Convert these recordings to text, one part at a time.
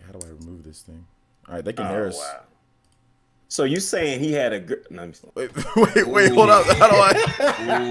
how do I remove this thing? All right, they can hear us. Wow. So you saying he had a good? No, wait, hold up. How do I?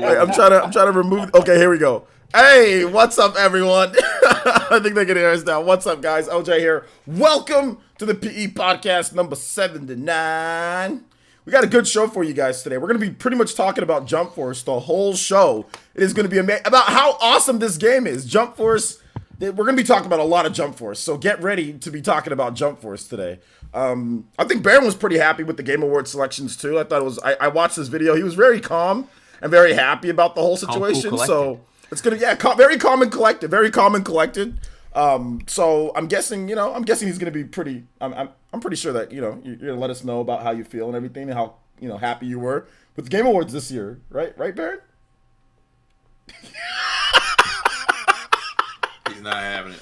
Wait, I'm trying to remove. Okay, here we go. Hey, what's up, everyone? I think they can hear us now. What's up, guys? OJ here. Welcome to the PE podcast number 79. We got a good show for you guys today. We're going to be pretty much talking about Jump Force the whole show. It is going to be about how awesome this game is. Jump Force. We're going to be talking about a lot of Jump Force, so get ready to be talking about Jump Force today. I think Baron was pretty happy with the Game Awards selections too. I thought it was. I watched this video. He was very calm and very happy about the whole situation. Cool, so it's gonna very calm and collected. Very calm and collected. So I'm guessing he's gonna be pretty. I'm pretty sure that you're gonna let us know about how you feel and everything and how happy you were with the Game Awards this year, right, Baron? He's not having it.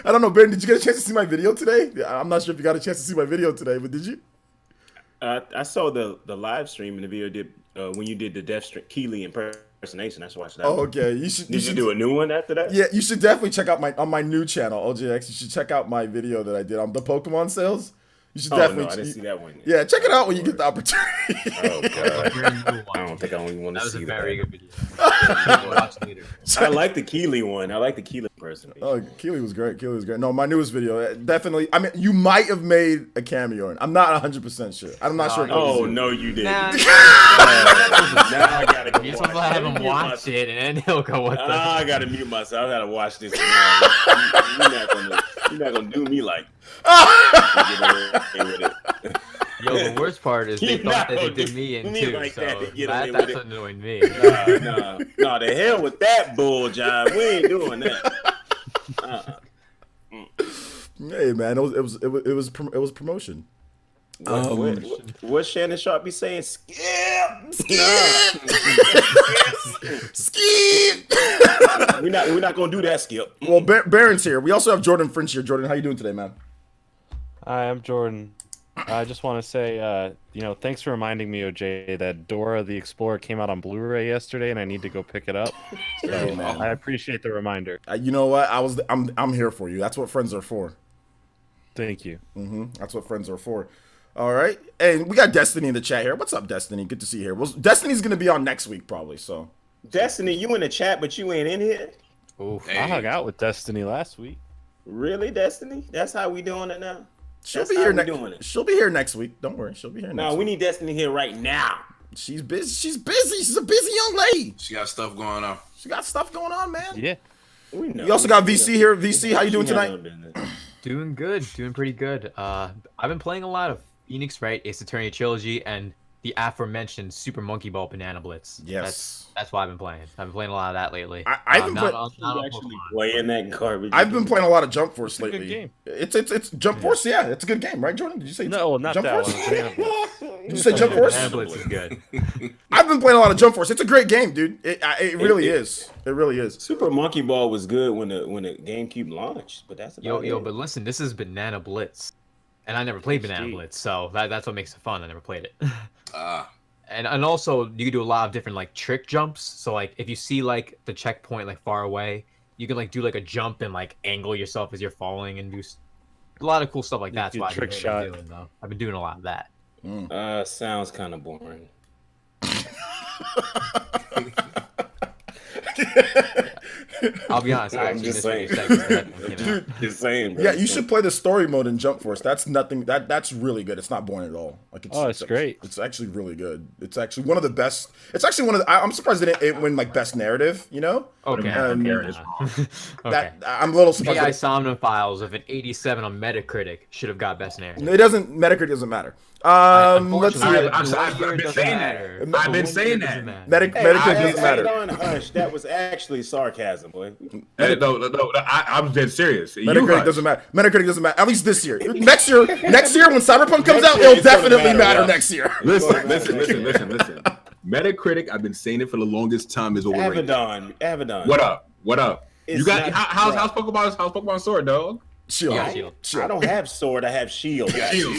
I don't know, Ben, did you get a chance to see my video today? I'm not sure if you got a chance to see my video today, but did you? I saw the live stream and the video did when you did the Death Keeley impersonation. I should watch that. Oh, okay. You should do a new one after that? Yeah, you should definitely check out my new channel, OJX. You should check out my video that I did on the Pokemon sales. You should definitely. No, I didn't see that one yet. Yeah, check it out when you get the opportunity. Oh god, I don't think I even want to see that. That was a very good video. I like the Keeley one. I like the Keeley person. Oh, Keeley was great. No, my newest video, definitely. I mean, you might have made a cameo in. I'm not 100% sure. I'm not sure. Oh no, you didn't. Nah. Now I gotta go. You're supposed to have him watch it, and then he'll go with it. I gotta mute myself. I gotta watch this. You're not gonna do me like. Yo, the worst part is they thought that they did me in too, like so that's what annoyed me. No, the hell with that bull job. We ain't doing that. Hey man, it was promotion. What Shannon Sharp be saying? Skip. Skip. We're not gonna do that, Skip. Well, Baron's here. We also have Jordan French here. Jordan, how you doing today, man? Hi, I'm Jordan. I just want to say, thanks for reminding me, OJ, that Dora the Explorer came out on Blu-ray yesterday, and I need to go pick it up. So Hey, man. I appreciate the reminder. You know what? I'm here for you. That's what friends are for. Thank you. That's what friends are for. All right, and we got Destiny in the chat here. What's up, Destiny? Good to see you here. Well, Destiny's gonna be on next week probably. So, Destiny, you in the chat, but you ain't in here. Oof, I hung out with Destiny last week. Really, Destiny? That's how we doing it now. She'll be here next week. Don't worry, she'll be here next week. No, we need Destiny here right now. She's busy. She's a busy young lady. She got stuff going on. She got stuff going on, man. Yeah. We know. You also got VC here. VC, how you doing tonight? Doing good. Doing pretty good. I've been playing a lot of Phoenix Wright, Ace Attorney Trilogy, and the aforementioned Super Monkey Ball Banana Blitz. Yes. That's what I've been playing. I've been playing a lot of that lately. I've been playing that garbage. I've been playing a lot of Jump Force lately. It's a good game. It's Jump Force. Yeah, it's a good game, right, Jordan? Did you say no? Not Jump that Force? one. Banana Blitz. Did you say Jump Force? Banana Blitz is good. I've been playing a lot of Jump Force. It's a great game, dude. It really is. It really is. Super Monkey Ball was good when the GameCube launched, but that's about it. But listen, this is Banana Blitz, and I never played Banana Blitz, so that's what makes it fun. I never played it. And also you can do a lot of different like trick jumps. So like if you see like the checkpoint like far away, you can like do like a jump and like angle yourself as you're falling and do a lot of cool stuff like that. That's what trick shot. I've been doing a lot of that. Sounds kind of boring. I'll be honest. I'm just saying. Dude, just saying. Bro. Yeah, you should play the story mode in Jump Force. That's nothing. That's really good. It's not boring at all. Like it's great. It's actually really good. It's actually one of the best. It's actually one of the. I'm surprised it didn't win like best narrative. You know? Okay. That I'm a little surprised. AI Somnum Files of an 87 on Metacritic should have got best narrative. It doesn't. Metacritic doesn't matter. Let's see. I've been saying that. Metacritic doesn't matter. Hush, that was actually sarcasm, boy. No, I'm dead serious. Metacritic doesn't matter. Metacritic doesn't matter. At least this year. Next year when Cyberpunk comes out, it'll definitely matter next year. Listen. Metacritic, I've been saying it for the longest time, is overrated. Abaddon. What up? You got how's Pokemon Sword, dog? Shield. Yeah, shield. I don't have sword. I have shield. Shield.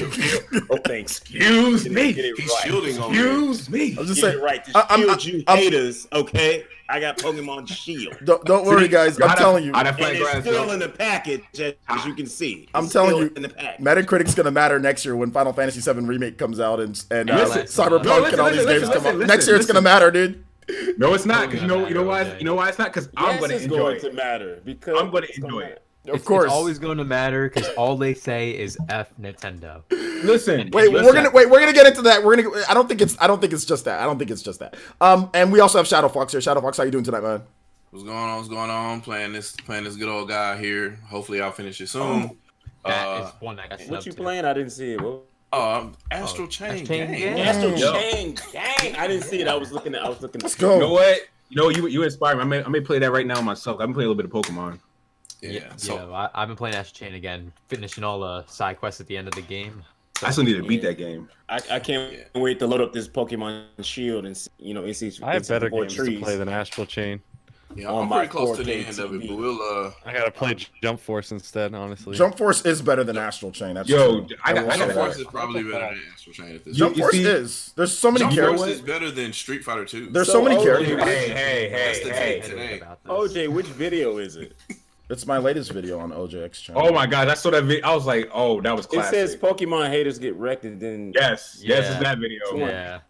Oh, thanks. Excuse me. Get it He's right. shielding on Excuse me. I'm just Get saying. it right. To shield you haters, okay? I got Pokemon Shield. Don't worry, guys. I'm telling you. I'd have And flat it's grass. still in the package, as you can see. I'm It's telling still you, in the package. Metacritic's gonna matter next year when Final Fantasy VII Remake comes out and Listen, Cyberpunk no, and all these games come out. listen, Next year it's gonna matter, dude. No, it's not. Because Oh, you know why? You know why it's not? Because I'm Yes, going to it's enjoy going it. to matter because I'm going to it's gonna enjoy matter. it. Of course. It's always going to matter because all they say is F Nintendo. Listen. Wait, listen. we're gonna get into that. I don't think it's just that. And we also have Shadow Fox here. Shadow Fox, how you doing tonight, man? What's going on? What's going on? Playing this good old guy here. Hopefully I'll finish it soon. That is one that got What snubbed you too. playing? I didn't see it. What? Astral Chain Astral Chain game. game. Astral Yo. Chain gang. I didn't see it. I was looking. Let's You know go. what? You inspire me. I may play that right now myself. I've been playing a little bit of Pokemon. Yeah. So I've been playing Astral Chain again, finishing all the side quests at the end of the game. I still need to beat that game. I can't wait to load up this Pokemon Shield and and see. I have better games trees. to play than Astral Chain. yeah, on I'm my pretty close to the 4K end of it, TV. but we'll I gotta play Jump Force instead, honestly. Jump Force is better than Astral Chain. That's Yo, true. I got will say Jump that. Force is probably better than Astral Chain at this Jump point. You Force see- is. There's so many Jump characters. Force is better than Street Fighter 2. There's So so many OJ, characters. That's the take I today. heard about this. OJ, which video is it? It's my latest video on OJX channel. Oh my god, I saw that video. I was like, oh, that was It classic. says Pokemon haters get wrecked, and then yes, Yeah. it's that video. Yeah.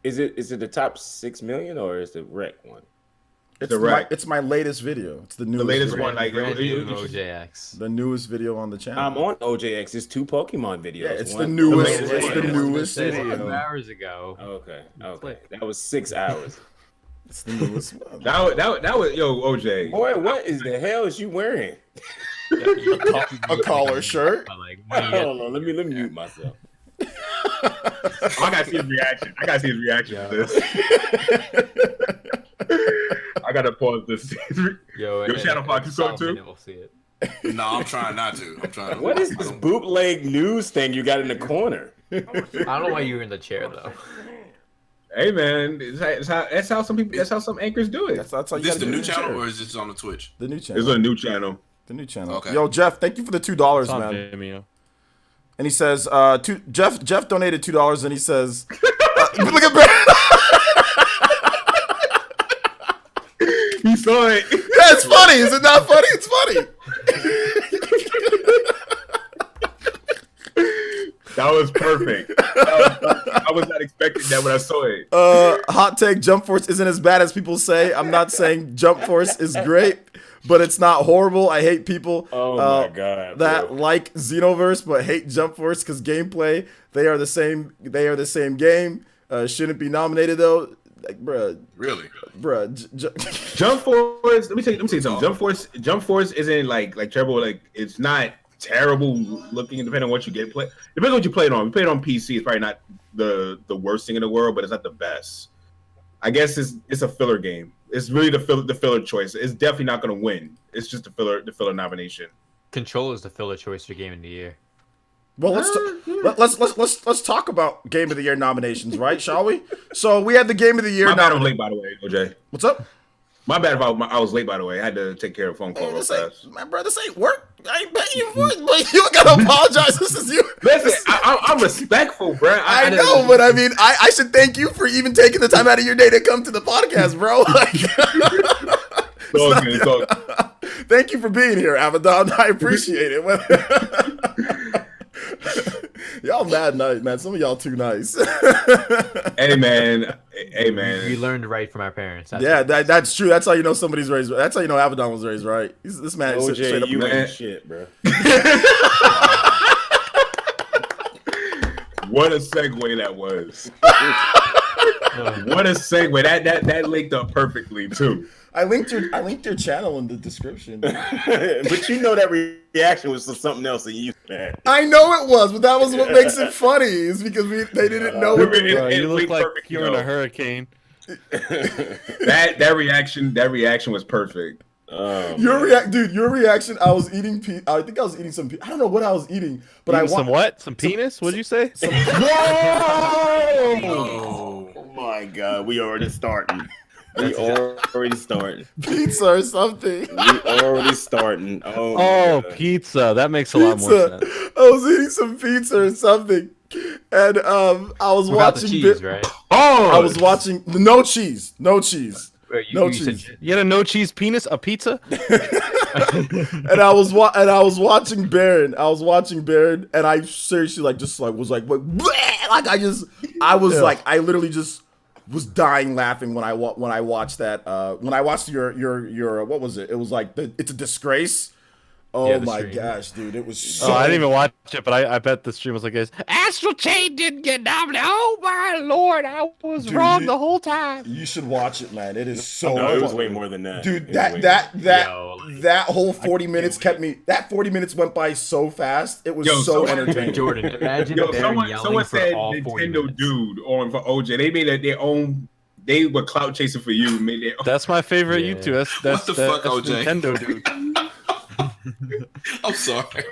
is it the top 6 million or is the wreck one? It's my latest video. It's the newest. The latest video. one, like Brand new it- OJX. The newest video on the channel. I'm on OJX. It's 2 Pokemon videos. Yeah, it's One- the newest. latest It's the video. newest Says video. 2 hours ago. Okay. Click. That was 6 hours. It's the newest one. that was yo OJ. Boy, what is the hell is you wearing? A collar shirt. Like, Hold on, let me mute myself. I gotta see his reaction. To this. I gotta pause this. yo, Shadow Fox, you saw it too? We'll see it. No, I'm trying not to. I'm trying. What is this bootleg news thing you got in the corner? I don't know why you were in the chair though. Hey man, that's how some people. That's how some anchors do it. That's how you Is this gotta the do new it. channel or is this on the Twitch? The new This channel? is a new channel. The new channel. Okay. Yo, Jeff, thank you for the $2, It's on man. Vimeo. And he says, Jeff donated $2, and he says, look at Brad. He saw it. Yeah, it's funny. Is it not funny? It's funny. That was perfect. I was not expecting that when I saw it. Hot take: Jump Force isn't as bad as people say. I'm not saying Jump Force is great, but it's not horrible. I hate people Oh my god, that bro. like Xenoverse but hate Jump Force because gameplay they are the same. They are the same game. Shouldn't be nominated though. Like, bruh, Really? Jump Force. Let me tell you something. Jump Force isn't like terrible. Like it's not terrible looking. Depending on what you get play. Depends on what you play it on. If you play it on PC, it's probably not the worst thing in the world, but it's not the best. I guess it's a filler game. It's really the filler choice. It's definitely not going to win. It's just the filler nomination. Control is the filler choice for game of the year. Well, let's talk about Game of the Year nominations, right? Shall we? So we had the Game of the Year. My bad, I'm late, by the way, OJ. What's up? My bad if I was late, by the way. I had to take care of a phone call Man, real this ain't, fast. my brother, this ain't work. I ain't paying you for it, but you gotta apologize. This is you. Listen, I'm respectful, bro. I know, but I mean, I should thank you for even taking the time out of your day to come to the podcast, bro. It's all good. Thank you for being here, Abaddon. I appreciate it. Y'all mad night, man. Some of y'all too nice. Hey man. We learned right from our parents. That's Yeah, it. that's true. That's how you know somebody's raised. That's how you know Abaddon was raised right. This man is straight OJ, up. you man. ain't shit, bro. What a segue that was. What a segue. That linked up perfectly too. I linked your channel in the description. But you know that reaction was to something else that you had. I know it was, but that was what makes it funny. Is because they didn't know it. Bro, It you look linked like perfectly, you're in though. a hurricane. That reaction was perfect. Your reaction. I was eating. I think I was eating some. I don't know what I was eating, but I Some what? Some penis? What'd you say? Oh. Oh my god, we already starting. We already starting. Pizza or something. We already starting. Oh, Oh, pizza. That makes a lot more sense. I was eating some pizza or something, and I was Without the watching. cheese, right? Oh, I was watching no cheese. Wait, No you said- cheese. You had a no cheese penis, a pizza? And I was watching Baron. And I seriously I literally just was dying laughing when I watched that. When I watched your what was it? It was like it's a disgrace. Oh Yeah, the my stream. gosh, dude! It was so. Oh, I didn't even watch it, but I bet the stream was like this. Astral Chain didn't get nominated. Oh my lord, I was Dude, wrong the whole time. You should watch it, man. It is so. no, it was fun. way more than that. Dude, It was way that whole 40 minutes kept me. That 40 minutes went by so fast. It was so entertaining. Jordan, imagine Yo, Baron yelling someone for said all 40 Nintendo minutes. dude on for OJ. They made their own. They were clout chasing for you. Made their own. That's my favorite Yeah. YouTube. That's What the fuck, that's OJ? Nintendo dude. I'm sorry.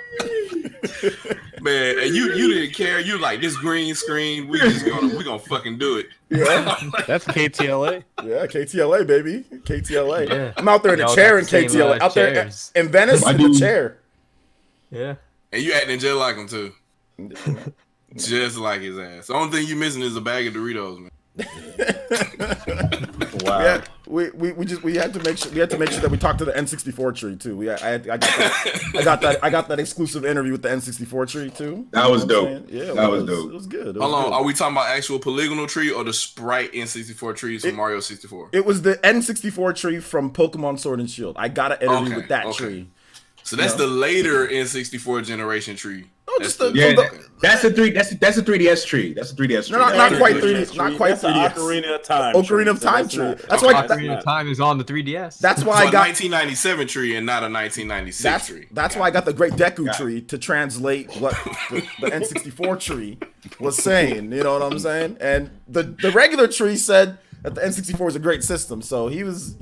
Man, and you didn't care. You like this green screen. We gonna fucking do it. Yeah, That's KTLA. yeah, KTLA baby, KTLA. Yeah. I'm out there in a Y'all chair got in the same, KTLA. Out there chairs. in Venice My in the dude. chair. Yeah. And you acting just like him too. Just like his ass. The only thing you missing is a bag of Doritos, man. Wow. Yeah, we had to make sure that we talked to the N64 tree too. I got that exclusive interview with the N64 tree too. That was You know what I'm dope. saying? Yeah, That was dope. It was good. It was Hold on, good. are we talking about actual polygonal tree or the sprite N64 trees from Mario 64? It was the N64 tree from Pokemon Sword and Shield. I got an interview Okay, with that okay. tree. So that's the later N64 generation tree. No, That's just the- Yeah, So that's a 3DS tree. That's a 3DS tree. No, not quite 3D. 3D. Not quite That's an 3DS. Ocarina of Time. Ocarina of tree, so Time that's tree. not- That's why. Ocarina of Time is on the 3DS. That's why So I a got. 1997 tree and not a 1996 tree. That's why I got the Great Deku tree to translate what the N64 tree was saying. You know what I'm saying? And the regular tree said that the N64 is a great system. So he was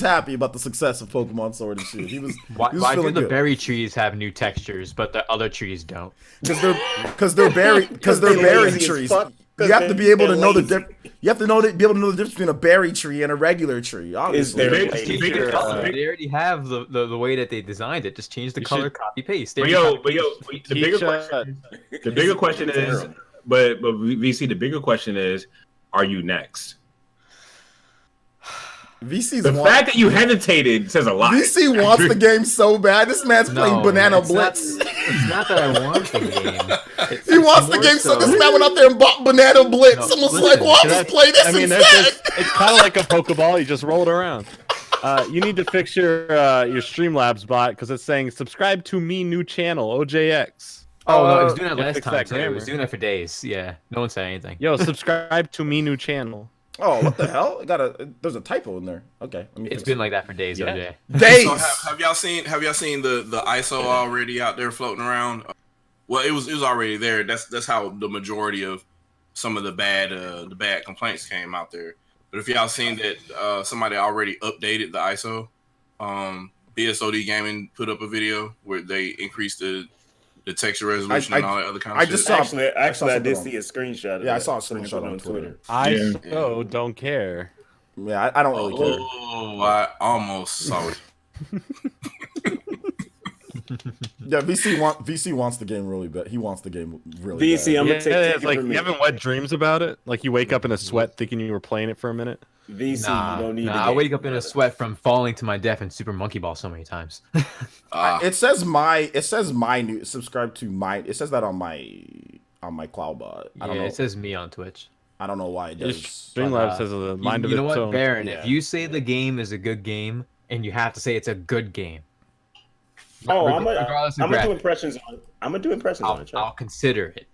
happy about the success of Pokemon Sword and Shield. He was Why do feeling the good. berry trees have new textures, but the other trees don't? Because they're berry they're berry lazy as trees. fuck. You have to be able to They're know the lazy. you have to be able to know the difference between a berry tree and a regular tree. Obviously. there- Big- Like, big- Teacher, big- they already have the way that they designed it. Just change the You color, should- copy, paste. But the bigger question is, but VC, the bigger question is, are you next? VC's The fact that you hesitated says a lot. VC wants the game so bad. This man's playing Banana it's not- Blitz. It's not that I want the game. He wants the game so this man went out there and bought Banana Blitz. No, Someone's listen, like, well, I'll just play this I mean, instead. it's kind of like a Pokeball. You just roll it around. You need to fix your Streamlabs bot because it's saying subscribe to me new channel OJX. Oh no, it was doing that Yeah, last fix time. that Too. It was grammar. doing that for days. Yeah, no one said anything. Yo, subscribe to me new channel. Oh, what the hell? There's a typo in there. Okay, let me It's fix been it. like that for days, Yeah. OJ. Days. So have y'all seen the ISO already out there floating around? Well, it was already there. That's how the majority of some of the bad complaints came out there. But if y'all seen that somebody already updated the ISO, BSOD Gaming put up a video where they increased the texture resolution and all that other kind of I shit. just saw- Actually, I something did on- see a screenshot. Of Yeah, I that. saw a Someone screenshot put it on Twitter. I Yeah. so don't care. Yeah, I don't really care. Oh, I almost saw it. Yeah, VC wants the game really bad. He wants the game really VC, bad. I'm Yeah, gonna take it's it like from you me. having wet dreams about it. Like you wake up in a sweat thinking you were playing it for a minute. VC, Nah, you don't need. I wake up in a sweat from falling to my death in Super Monkey Ball so many times. It says my new subscribe to my. It says that on my cloud bot. I don't Yeah, know. it says me on Twitch. I don't know why it Your does. Streamlabs has a mind you of know its what, own. Baron? Yeah. If you say the game is a good game, and you have to say it's a good game. Oh, Regardless of I'm gonna do graphics, impressions on it. I'm gonna do impressions on it. I'll consider it.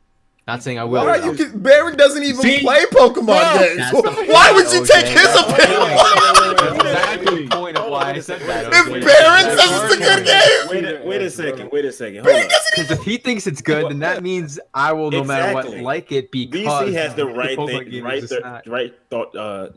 Not saying I will. Why I'll- you? Baron doesn't even See? play Pokemon games. That's the Why point, would you OJ. take his That's the opinion? point. That's exactly the point of why I said that. If OJ. Baron says it's a good game, Wait a second. Hold on. Because if he thinks it's good, then that means I will no matter what Exactly. like it because VC has the right Pokemon thing, game right, is just not- right thought,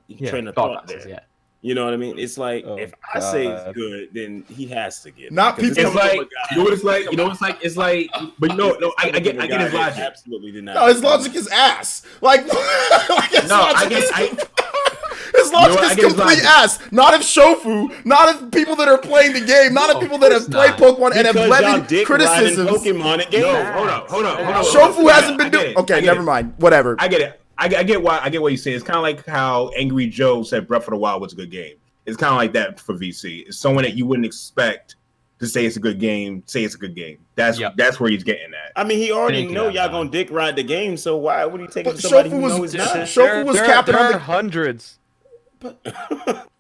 yeah, train of thought thought process, there. yeah. You know what I mean? It's like Oh, if I say God. it's good, then he has to get it. Not Because people- It's coming like from a guy- you know what it's like. You know what it's like. It's like, but no. I get his guy that logic. Absolutely did not. no, his logic is ass. Like, his No, I logic get. is- I, his logic I is get his complete logic. ass. Not if Shofu, not if people that are playing the game, not if people that have played Pokemon and have Because y'all levied dick riding criticisms. Pokemon and games. No, hold on. Shofu hasn't been I get doing. it. Okay, I get never it. mind. Whatever. I get it. I get what you say. It's kind of like how Angry Joe said Breath of the Wild was a good game. It's kind of like that for VC. It's someone that you wouldn't expect to say it's a good game. Say it's a good game. That's where he's getting at. I mean, he already Thank you, know y'all Amazon. gonna dick ride the game, so why would he take it But to somebody Shofu who was- knows not? Shofu was capping there on are the. hundreds.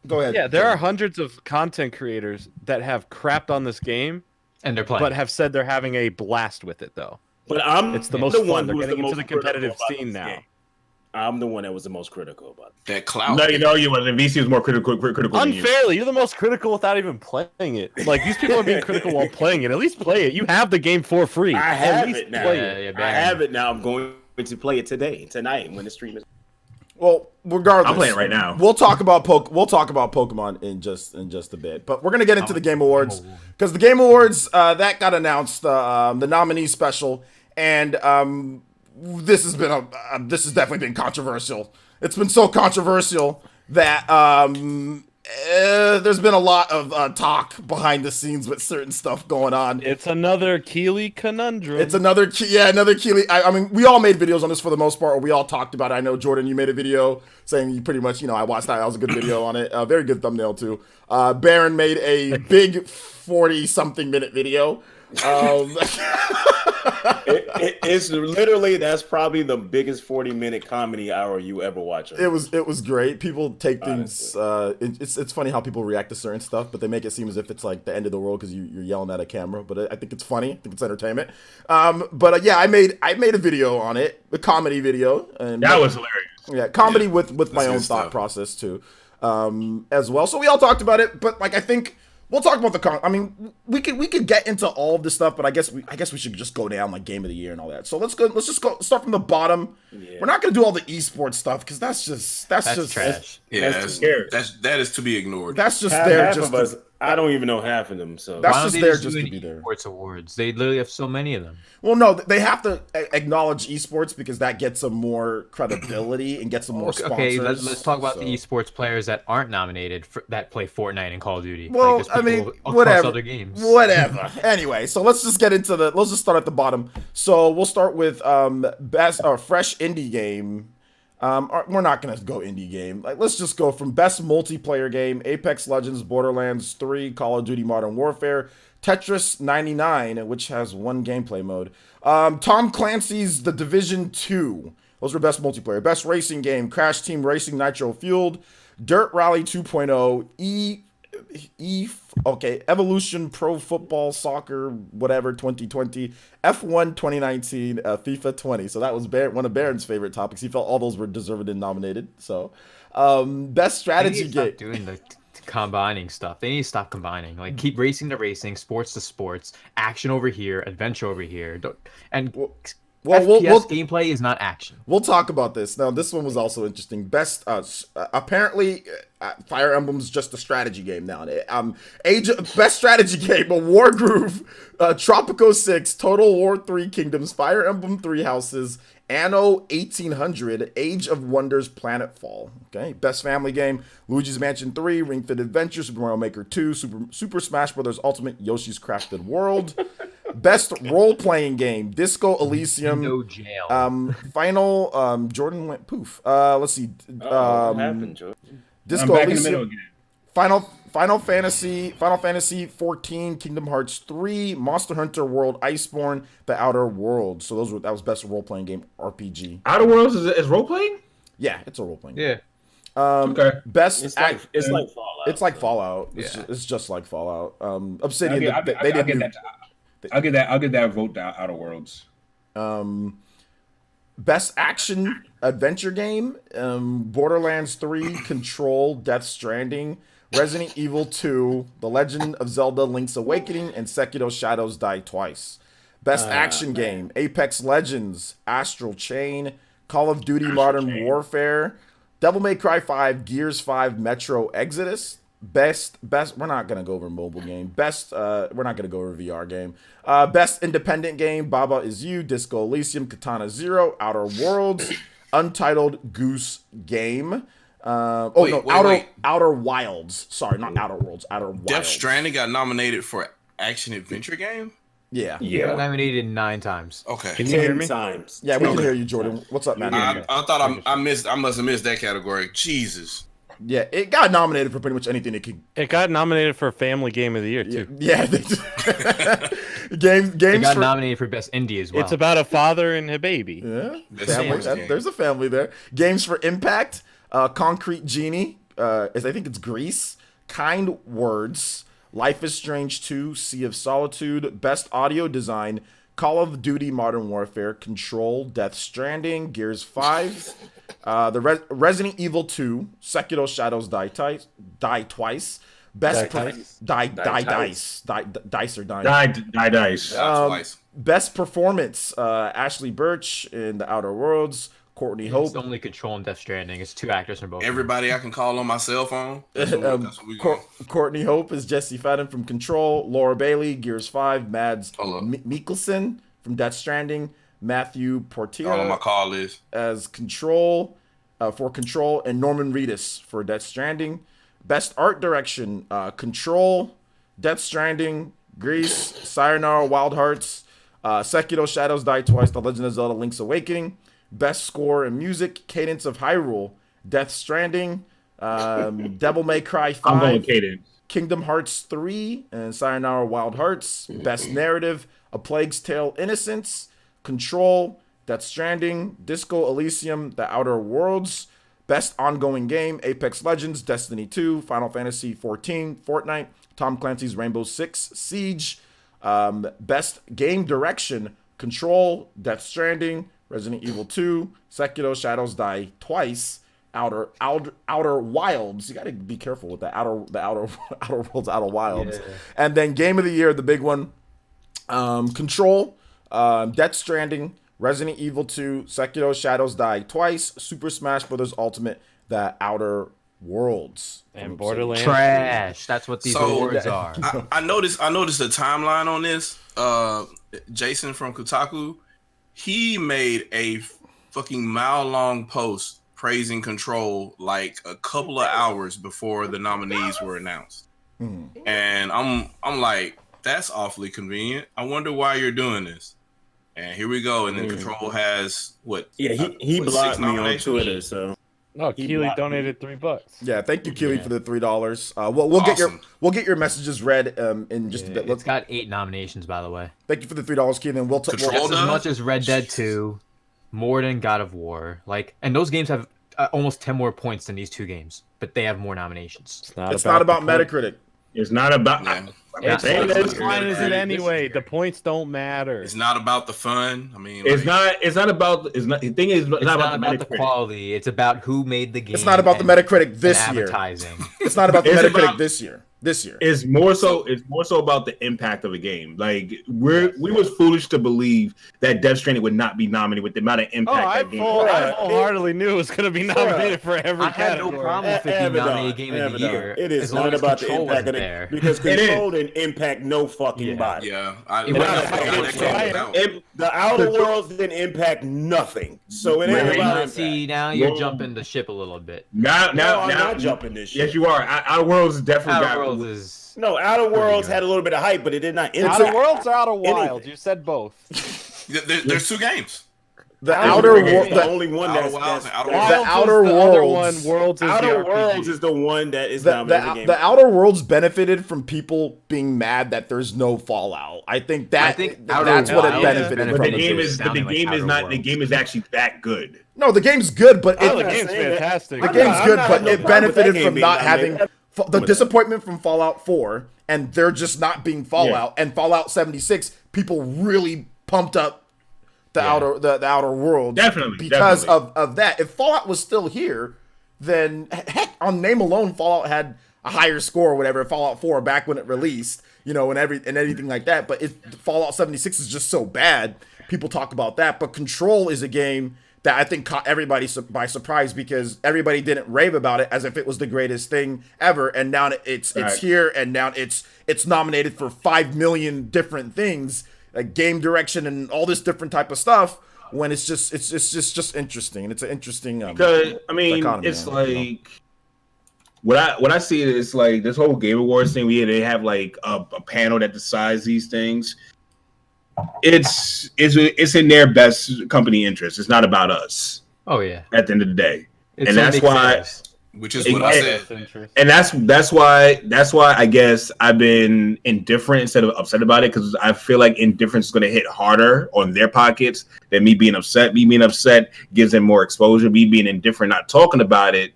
Go ahead. Yeah, there are hundreds of content creators that have crapped on this game, And they're playing. but have said they're having a blast with it, though. But It's the most the fun. one They're who was getting into most the competitive critical about scene this now. game. I'm the one that was the most critical about it. That clout. No, you wasn't. VC was more critical than you. Unfairly, you're the most critical without even playing it. Like, these people are being critical while playing it. At least play it. You have the game for free. I At have least it now. play Yeah, it. yeah, I have it now. I'm going to play it tonight, when the stream is. Well, regardless, I'm playing it right now. We'll talk about Pokemon in just a bit, but we're gonna get into the Game Awards because the Game Awards that got announced, the nominee special, and this has definitely been controversial. It's been so controversial that there's been a lot of talk behind the scenes with certain stuff going on. It's another Keeley conundrum. It's another Keeley. I mean, we all made videos on this for the most part, or we all talked about it. I know, Jordan, you made a video saying you pretty much, I watched that. That was a good video on it. Very good thumbnail, too. Baron made a big 40-something minute video. It's literally, that's probably the biggest 40-minute comedy hour you ever watch. It was great. People take things. It's funny how people react to certain stuff, but they make it seem as if it's like the end of the world because you're yelling at a camera. But I think it's funny. I think it's entertainment. Yeah, I made a video on it, a comedy video, and That was hilarious. yeah, comedy with my That's own good thought stuff. process too, as well. So we all talked about it, but like I think. We'll talk about I mean, we could get into all of this stuff, but I guess we should just go down like Game of the Year and all that. So let's just go start from the bottom. Yeah. We're not gonna do all the esports stuff because that's just trash. Yeah, That's that is to be ignored. That's just half, there half just of us. I don't even know half of them. So That's Why don't just they there just just do to an be there. esports awards? They literally have so many of them. Well, no, they have to acknowledge esports because that gets them more credibility and gets them more sponsors. Okay, let's talk about so. the esports players that aren't nominated that play Fortnite and Call of Duty. Well, there's I mean, people across whatever. other games. Whatever. Anyway, so let's just get into let's just start at the bottom. So we'll start with best fresh indie game. We're not gonna go indie game. Like, let's just go from best multiplayer game: Apex Legends, Borderlands 3, Call of Duty Modern Warfare, Tetris 99, which has one gameplay mode. Tom Clancy's The Division 2. Those were best multiplayer. Best racing game: Crash Team Racing Nitro Fueled, Dirt Rally 2.0, Evolution Pro Football Soccer, whatever, 2020, F1 2019, FIFA 20. So that was one of Baron's favorite topics. He felt all those were deserved and nominated. So, best strategy They need to game. stop doing the combining stuff. They need to stop combining. Like, keep racing to racing, sports to sports, action over here, adventure over here. FPS gameplay is not action. We'll talk about this. Now, this one was also interesting. Best, apparently, Fire Emblem's just a strategy game now. Best strategy game: A War Groove, Tropico 6, Total War 3 Kingdoms, Fire Emblem 3 Houses, Anno 1800, Age of Wonders, Planetfall. Okay. Best family game: Luigi's Mansion 3, Ring Fit Adventure, Super Mario Maker 2, Super Smash Bros. Ultimate, Yoshi's Crafted World. Best role-playing game: Disco Elysium. No jail. Final. Jordan went poof. Let's see. what happened, Joe? Disco I'm back in the middle Elysium. again. Final Fantasy 14, Kingdom Hearts 3, Monster Hunter World Iceborne, The Outer Worlds. So that was best role-playing game RPG. Outer Worlds is role playing? Yeah, it's a role-playing. Yeah. Okay. Best. It's like Fallout. It's like Fallout. Yeah. It's just like Fallout. Obsidian. I'll they get didn't. that. I'll get that vote down. Outer Worlds. Best action adventure game: Borderlands 3, Control, Death Stranding, Resident Evil 2, The Legend of Zelda: Link's Awakening, and Sekiro: Shadows Die Twice. Best action game: Apex Legends, Astral Chain, Call of Duty Modern Warfare, Devil May Cry 5, Gears 5, Metro Exodus. Best. We're not gonna go over mobile game. Best. We're not gonna go over VR game. Best independent game: Baba Is You, Disco Elysium, Katana Zero, Outer Worlds, Untitled Goose Game. Outer Wilds. Sorry, not Outer Worlds. Outer Wilds. Death Stranding got nominated for action adventure game. Yeah. Got nominated 9 times. Okay. Can you hear me? times. Yeah, we can hear you, Jordan. What's up, man? I thought I must have missed that category. Jesus. Yeah, it got nominated for pretty much anything it could. It got nominated for Family Game of the Year too. Yeah. Games It got for nominated for best indie as well. It's about a father and a baby. yeah. That's Family. family. There's a family there. Games for Impact. Concrete Genie. I think it's Grease. Kind Words. Life is Strange 2. Sea of Solitude. Best Audio Design. Call of Duty Modern Warfare. Control. Death Stranding. Gears 5. Resident Evil 2. Sekiro Shadows Die Twice. Best Dice. Twice. Best Performance. Ashley Birch in The Outer Worlds. Courtney Hope. It's only Control and Death Stranding. It's 2 actors from both. Everybody I can call on my cell phone. That's what we got. Courtney Hope is Jesse Fadden from Control. Laura Bailey, Gears 5. Mads Mikkelsen from Death Stranding. Matthew All on my Portilla call list. as Control for Control, and Norman Reedus for Death Stranding. Best Art Direction: Control, Death Stranding, Grease, Sayonara Wild Hearts, Sekiro Shadows Die Twice, The Legend of Zelda: Link's Awakening. Best Score and Music: Cadence of Hyrule, Death Stranding, Devil May Cry 5, I'm going Cadence. Kingdom Hearts 3, and Sayonara Wild Hearts. Best Narrative: A Plague's Tale: Innocence, Control, Death Stranding, Disco Elysium: The Outer Worlds. Best Ongoing Game: Apex Legends, Destiny 2, Final Fantasy 14, Fortnite, Tom Clancy's Rainbow Six Siege. Best Game Direction: Control, Death Stranding, Resident Evil 2, Sekiro Shadows Die Twice, Outer Wilds. You got to be careful with the Outer Worlds, Outer Wilds. Yeah. And then Game of the Year, the big one, Control, Death Stranding, Resident Evil 2, Sekiro Shadows Die Twice, Super Smash Bros. Ultimate, The Outer Worlds. And Borderlands. Trash. That's what these awards are. I noticed the timeline on this. Jason from Kotaku, he made a fucking mile-long post praising Control like a couple of hours before the nominees were announced. And I'm like, that's awfully convenient. I wonder why you're doing this. And here we go. And then Control has what? Yeah, he blocked me on Twitter. So no, Keely donated $3. Yeah, thank you, Keely, for the $3. We'll get your messages read in just a bit. It's got 8 nominations, by the way. Thank you for the $3, Keely. And we'll just as much as Red Dead 2, more than God of War. And those games have almost 10 more points than these 2 games, but they have more nominations. It's not about Metacritic. It's not about. It's as fine as it anyway. The points don't matter. It's not about the fun. I mean, it's not about. It's not. The thing is, it's not about the quality. It's about who made the game. It's not about the Metacritic this year. Advertising. It's not about the Metacritic this year. It's more so about the impact of the game. Like we was foolish to believe that Death Stranding would not be nominated with the amount of impact that game. I wholeheartedly knew it was going to be nominated for every category. I had no problem with it being nominated Game of the Year. It is not about the impact of it because Control didn't impact no fucking body. Yeah, the Outer Worlds didn't impact nothing. So it ain't about impact. See, now you're jumping the ship a little bit. Now I'm not jumping this ship. Yes, you are. Outer Worlds definitely got. No, Outer Worlds had a little bit of hype, but it did not. Outer Worlds or Outer Wilds? You said both. There's 2 games. The Outer Worlds, the only one that's the Outer Worlds. Outer Worlds is the one that is nominated. The Outer Worlds benefited from people being mad that there's no Fallout. I think that's what it benefited from. But the game is actually that good. No, the game's good, but the game's fantastic. The game's good, but it benefited from not having the disappointment from Fallout 4, and there just not being Fallout, and Fallout 76. People really pumped up the outer world, because of that. If Fallout was still here, then heck, on name alone, Fallout had a higher score or whatever. Fallout 4 back when it released, and anything like that. But Fallout 76 is just so bad, people talk about that. But Control is a game that I think caught everybody by surprise, because everybody didn't rave about it as if it was the greatest thing ever, and now it's here, and now it's nominated for 5 million different things, like game direction and all this different type of stuff, when it's just interesting, and it's an interesting. Because I mean, dichotomy, it's you know? like what I see it is like this whole Game Awards thing. They have like a panel that decides these things. It's in their best company interest. It's not about us. Oh yeah. At the end of the day, It's and that's why. Which is what I said. And that's why I guess I've been indifferent instead of upset about it, because I feel like indifference is going to hit harder on their pockets than me being upset. Me being upset gives them more exposure. Me being indifferent, not talking about it,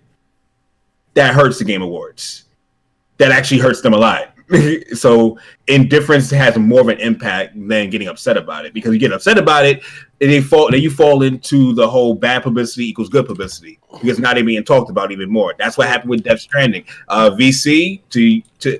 that hurts the Game Awards. That actually hurts them a lot. So indifference has more of an impact than getting upset about it, because you get upset about it, and you fall into the whole bad publicity equals good publicity, because now they're being talked about even more. That's what happened with Death Stranding. VC,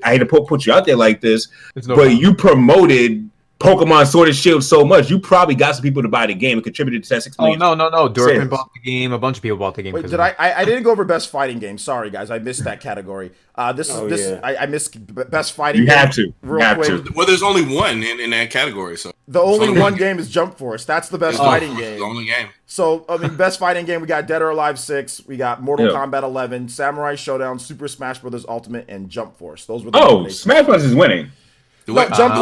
I hate to put you out there like this, but you promoted Pokemon Sword and Shield so much, you probably got some people to buy the game and contributed to that 6 million. Oh no, Dorfman bought the game. A bunch of people bought the game. Wait, I didn't go over best fighting game. Sorry guys, I missed that category. I missed best fighting. You game have to. Real quick. Well, there's only one in that category, so The only one game is Jump Force. That's the best fighting game. The only game. So I mean, best fighting game. We got Dead or Alive 6. We got Mortal Kombat 11, Samurai Showdown, Super Smash Bros. Ultimate, and Jump Force. Those were the nominations. Smash Bros. Is winning. Jump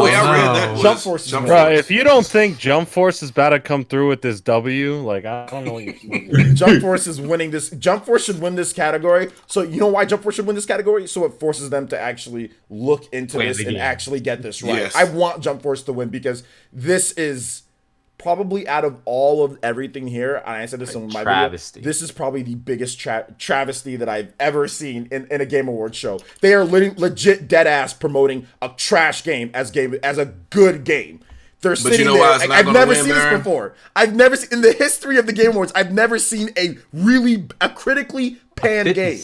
Force. Bro, if you don't think Jump Force is about to come through with this W, like I don't know what you're saying. Jump Force is winning this. Jump Force should win this category. So you know why Jump Force should win this category? So it forces them to actually look into this and actually get this right. Yes. I want Jump Force to win, because this is probably, out of all of everything here, and I said this in my video, this is probably the biggest travesty that I've ever seen in a Game Awards show. They are legit dead ass promoting a trash game as a good game. They're sitting there. I've never seen this before. I've never seen, in the history of the Game Awards, I've never seen a critically panned game.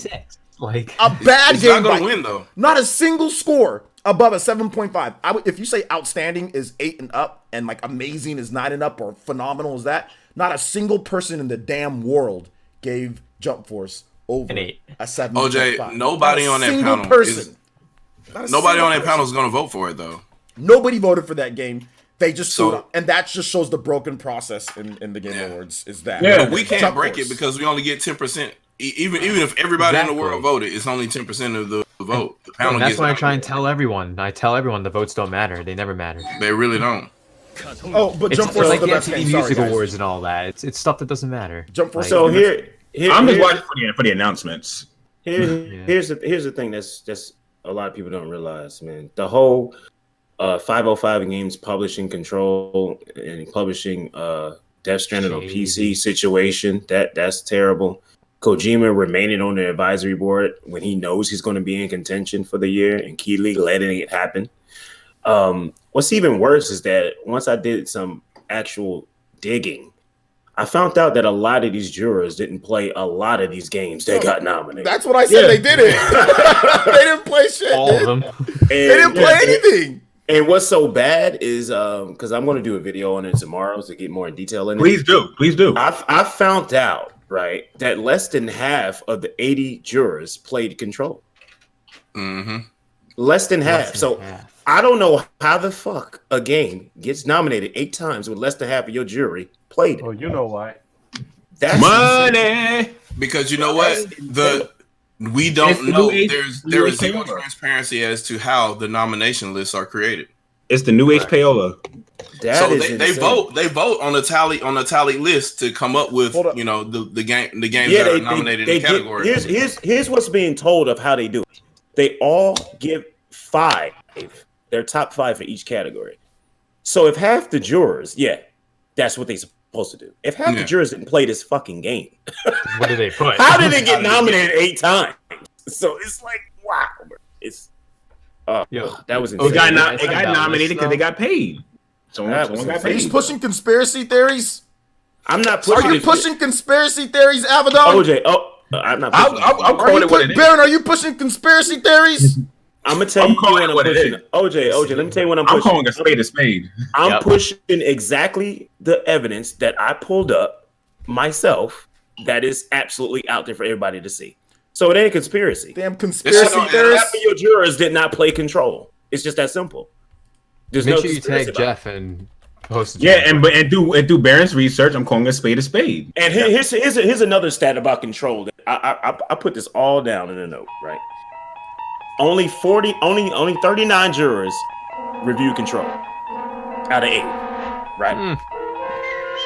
Like a bad game. Not gonna win though. Not a single score above a 7.5. If you say outstanding is 8 and up, and like amazing is 9 and up, or phenomenal is that, not a single person in the damn world gave Jump Force over a 7.5. OJ, nobody on that panel is going to vote for it though. Nobody voted for that game. They just threw it up, and that just shows the broken process in the Game Awards. Is that but we can't break it because we only get 10%. Even if everybody in the world voted, it's only 10% of the vote. The panel that's why I try and tell everyone. I tell everyone the votes don't matter. They never matter. They really don't. Oh, but Jump Force is the best game. Music awards and all that. It's stuff that doesn't matter. Jump Force. So I'm just watching for the announcements. Here's the thing that's a lot of people don't realize, man. The whole 505 Games publishing control and publishing Death Stranding on PC situation, that's terrible. Kojima remaining on the advisory board when he knows he's going to be in contention for the year, and Keighley letting it happen. What's even worse is that once I did some actual digging, I found out that a lot of these jurors didn't play a lot of these games that got nominated. That's what I said. They didn't. They didn't play shit. All of them. They didn't play anything. And what's so bad is because I'm going to do a video on it tomorrow to get more detail in it. Please do. I found out, right, that less than half of the 80 jurors played Control. Mm-hmm. Less than half. I don't know how the fuck a game gets nominated 8 times with less than half of your jury played it. Oh, you know why? That's money. insane. Because you know what? We don't know. There is zero transparency as to how the nomination lists are created. It's the new H payola. They vote on a tally list to come up with the games that are nominated in the category. Here's what's being told of how they do it. They all give 5, their top 5 for each category. So if half the jurors, that's what they're supposed to do. If half the jurors didn't play this fucking game, what did they put? How did they get nominated 8 times? So it's like, wow, it's that was insane. It got nominated because they got paid. Someone got paid. Are you pushing conspiracy theories? I'm not pushing. Are you pushing conspiracy theries, Avedon? OJ, I'm not pushing. I'll call it what it is. Baron, are you pushing conspiracy theories? I'm gonna tell you what I'm pushing. OJ, let me tell you what I'm pushing. I'm calling a spade a spade. I'm pushing exactly the evidence that I pulled up myself that is absolutely out there for everybody to see. So it ain't a conspiracy. Damn conspiracy theorists. Half of your jurors did not play Control. It's just that simple. There's Make no sure you tag Jeff and Yeah, and do Baron's research. I'm calling a spade a spade. And here's another stat about control. I put this all down in a note, right? Only 39 jurors review control out of 80, right?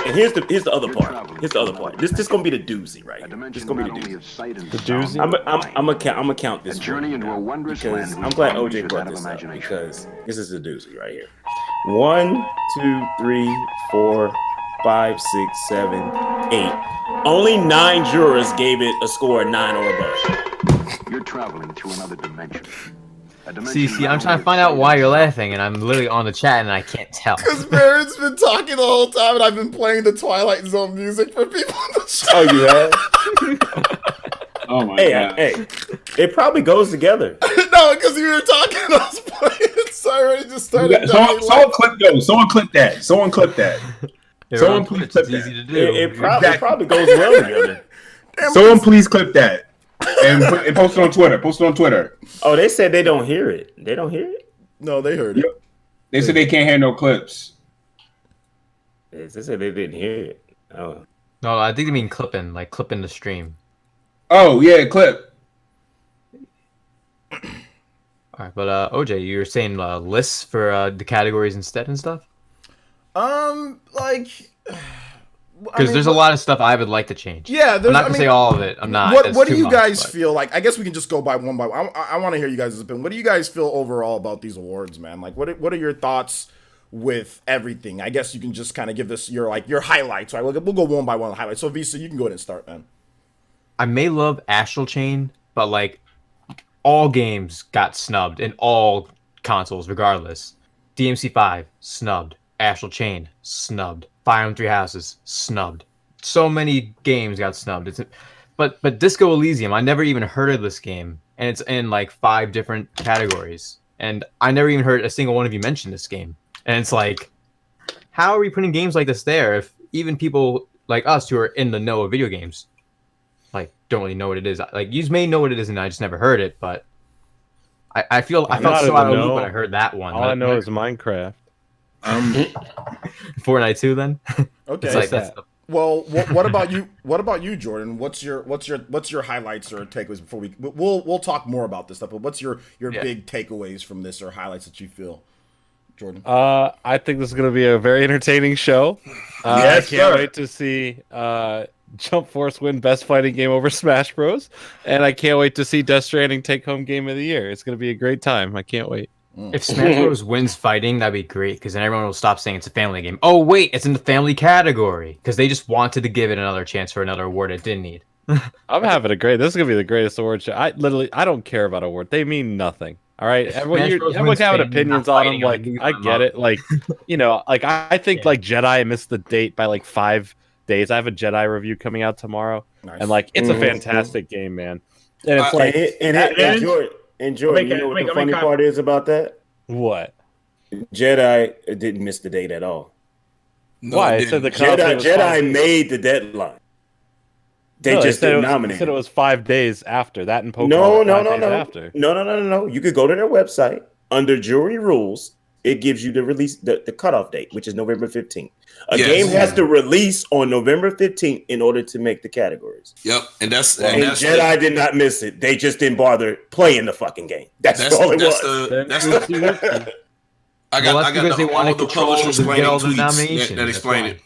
And here's the other part. Here's the other part. This gonna be the doozy, right? This gonna be the doozy. The doozy. I'm gonna count this journey into a wondrous land. I'm glad OJ brought this up because this is the doozy right here. 1, 2, 3, 4, 5, 6, 7, 8. Only 9 jurors gave it a score of 9 or above. You're traveling to another dimension. See, I'm trying to find out why you're laughing, and I'm literally on the chat, and I can't tell. Because Baron's been talking the whole time, and I've been playing the Twilight Zone music for people in the chat. Oh, you have? Oh my god! Hey, it probably goes together. No, because you were talking, I was playing it, so I already just started. Someone clip those. Someone clip that. Someone clip that. Someone please clip It's that. easy to do. It probably goes well together. Someone please clip that and post it on Twitter. Post it on Twitter. Oh, they said they don't hear it. They don't hear it? No, they heard it. They said they can't hear no clips. They said they didn't hear it. Oh. No, I think they mean clipping, like clipping the stream. Oh yeah, clip. All right, but OJ, you were saying lists for the categories instead and stuff? Like, because there's a lot of stuff I would like to change. Yeah, I'm not gonna say all of it. I'm not. What do you guys feel like? I guess we can just go by one. I want to hear you guys' opinion. What do you guys feel overall about these awards, man? Like, what are your thoughts with everything? I guess you can just kind of give this your highlights. Right, we'll go one by one highlights. So Visa, you can go ahead and start, man. I may love Astral Chain, but like all games got snubbed in all consoles, regardless. DMC5 snubbed. Astral Chain snubbed. Fire Emblem Three Houses snubbed. So many games got snubbed. But Disco Elysium, I never even heard of this game, and it's in like 5 different categories, and I never even heard a single one of you mention this game. And it's like, how are we putting games like this there if even people like us who are in the know of video games like don't really know what it is? Like, you may know what it is, and I just never heard it. But I felt so out of the loop when I heard that one. All I know is Minecraft. Fortnite 2 then. Okay. Like, well, what about you? What about you, Jordan? What's your highlights or takeaways before we'll talk more about this stuff? But what's your big takeaways from this or highlights that you feel, Jordan? I think this is going to be a very entertaining show. I can't wait to see Jump Force win Best Fighting Game over Smash Bros. And I can't wait to see Death Stranding take home Game of the Year. It's going to be a great time. I can't wait. If Smash Bros wins fighting, that'd be great, because then everyone will stop saying it's a family game. Oh wait, it's in the family category, because they just wanted to give it another chance for another award it didn't need. I'm having a great. This is gonna be the greatest award show. I don't care about awards. They mean nothing. All right, everyone's having opinions on them. Like, I get it. Like, like I think like Jedi missed the date by like 5 days. I have a Jedi review coming out tomorrow, and like it's a fantastic game, man. And it's like Jordan, you know what the funny part is about that? What? Jedi didn't miss the date at all. No, why? It said the Jedi made the deadline. They just didn't nominate. They said it was 5 days after that, and Pokemon. No. You could go to their website under jury rules. It gives you the release, the cutoff date, which is November 15th. A game has to release on November 15th in order to make the categories. Yep, and that's Jedi did not miss it. They just didn't bother playing the fucking game. That's all it was. I got all the publishers explaining tweets that explain it.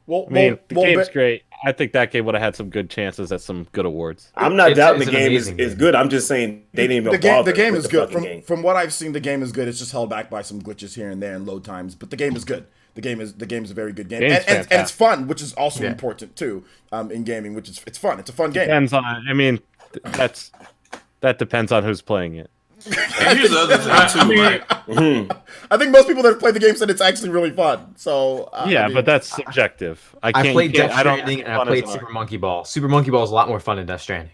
Well, the game's great. I think that game would have had some good chances at some good awards. I'm not doubting the game is good. I'm just saying they didn't even bother. The game is good. From what I've seen, the game is good. It's just held back by some glitches here and there and load times. But the game is good. The game is a very good game, and it's fun, which is also important too in gaming. Which is it's fun. It's a fun game. Depends on. I mean, that depends on who's playing it. And here's the other thing too, right? I think most people that play the game said it's actually really fun. So but that's subjective. I played Death Stranding and I played Super Monkey Ball. Super Monkey Ball is a lot more fun than Death Stranding.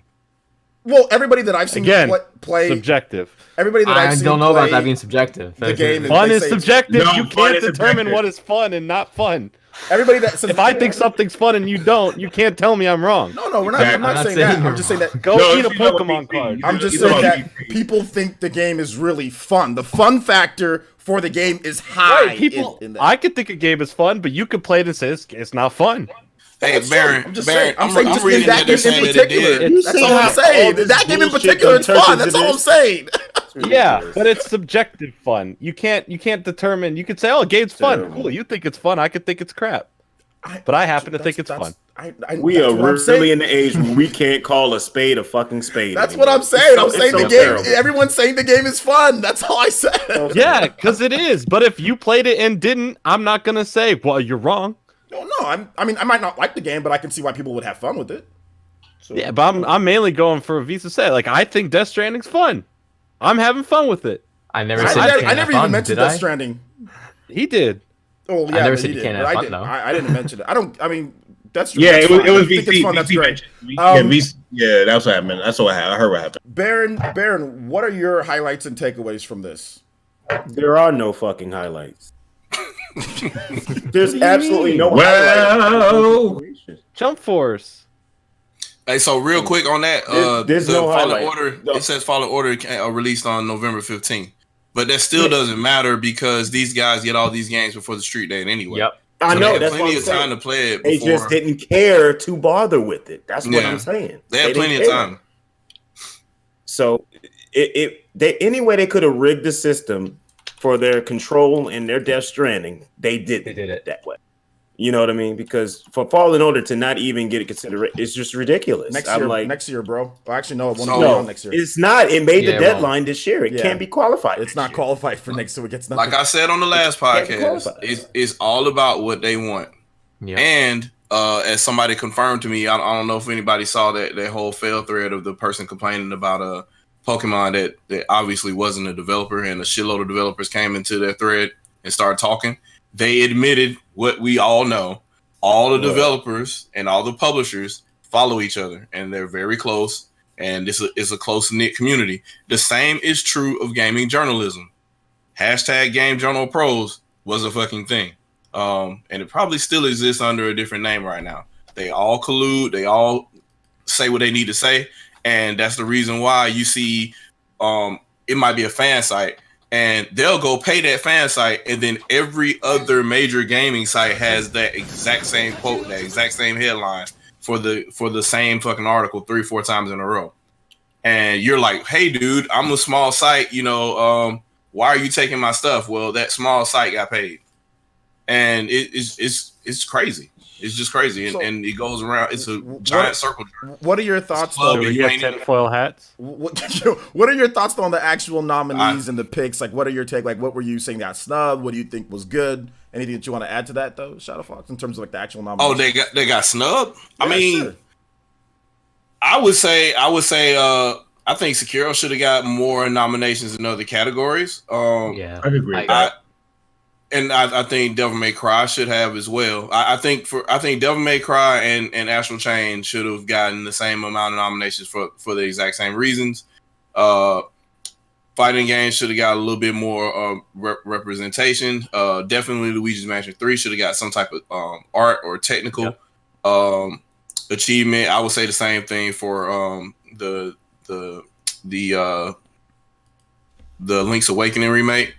Well, everybody that I've seen play subjective. Everybody that I've seen don't know about that being subjective. The game fun is subjective. You can't determine what is fun and not fun. everybody that says If I think something's fun and you don't, you can't tell me I'm wrong. no, we're not. I'm not saying that. I'm just saying that. Go No, eat a she's talking Pokemon about card. I'm just He's saying talking that about people think the game is really fun. The fun factor for the game is high. Right, people. in that. I could think a game is fun, but you could play it and say it's not fun. Hey, That's Baron, true. I'm just Baron, saying. I'm saying just in reading that they're game in saying that it particular. did. That's all I'm saying. That game in particular is fun. That's all I'm saying. Yeah, but it's subjective fun. You can't determine. You could say, "Oh, a game's fun. Terrible. Cool. You think it's fun. I could think it's crap." But I happen to think it's fun. We that's are what I'm saying. really in the age where we can't call a spade a fucking spade. That's anymore. what I'm saying. I'm It's saying the so game. terrible. Everyone's saying the game is fun. That's all I said. Yeah, because it is. But if you played it and didn't, I'm not gonna say, "Well, you're wrong." No. I mean, I might not like the game, but I can see why people would have fun with it. So, Yeah, but I'm mainly going for Visa say. Like, I think Death Stranding's fun. I'm having fun with it. I never said you I can't never have even fun, mentioned did Death I? Stranding. He did. Oh yeah, never but said he you did, can't but have I fun, didn't. though. I didn't mention it. I don't. I mean, that's Yeah, it was VC. VC. Fun. That's VC great. mentioned. Yeah, VC. Yeah, that's what happened. That's what happened. I heard what happened. Baron, what are your highlights and takeaways from this? There are no fucking highlights. There's absolutely no Well, highlights. Jump Force. Hey, so real quick on that, There's the no Fallen highlight. Order. No. It says Fallen Order released on November 15th, but that still doesn't matter because these guys get all these games before the street date anyway. Yep. I So know they had that's plenty what of I'm time saying. to play it They before. just didn't care to bother with it. That's what Yeah. I'm saying. They had didn't plenty of care. time. So they any way they could have rigged the system for their control and their Death Stranding, they did it that way. You know what I mean? Because for Fallen Order to not even get a consideration, it's just ridiculous. Next year, bro. Well, actually, no, it won't So- be on next year. It's not. It made Yeah, the it deadline this year. It Yeah. can't be qualified. It's this not year. qualified for next year. It gets nothing. Like I said on the last Can't be podcast, qualified. it's all about what they want. Yep. And as somebody confirmed to me, I don't know if anybody saw that whole fail thread of the person complaining about a Pokemon that obviously wasn't a developer, and a shitload of developers came into their thread and started talking. They admitted what we all know. All the developers and all the publishers follow each other, and they're very close, and this is a close-knit community. The same is true of gaming journalism. Hashtag Game Journal Pros was a fucking thing. And it probably still exists under a different name right now. They all collude, they all say what they need to say, and that's the reason why you see it might be a fan site, and they'll go pay that fan site, and then every other major gaming site has that exact same quote, that exact same headline for the same fucking article 3-4 times in a row. And you're like, hey dude, I'm a small site, why are you taking my stuff? Well, that small site got paid. And it's crazy. It's just crazy, and it goes around. It's a giant circle. What are your thoughts, Club, though? Do we get tinfoil hats? What are your thoughts on the actual nominees and the picks? Like, what are your take? Like, what were you saying got snubbed? What do you think was good? Anything that you want to add to that, though, Shadow Fox, in terms of like the actual nominees? Oh, they got snubbed. Yeah, I mean, sure. I would say I think Sekiro should have got more nominations in other categories. Yeah. I could agree with that. I think Devil May Cry should have as well. I think Devil May Cry and Astral Chain should have gotten the same amount of nominations for the exact same reasons. Fighting games should have got a little bit more representation. Definitely Luigi's Mansion 3 should have got some type of art or technical achievement. I would say the same thing for the Link's Awakening remake.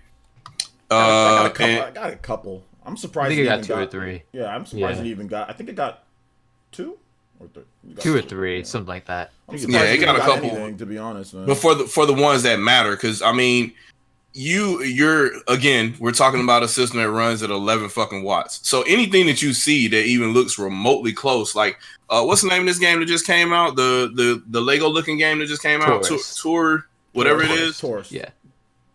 I got a couple. I'm surprised. I think it got even 2 or 3. Yeah, I'm surprised Yeah. it even got. I think it got 2 or 3. 2 or 3, something like that. I'm surprised it got a couple. Anything, to be honest, man. But for the ones that matter, because I mean, you're again, we're talking about a system that runs at 11 fucking watts. So anything that you see that even looks remotely close, like what's the name of this game that just came out? The Lego looking game that just came out, Tour, whatever it is. Taurus. Yeah.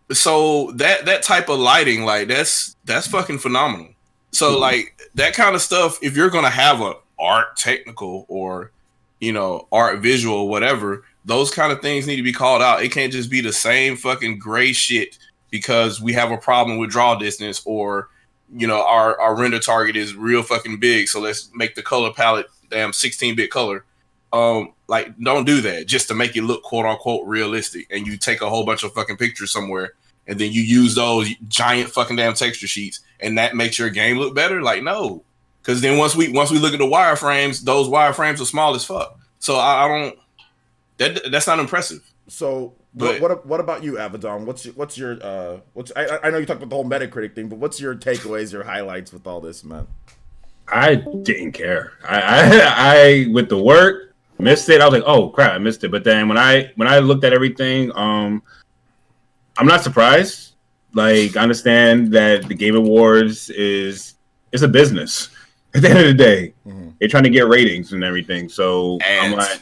So that type of lighting, like that's fucking phenomenal. So like that kind of stuff, if you're gonna have a art technical or art visual or whatever, those kind of things need to be called out. It can't just be the same fucking gray shit because we have a problem with draw distance, or our render target is real fucking big, so let's make the color palette damn 16-bit color. Like, don't do that just to make it look quote unquote realistic, and you take a whole bunch of fucking pictures somewhere and then you use those giant fucking damn texture sheets and that makes your game look better. Like, no, Because then once we look at the wireframes, those wireframes are small as fuck. So I don't. That's not impressive. So But- what about you, Abaddon? What's your I know you talked about the whole Metacritic thing, but what's your takeaways, your highlights with all this, man? I didn't care. I with the work missed it. I was like, oh crap, I missed it. But then when I looked at everything, I'm not surprised. Like, I understand that the Game Awards it's a business. At the end of the day, they're trying to get ratings and everything. So I'm like,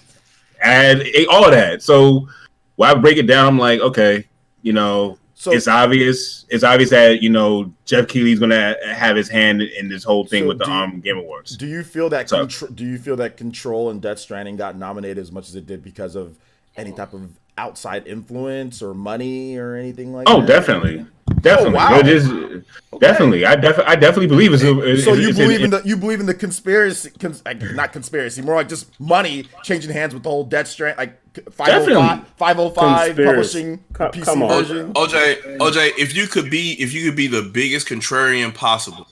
all of that. So when I break it down, I'm like, okay, so it's obvious. It's obvious that Jeff Keighley's gonna have his hand in this whole thing with the Game Awards. Do you feel that Control and Death Stranding got nominated as much as it did because of any type of outside influence or money or anything like that? Oh, definitely. Oh, wow. Definitely. I definitely believe it's. So you believe in the conspiracy, not conspiracy, more like just money changing hands with the whole Death Strand, like 505 publishing PC version. OJ, if you could be the biggest contrarian possible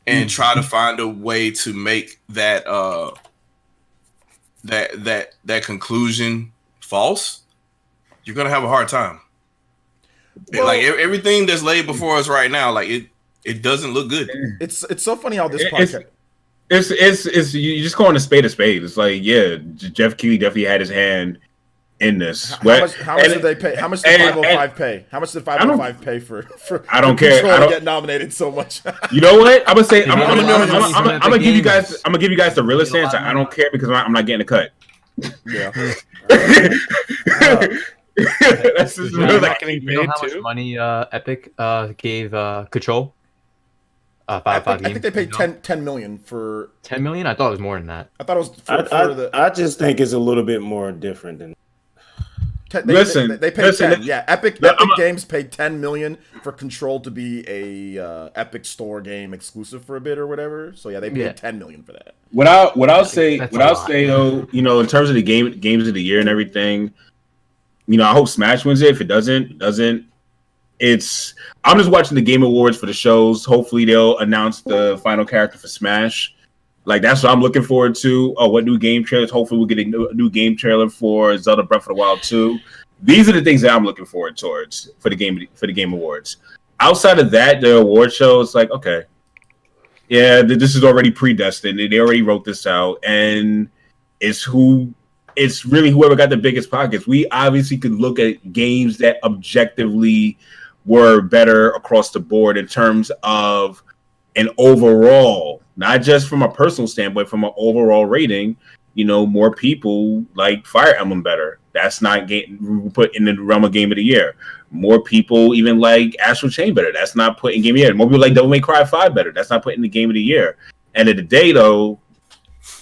and try to find a way to make that conclusion false, you're gonna have a hard time. Well, like everything that's laid before us right now, like it doesn't look good. It's so funny how this podcast. It's you just calling a spade a spade. It's like, yeah, Jeff Keighley definitely had his hand in this. How much did they pay? How much did 505 pay? How much did 505 pay for I don't care. I don't get nominated so much. You know what? I'm gonna say I'm gonna give you guys the realest answer. I don't care because I'm not getting a cut. Yeah. That's just real. You know how much money Epic gave Control? 5 I think they paid 10 million for 10 million. I thought it was more than that. I thought it was. I just think it's a little bit more different than. They paid 10. Yeah, Epic Games paid 10 million for Control to be a Epic Store game exclusive for a bit or whatever. So yeah, they paid 10 million for that. What I'll say though, in terms of the games of the year and everything, I hope Smash wins it. If it doesn't, I'm just watching the Game Awards for the shows. Hopefully they'll announce the final character for Smash. Like, that's what I'm looking forward to. Oh, what new game trailers? Hopefully we'll get a new game trailer for Zelda Breath of the Wild 2. These are the things that I'm looking forward towards for the Game Awards. Outside of that, the award show, it's like, okay, yeah, this is already predestined. They already wrote this out, and it's really whoever got the biggest pockets. We obviously could look at games that objectively were better across the board in terms of an overall, not just from a personal standpoint, from an overall rating. More people like Fire Emblem better. That's not put in the realm of Game of the Year. More people even like Astral Chain better. That's not put in Game of the Year. More people like Devil May Cry 5 better. That's not put in the Game of the Year. End of the day, though,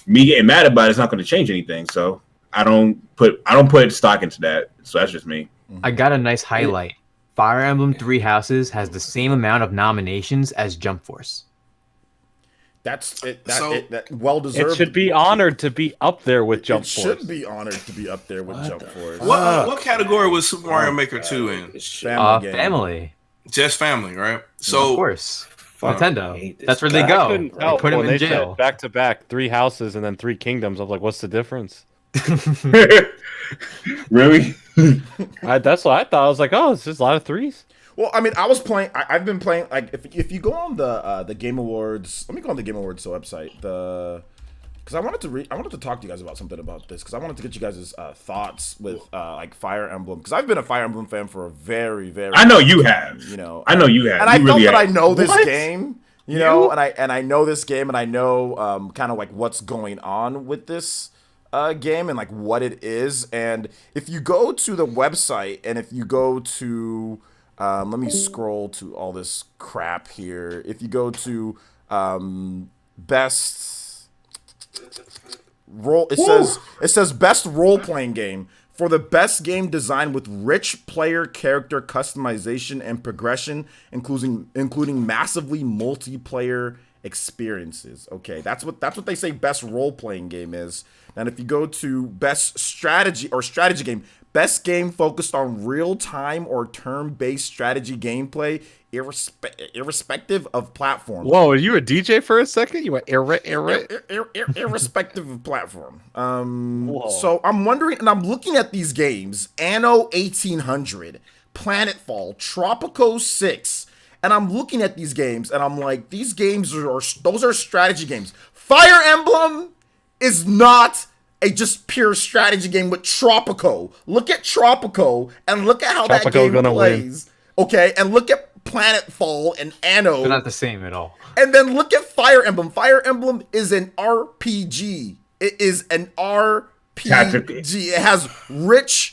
me getting mad about it's not going to change anything. So I don't put stock into that. So that's just me. I got a nice highlight. Fire Emblem Three Houses has the same amount of nominations as Jump Force. That's it. That well deserved. It should be honored to be up there with Jump Force. It should be honored to be up there with Jump Force. What category was Super Mario Maker 2 in? Family. Just family, right? So of course. Nintendo. That's where they go. They put him in jail. Back to back, 3 houses and then 3 kingdoms. I'm like, what's the difference? Really? That's what I thought. I was like, oh, it's just a lot of 3s. Well, I mean, I've been playing, like, if you go on the Game Awards, let me go on the Game Awards website, because I wanted to talk to you guys about something about this, because I wanted to get you guys' thoughts with like Fire Emblem, because I've been a Fire Emblem fan for a very, very I know you have. I know you have. And I felt that I know this game, and I know this game, and I know kind of like what's going on with this game and like what it is. And if you go to the website and if you go to let me scroll to all this crap here. If you go to best role, it says best role playing game for the best game design with rich player character customization and progression, including massively multiplayer experiences. Okay, that's what they say best role-playing game is. And if you go to best strategy game, best game focused on real-time or turn-based strategy gameplay, irrespective of platform. Whoa, are you a DJ for a second? You went irrespective of platform. So I'm wondering, and I'm looking at these games: Anno 1800, Planetfall, Tropico 6. And I'm looking at these games, and I'm like, these games those are strategy games. Fire Emblem is not a just pure strategy game with Tropico. Look at Tropico, and look at how that game plays. Okay, and look at Planetfall and Anno. They're not the same at all. And then look at Fire Emblem. Fire Emblem is an RPG. It is an RPG. It has rich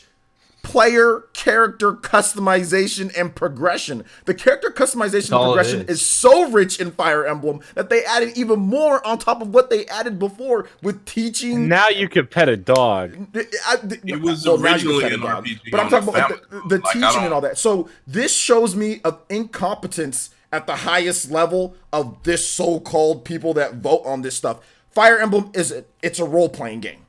player character customization and progression. The character customization and progression is so rich in Fire Emblem that they added even more on top of what they added before with teaching. Now you could pet a dog. It was originally an RPG, but I'm talking about the teaching and all that. So this shows me of incompetence at the highest level of this so-called people that vote on this stuff. Fire Emblem it's a role-playing game.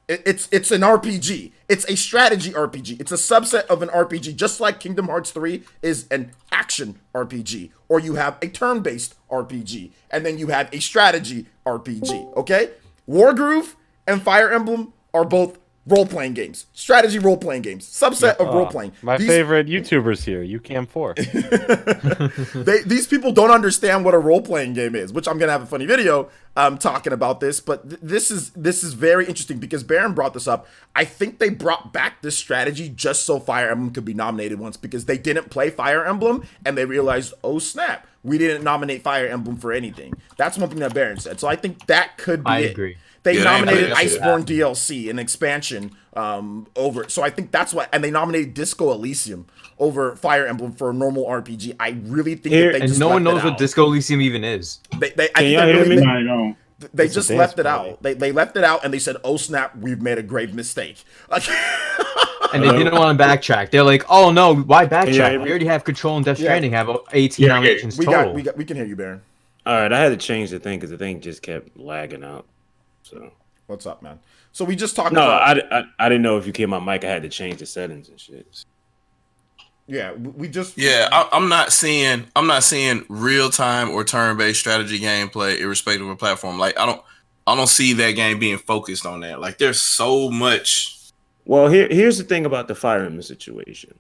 It's an RPG. It's a strategy RPG. It's a subset of an RPG, just like Kingdom Hearts 3 is an action RPG, or you have a turn-based RPG, and then you have a strategy RPG, okay? Wargroove and Fire Emblem are both role-playing games. Strategy role-playing games. Subset of role-playing. My favorite YouTubers here, UCAM4. These people don't understand what a role-playing game is, which I'm going to have a funny video talking about this, but this is very interesting because Baron brought this up. I think they brought back this strategy just so Fire Emblem could be nominated once because they didn't play Fire Emblem and they realized, oh snap, we didn't nominate Fire Emblem for anything. That's one thing that Baron said. So I think that could be it. I agree. They nominated Iceborne DLC, an expansion, over. So I think that's why, and they nominated Disco Elysium over Fire Emblem for a normal RPG. I really think that they just no one knows what Disco Elysium even is. Can you hear me? I don't. They just left it out. They left it out, and they said, "Oh snap, we've made a grave mistake." And they didn't want to backtrack. They're like, "Oh no, why backtrack? We already have Control and Death Stranding have 18 nominations total." We can hear you, Baron. All right, I had to change the thing because the thing just kept lagging out. So what's up, man? So we just talked. No, I didn't know if you came on mic. I had to change the settings and shit. Yeah, we just. Yeah, I'm not seeing real time or turn based strategy gameplay irrespective of platform. Like I don't see that game being focused on that. Like there's so much. Well, here's the thing about the Fire Emblem situation.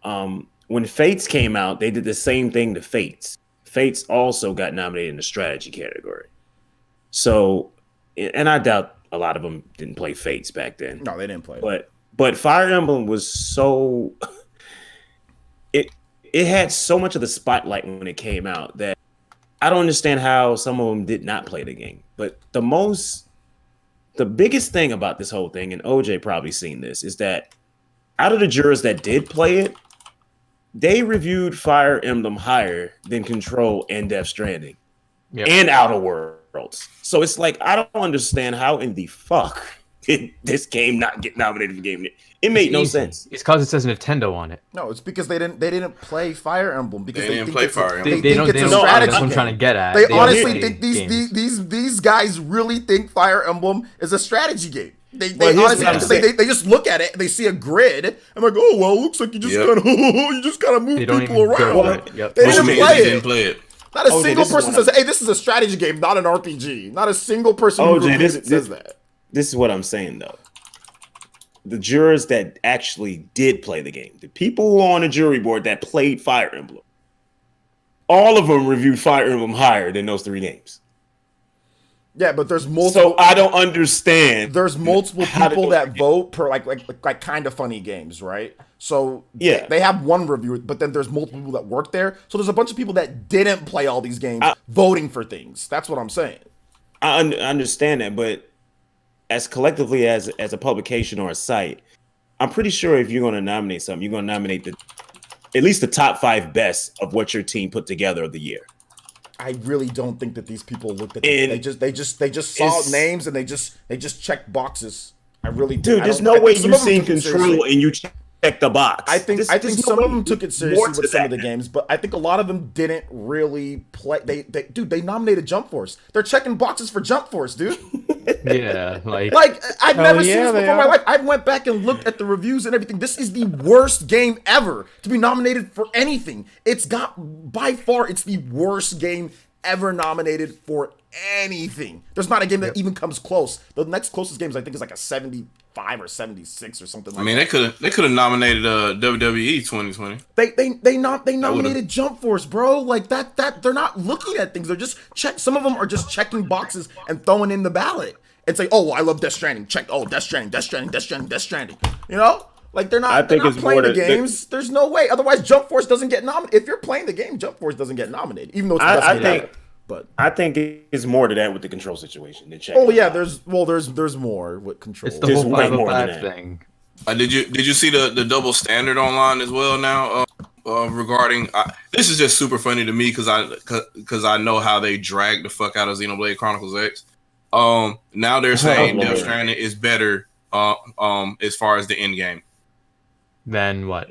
When Fates came out, they did the same thing to Fates. Fates also got nominated in the strategy category. So. And I doubt a lot of them didn't play Fates back then. No, they didn't play. But Fire Emblem was so it had so much of the spotlight when it came out that I don't understand how some of them did not play the game. But the biggest thing about this whole thing, and OJ probably seen this, is that out of the jurors that did play it, they reviewed Fire Emblem higher than Control and Death Stranding and Outer Worlds. So it's like I don't understand how in the fuck did this game not get nominated for game. It made no sense. It's because it says Nintendo on it. No, it's because they didn't play Fire Emblem because they didn't play Fire Emblem. They think it's a strategy. That's what I'm trying to get at. They honestly think these guys really think Fire Emblem is a strategy game. They just look at it, they see a grid, and like, oh well, it looks like you just kind of move people around. They didn't play it. Not a single person says, "Hey, this is a strategy game, not an RPG." Not a single person says that. This is what I'm saying, though. The jurors that actually did play the game, the people who were on the jury board that played Fire Emblem, all of them reviewed Fire Emblem higher than those three games. Yeah, but there's multiple. So I don't understand. There's multiple people that vote per like kind of funny games, right? So yeah, they have one reviewer, but then there's multiple people that work there. So there's a bunch of people that didn't play all these games voting for things. That's what I'm saying. I understand that, but as collectively as a publication or a site, I'm pretty sure if you're going to nominate something, you're going to nominate at least the top 5 best of what your team put together of the year. I really don't think that these people looked at this. They just saw names and they just checked boxes. I really do. Dude, there's no way you've seen Control and you check check the box. I think some of them took it seriously with some of the games, but I think a lot of them didn't really play. They nominated Jump Force. They're checking boxes for Jump Force, dude. Yeah, like I've never seen this before in my life. I went back and looked at the reviews and everything. This is the worst game ever to be nominated for anything. It's the worst game ever nominated for anything. There's not a game that even comes close. The next closest games I think is like a 75 or 76 or something like that. I mean, they could have nominated WWE 2020. They nominated Jump Force, bro. Like that they're not looking at things. They're just some of them are just checking boxes and throwing in the ballot. And say, "Oh, I love Death Stranding." Check, "Oh, Death Stranding, Death Stranding, Death Stranding, Death Stranding." You know? Like they're not playing the games. There's no way. Otherwise Jump Force doesn't get nominated. If you're playing the game, Jump Force doesn't get nominated, even though it's the best game ever. But I think it's more to that with the control situation than check. Oh yeah, there's more with control. It's the whole 505 thing. Did you see the double standard online as well now regarding this is just super funny to me because I know how they drag the fuck out of Xenoblade Chronicles X. Now they're saying Death Stranding is better as far as the end game. Then what?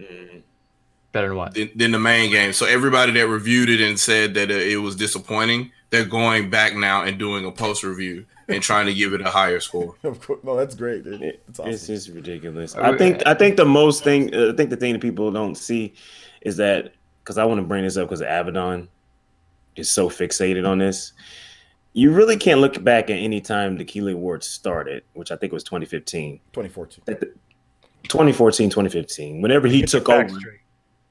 Better than what? Than the main game. So everybody that reviewed it and said that it was disappointing, they're going back now and doing a post review and trying to give it a higher score. Of course, no, that's great, dude. That's awesome. It's just ridiculous. I think the thing that people don't see is that, because I want to bring this up because Abaddon is so fixated on this. You really can't look back at any time the Keeley Awards started, which I think was 2015. 2014, 2015. Whenever he took over.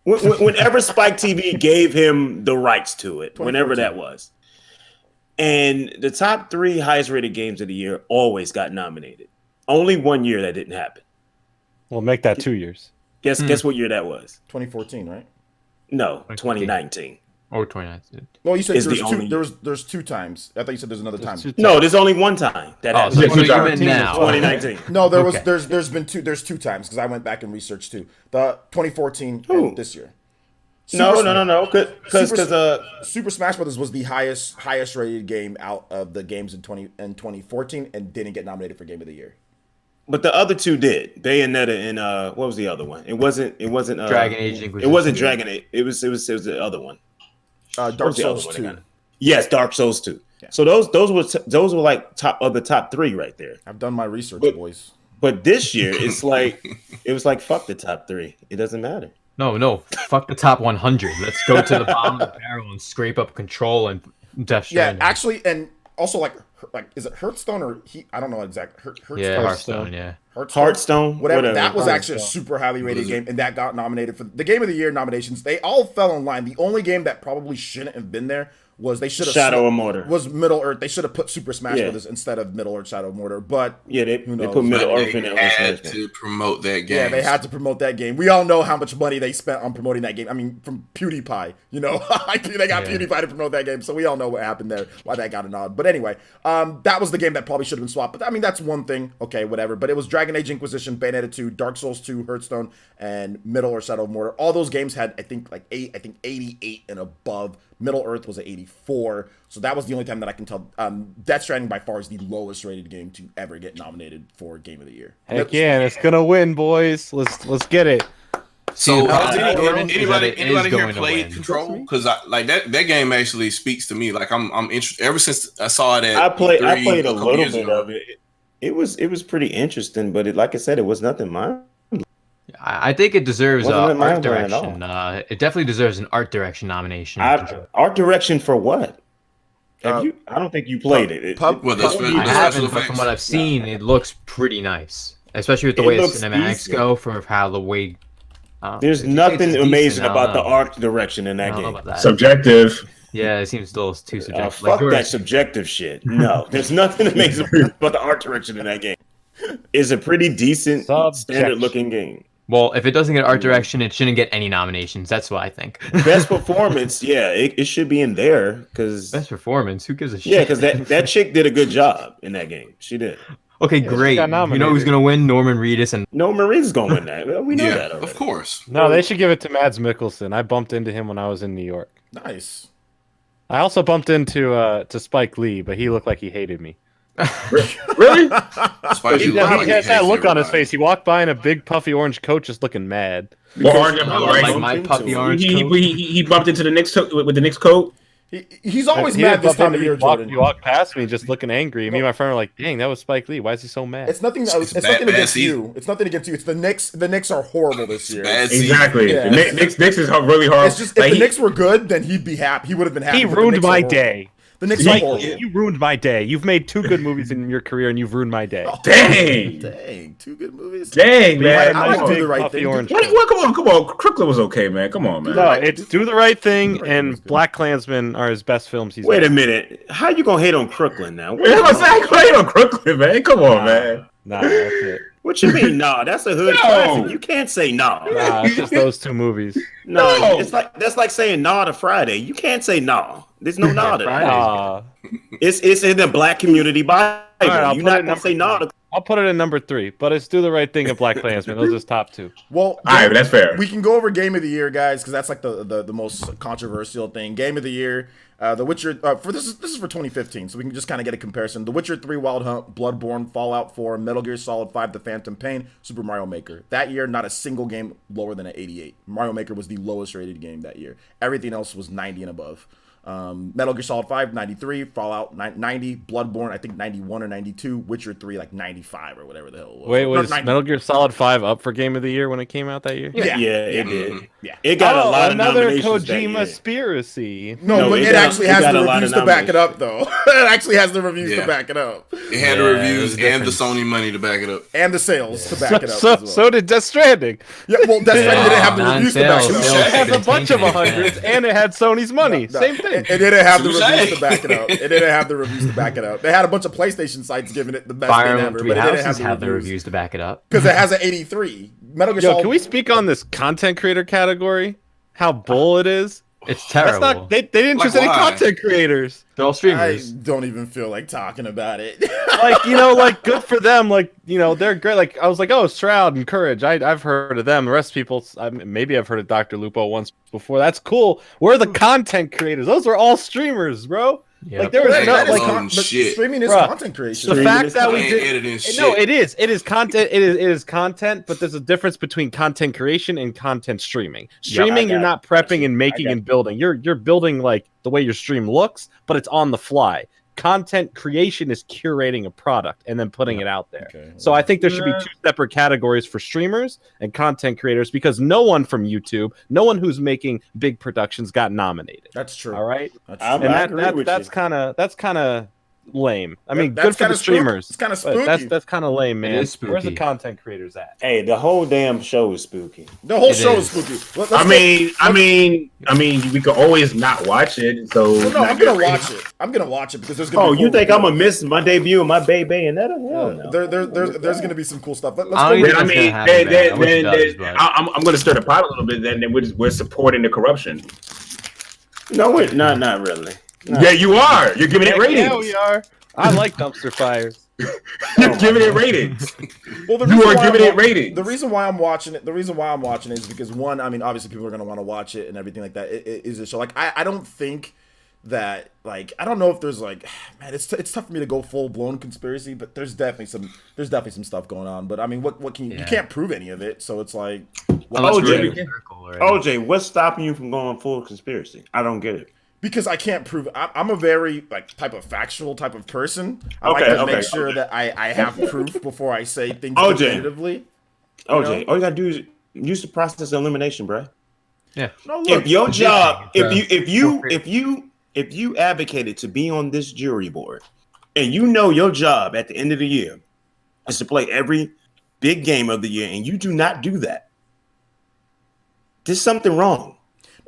Whenever Spike TV gave him the rights to it, whenever that was. And the top 3 highest rated games of the year always got nominated. Only 1 year that didn't happen. Well, make that 2 years. Guess what year that was? 2014, right? No, 2019. Or 2019. Well, you said there's 2 times. I thought you said there's another time. No, there's only one time that happened. So you meant now. 2019. No, there's been 2 times because I went back and researched 2. The 2014 and this year. No. Because Super Smash Brothers was the highest rated game out of the games in 2014 and didn't get nominated for Game of the Year. But the other 2 did. Bayonetta and what was the other one? It wasn't Dragon Age Inquisition. It wasn't Dragon Age. It was the other one. Dark Souls 2. Yes, Dark Souls 2. Yeah. So those were like the top 3 right there. I've done my research, boys. But this year it's like it was like fuck the top 3. It doesn't matter. No, fuck the top 100. Let's go to the bottom of the barrel and scrape up Control and Death Stranding. Yeah, actually, and also like is it Hearthstone or I don't know exactly. Hearthstone. Yeah. Hearthstone. Whatever. That was actually a super highly rated game, and that got nominated for the Game of the Year nominations. They all fell in line. The only game that probably shouldn't have been there was they should have Shadow of Mordor. Was Middle Earth. They should have put Super Smash Brothers instead of Middle Earth Shadow of Mordor. But they put Middle Earth in it. They had to promote that game. Yeah, they had to promote that game. We all know how much money they spent on promoting that game. I mean, from PewDiePie, they got PewDiePie to promote that game. So we all know what happened there, why that got a nod. But anyway, that was the game that probably should have been swapped. But I mean, that's one thing. Okay, whatever. But it was Dragon Age Inquisition, Bayonetta 2, Dark Souls 2, Hearthstone, and Middle Earth Shadow of Mordor. All those games had, I think 88 and above. Middle Earth was at 84. So that was the only time that I can tell. Death Stranding by far is the lowest rated game to ever get nominated for Game of the Year. Heck yeah, and it's gonna win, boys. Let's get it. So anybody here played Control? Because that game actually speaks to me. Like I'm interested. Ever since I saw it, I played a little bit of it. It was pretty interesting, but like I said, it was nothing mine. I think it deserves art direction. It definitely deserves an art direction nomination. Art direction for what? I don't think you played it. I haven't, but from what I've seen, it looks pretty nice, especially with the way the cinematics go for how the way. There's nothing amazing about the art direction in that game. Subjective. Yeah, it seems a little too subjective. Fuck that subjective shit. No, there's nothing amazing about the art direction in that game. It's a pretty decent, standard-looking game. Well, if it doesn't get art direction, it shouldn't get any nominations. That's what I think. Best performance, yeah, it should be in there because best performance. Who gives a shit? Yeah, because that chick did a good job in that game. She did. Okay, great. You know who's gonna win? Norman Reedus and Norman Reedus is gonna win that. We know that already. Of course. No, they should give it to Mads Mikkelsen. I bumped into him when I was in New York. Nice. I also bumped into Spike Lee, but he looked like he hated me. Really? Spike He Lee looked like has that hates look on his everybody. face. He walked by in a big puffy orange coat, just looking mad. Well, orange and blue, Like right? my puppy orange coat. He bumped into the Knicks with the Knicks coat. He's always He mad this bumped time into of me, year, Jordan. He walked past me, just looking angry. Me and my friend were like, "Dang, that was Spike Lee. Why is he so mad?" It's nothing. It's bad- nothing bad against season. you. It's nothing against you. It's the Knicks. The Knicks are horrible this year. Bad season. Exactly. Yeah. The Knicks is really hard. It's just if the Knicks were good, then he'd be happy. He would have been happy. He but the ruined Knicks are my horrible. day. The Knicks are Spike horrible. Lee, you ruined my day. You've made 2 good movies in your career, and you've ruined my day. Dang. Dang, 2 good movies. Dang, man. I like Come Do on. the Right puffy Thing. orange What? Come on. Crooklyn was okay, man. Come on, man. No, it's Do the Right Thing and Black Klansman are his best films he's Wait made. a minute. How you gonna hate on Crooklyn now? Yeah, I'm saying, play on Crooklyn, man. Come on, man. Nah, that's it. What you mean? Nah, that's a hood No. classic. You can't say nah. Nah, it's just those 2 movies. No, No. it's like that's like saying nah to Friday. You can't say nah. There's no nah to that. Nah. It's in the black community Bible. All right, I'll You're put not it gonna say nah to. I'll put it in number 3, but it's Do the Right Thing and Black Klansman. Those are his top 2. Well, All right, that's fair. we can go over Game of the Year, guys, because that's like the most controversial thing. Game of the Year, The Witcher. For this is for 2015, so we can just kind of get a comparison. The Witcher 3, Wild Hunt, Bloodborne, Fallout 4, Metal Gear Solid 5, The Phantom Pain, Super Mario Maker. That year, not a single game lower than an 88. Mario Maker was the lowest rated game that year. Everything else was 90 and above. Metal Gear Solid 5, 93, Fallout 90, Bloodborne, I think 91 or 92, Witcher 3, like 95 or whatever the hell it was. Wait, No, was 90. Metal Gear Solid 5 up for Game of the Year when it came out that year? Yeah. It did. Yeah. It got a lot of another nominations that year. Kojima-spiracy. No, but it it got- actually it has got the a lot reviews of to back it up, nominations. though. It actually has the reviews to Yeah. back it up. It had the Yeah, reviews it was and the Sony money to back it up. And the sales to back it up So, as well. so did Death Stranding. Yeah, well, Death Stranding didn't have the reviews to back it non-sales, up. It has a Didn't bunch of tank anything. 100s, and it had Sony's money. No, Same thing. It didn't have the Touche. reviews to back it up. It didn't have the reviews to back it up. They had a bunch of PlayStation sites giving it the best Fire thing Emblem ever, Three but it didn't Houses have have the the reviews. reviews to back it up. Because it has an 83. Metal Gear Yo, Solid. can we speak on this content creator category? How bull it is? It's That's terrible. not. They didn't Like choose any why? content creators. They're all I streamers. don't even feel like talking about it. Like like good for them. Like they're great. Like I was like, oh, Shroud and Courage. I've heard of them. The rest of people, maybe I've heard of Dr. Lupo once before. That's cool. We're the content creators. Those are all streamers, bro. Yep. Like there was Hey, no that is like on but shit. streaming is Bruh. content creation. the fact that we Ain't did. editing shit. No, it is. It is content. It is content, but there's a difference between content creation and content streaming. Streaming, you're not prepping and making and building. You're building like the way your stream looks, but it's on the fly. Content creation is curating a product and then putting it out there. Okay. So I think there should be 2 separate categories for streamers and content creators because no one from YouTube, no one who's making big productions got nominated. That's true. All right, That's I'm- true. and I agree with that's you. kind of lame. I mean, That's good for kinda the streamers. It's kind of But spooky. that's kind of lame, man. is Where's the spooky. content creators at? Hey, the whole damn show is spooky. The whole It show is. is spooky. Let's I go- mean, we could always not watch it. So Well, no, I'm gonna watch it. I'm gonna watch it because there's gonna. Oh, be you cool think I'm reviews. gonna miss my debut of my baby and that? Hell no. There's gonna be some cool stuff. Let's I go. don't Then, I It's mean, gonna happen, man. I wish it does, then but- I'm going to stir the pot a little bit. Then we're supporting the corruption. No, we're not really. No. Yeah, you are. You're giving it ratings. Yeah, we are. I like dumpster fires. You're giving it ratings. Well, the You reason are why giving I'm it ratings. The reason why I'm watching it. The reason why I'm watching it is because one. I mean, obviously, people are gonna want to watch it and everything like that. It is a show. Like, I don't think that. Like, I don't know if there's like, man, it's tough for me to go full blown conspiracy, but there's definitely some stuff going on. But I mean, what can you can't prove any of it, so it's like. Unless OJ. we're in a circle already. OJ, what's stopping you from going full conspiracy? I don't get it. Because I can't prove. I'm a very like type of factual type of person. I like Okay, to make okay, sure that I have proof before I say things OJ. definitively. OJ, all you gotta do is use the process of elimination, bro. Yeah. No, look, If your job, It's, if you advocated to be on this jury board, and you know your job at the end of the year is to play every big game of the year, and you do not do that, there's something wrong.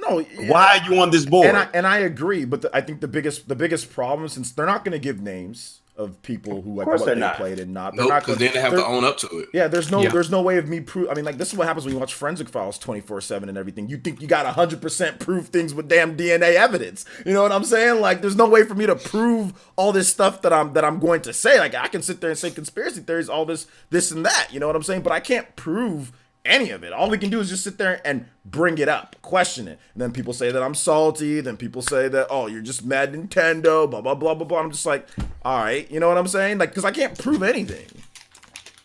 no. Why are you on this board? And I agree, but I think the biggest problem, since they're not going to give names of people who like course what they're they not. played and not. They're Nope, not because gonna- then they have they're- to own up to it. Yeah, there's no way of me prove. I mean, like this is what happens when you watch Forensic Files 24/7 and everything. You think you got 100% proof things with damn DNA evidence. You know what I'm saying? Like, there's no way for me to prove all this stuff that I'm going to say. Like, I can sit there and say conspiracy theories, all this and that. You know what I'm saying? But I can't prove any of it. All we can do is just sit there and bring it up, question it. And then people say that I'm salty. Then people say that, oh, you're just mad Nintendo, blah, blah, blah, blah, blah. I'm just like, all right, you know what I'm saying? Like, because I can't prove anything.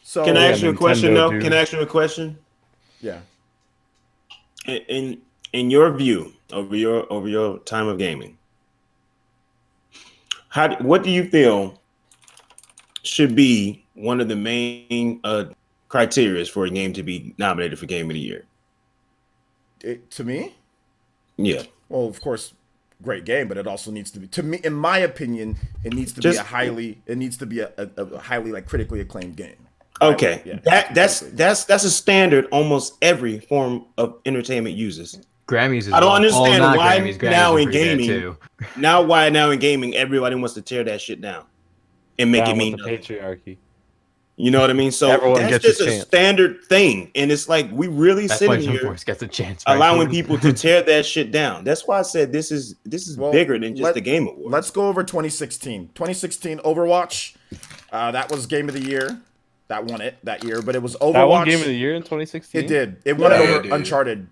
So Can I ask you a question though? Dude. Can I ask you a question? Yeah. In your view over your time of gaming, what do you feel should be one of the main criteria for a game to be nominated for Game of the Year? To me? Yeah. Well, of course, great game, but it also needs to be, to me, in my opinion, it needs to be a highly like critically acclaimed game. Okay, Yeah, that's a standard almost every form of entertainment uses. Grammys is I don't well. understand Not why Grammys. Grammys now are in pretty bad, gaming, too. now in gaming, everybody wants to tear that shit down and make it Down mean with the nothing. patriarchy. You know what I mean? So Everyone that's gets just a a chance. standard thing, and it's like we really That's why sitting Jump here Force gets a chance. Right? allowing people to tear that shit down. That's why I said this is Well, bigger than just the Game Awards. Let's go over 2016. 2016 Overwatch. That was Game of the Year. That won it that year, but it was Overwatch. That won Game of the Year in 2016? It did. It won it over it did. Uncharted.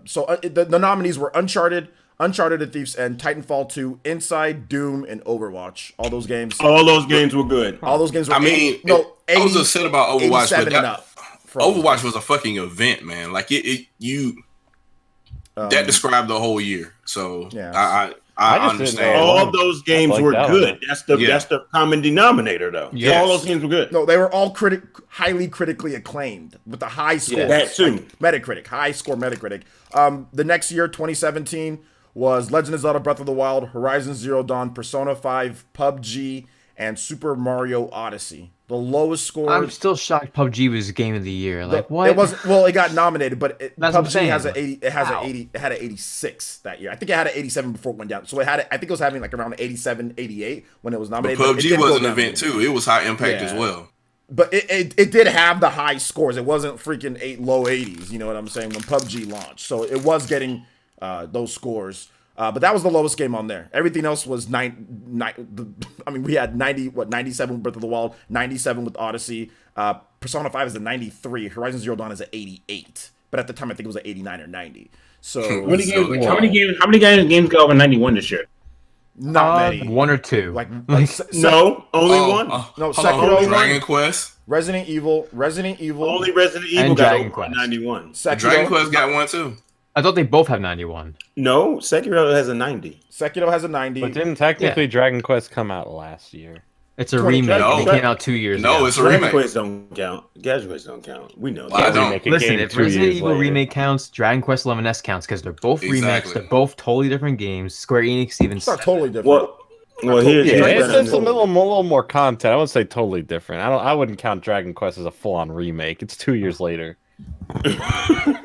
So the nominees were Uncharted, Uncharted: The Thief's End, Titanfall 2, Inside, Doom, and Overwatch. All those games. All those games were good. All those games were. I mean, 80, I was upset about Overwatch, but 87 and up. Overwatch was a fucking event, man. Like that described the whole year. So Yeah. I I just didn't understand. know. All that's games like were that good. one. That's the common denominator, though. Yes. All those games were good. No, they were all highly critically acclaimed with the high score. that too. Metacritic, high score Metacritic. The next year, 2017, was Legend of Zelda: Breath of the Wild, Horizon Zero Dawn, Persona 5, PUBG, and Super Mario Odyssey. The lowest scores. I'm still shocked. PUBG was Game of the Year. Like what? It wasn't. Well, it got nominated, but That's what I'm PUBG saying. has an 80. It has Wow. an 80. It had an 86 that year. I think it had an 87 before it went down. So it had. I think it was having like around 87, 88 when it was But nominated. It PUBG did was go an down. event too. It was high impact as Yeah. well. But it did have the high scores. It wasn't freaking low 80s. You know what I'm saying? When PUBG launched, so it was getting those scores. But that was the lowest game on there. Everything else was I mean, we had 97 with Breath of the Wild, 97 with Odyssey. Persona 5 is a 93. Horizon Zero Dawn is an 88. But at the time, I think it was an 89 or 90. So How many games got over 91 this year? not many. One or two. Like No, only one. No, Hold Sekiro, on, Dragon Quest. Resident Evil, Only Resident Evil And got Dragon over Quest. 91. Dragon Sekiro, Quest got one too. I thought they both have 91. No, Sekiro has a 90. Sekiro has a 90. But didn't technically Dragon Quest come out last year? It's a 20 remake. No. It came out 2 years ago. No, it's a Dragon remake. Quest don't count. Dragon Quest don't count. We know Well, I that. don't. Remake a Listen, game if 2 Resident years Evil later. remake counts, Dragon Quest 11S counts because they're both remakes. Exactly. They're both totally different games. Square Enix even It's not said totally different. Well, here's Yeah, here's it's what a little more content. I wouldn't say totally different. I wouldn't count Dragon Quest as a full-on remake. It's 2 years later.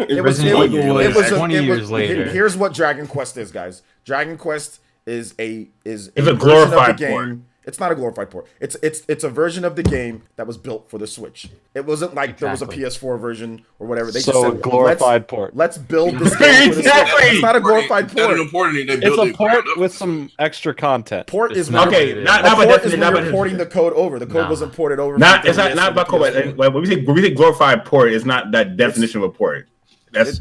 It was Resident Evil was 20 it years later. Here's what Dragon Quest is, guys. Dragon Quest is a It's a version of glorified the port. game. It's not a glorified port. It's a version of the game that was built for the Switch. It wasn't like there was a Exactly. PS4 version or whatever. They So just a said glorified port. Let's build this game for the Switch. Exactly. It's not a glorified Instead of port. importing it, they It's built a it port ground up. with some extra content. Port It's is not- when Okay, you're- not a by port is definition. when Not by you're porting the code over. The code No. wasn't ported over. Not from it's the not PS4 about code. to PS4. When we say glorified port, it's not that definition of a port. That's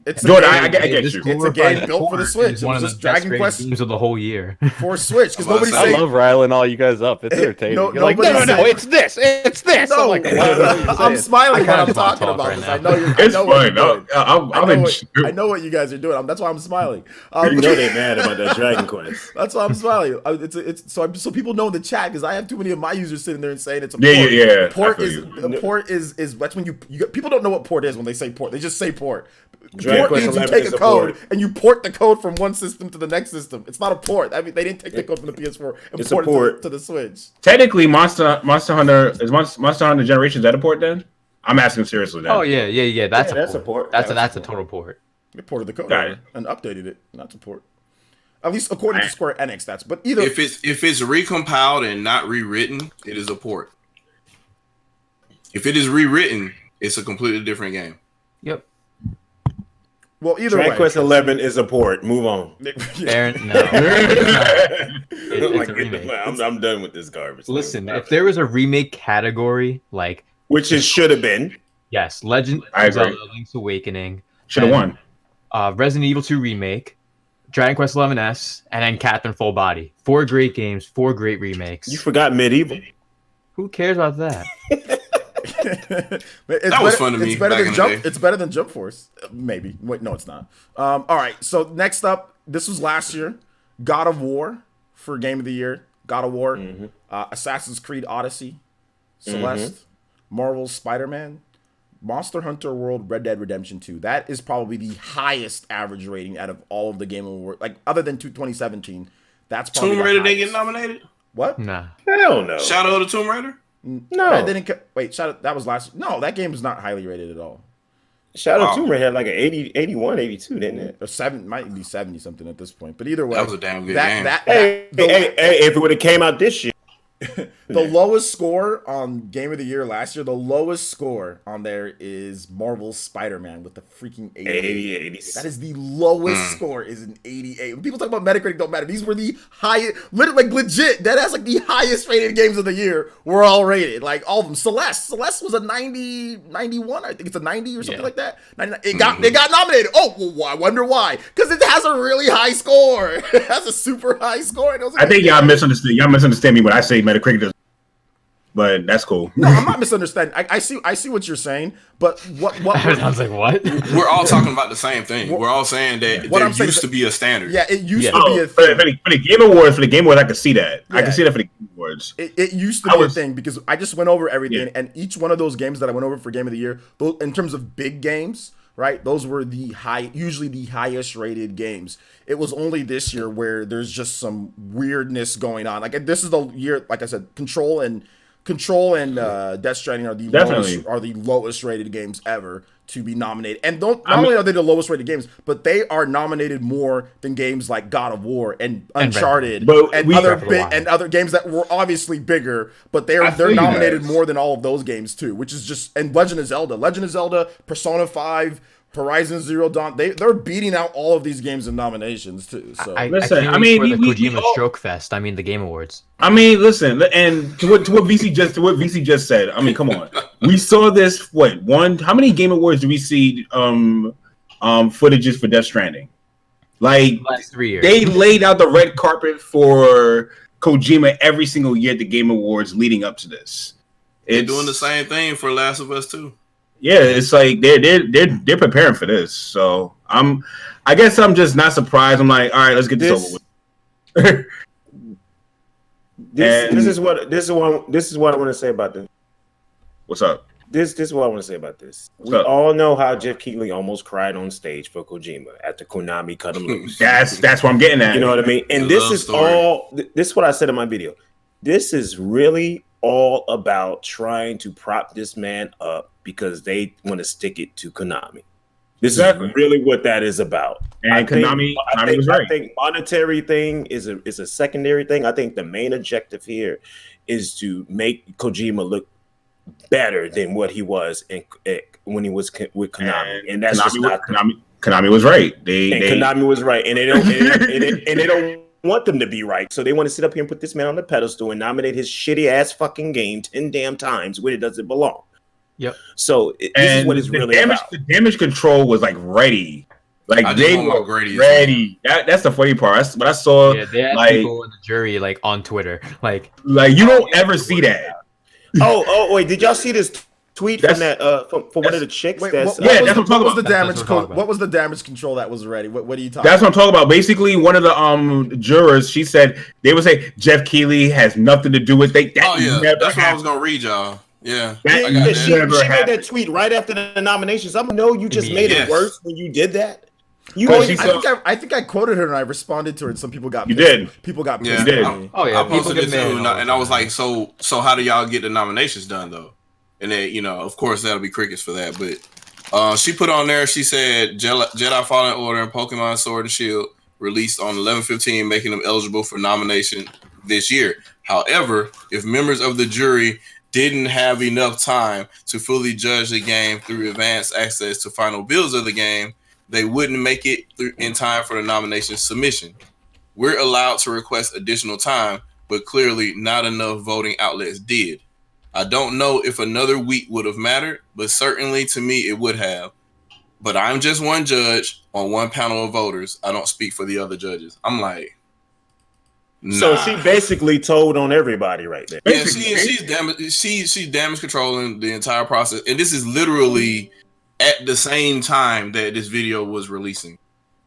It's a Jordan. game. I get This you. It's a game built for the Port Switch. is It one was of just the best Dragon rated Quest games of the whole year. for Switch because I'm about nobody to I say- say love riling all you guys up. It's entertaining. No- You're like, nobody no, said- it's this. It's this. No, I'm like, what are you I'm saying? smiling when I I'm kinda talking talk about right this. now. I know you're. It's I know what fun. you're doing. I know what you guys are doing. That's why I'm smiling. You know they mad about that Dragon Quest. That's why I'm smiling. It's so people know in the chat because I have too many of my users sitting there and saying it's a Yeah, port. yeah. Port I is feel a port is that's when you people don't know what port is when they say port. They just say port. Dragon Port Quest means you 11 take is a a code port. and you port the code from one system to the next system. It's not a port. I mean, they didn't take the code from the PS4 and It's a port it port. to the Switch. Technically, Monster Hunter is Monster Hunter Generations at a port then? I'm asking seriously now. Oh yeah. That's Yeah, a port. That's That's a total port. They ported the code Got over it. and updated it, not to port. At least according to Square Enix, that's. But either If it's recompiled and not rewritten, it is a port. If it is rewritten, it's a completely different game. Yep. well, either Dragon way. Quest 11 is a port. Move on. Yeah. Fair, no. It's Like, a remake. I'm done with this garbage. Listen, if there was a remake category, like Which it should have been. yes, Legend I of Zelda: agree. Link's Awakening, Should have won. Resident Evil 2 remake, Dragon Quest XI S, and then Catherine Full Body. 4 great games, 4 great remakes. You forgot Medieval. Who cares about that? That was fun to me. It's better than Jump. It's better than Jump Force. Maybe. Wait, no, it's not. All right. So next up, this was last year. God of War for Game of the Year. God of War, Assassin's Creed Odyssey, Celeste, Marvel's Spider-Man, Monster Hunter World, Red Dead Redemption 2. That is probably the highest average rating out of all of the Game Awards. Like, other than 2017, that's probably Tomb Raider didn't get nominated? What? Nah. Hell no. Shadow of the Tomb Raider? No. That didn't. Wait, that was last. No, that game was not highly rated at all. Shadow of Tomb Raider had like an 80, 81, 82, didn't it? Or 7 might be 70 something at this point. But either way, That was a damn good game. Hey, if it would have came out this year. The lowest score on Game of the Year last year, the lowest score on there is Marvel's Spider-Man with the freaking 88. That is the lowest score, is an 88. When people talk about Metacritic, don't matter. These were the highest, literally, like, legit. That has like the highest rated games of the year were all rated. Like, all of them. Celeste was a 90, 91. I think it's a 90 or something like that. 99. It got nominated. Oh, well, I wonder why. Because it has a really high score. It has a super high score. And I think y'all misunderstood. Y'all misunderstand me when I say Metacritic does. But that's cool. No, I'm not misunderstanding. I see what you're saying, but what I was like, what? We're all talking about the same thing. We're all saying that there used to be a standard. Yeah, it used to be a thing. For the Game Awards, I can see that. Yeah. I can see that for the Game Awards. It used to be a thing because I just went over everything, and each one of those games that I went over for Game of the Year, in terms of big games, right? Those were usually the highest rated games. It was only this year where there's just some weirdness going on. Like, this is the year, like I said, Control and Death Stranding are the lowest rated games ever to be nominated. And not only are they the lowest rated games, but they are nominated more than games like God of War and Uncharted and other games that were obviously bigger, but they're nominated more than all of those games too, which is just, and Legend of Zelda, Persona 5, Horizon Zero Dawn, they're beating out all of these games in nominations too. So listen, I mean, the Kojima Stroke Fest. I mean, the Game Awards. I mean, listen, and to what VC just said. I mean, come on, we saw this. How many Game Awards do we see? Footages for Death Stranding. Like, last 3 years, they laid out the red carpet for Kojima every single year at the Game Awards leading up to this. They're doing the same thing for Last of Us too. Yeah, it's like they're preparing for this. So I guess I'm just not surprised. I'm like, all right, let's get this over with. This is what I want to say about this. What's up? This is what I want to say about this. We all know how Jeff Keighley almost cried on stage for Kojima after Konami cut him loose. That's what I'm getting at. You know what I mean? And this is what I said in my video. This is really all about trying to prop this man up because they want to stick it to Konami. This is really what that is about. And Konami was right. I think monetary thing is a secondary thing. I think the main objective here is to make Kojima look better than what he was when he was with Konami. And that's just not Konami was right. Konami was right, and they don't want them to be right. So they want to sit up here and put this man on the pedestal and nominate his shitty ass fucking game 10 damn times when it doesn't belong. Yep. So this is what it's really about. The damage control was like ready. Like they were ready. That's the funny part. What I saw. Yeah, they had people in the jury like on Twitter. Like you don't ever see that. Oh wait, did y'all see this tweet from that from one of the chicks? Wait, that's what I'm talking about. What was the damage control that was ready? What are you talking about? That's what I'm talking about. Basically, one of the jurors, she said they would say Jeff Keighley has nothing to do with it. That's what I was gonna read, y'all. Yeah, she made that tweet right after the nominations. I know you just made it worse when you did that. I think I quoted her and I responded to her, and some people got pissed. You did. People got pissed. You did. I posted it too, and I was like, so how do y'all get the nominations done though? And then of course that'll be crickets for that. But she put on there, she said Jedi Fallen Order and Pokemon Sword and Shield released on 11/15, making them eligible for nomination this year. However, if members of the jury didn't have enough time to fully judge the game through advanced access to final builds of the game, they wouldn't make it in time for the nomination submission. We're allowed to request additional time, but clearly not enough voting outlets did. I don't know if another week would have mattered, but certainly to me it would have. but I'm just one judge on one panel of voters. I don't speak for the other judges. I'm like, nah. So she basically told on everybody right there. Yeah, she's damage controlling the entire process, and this is literally at the same time that this video was releasing.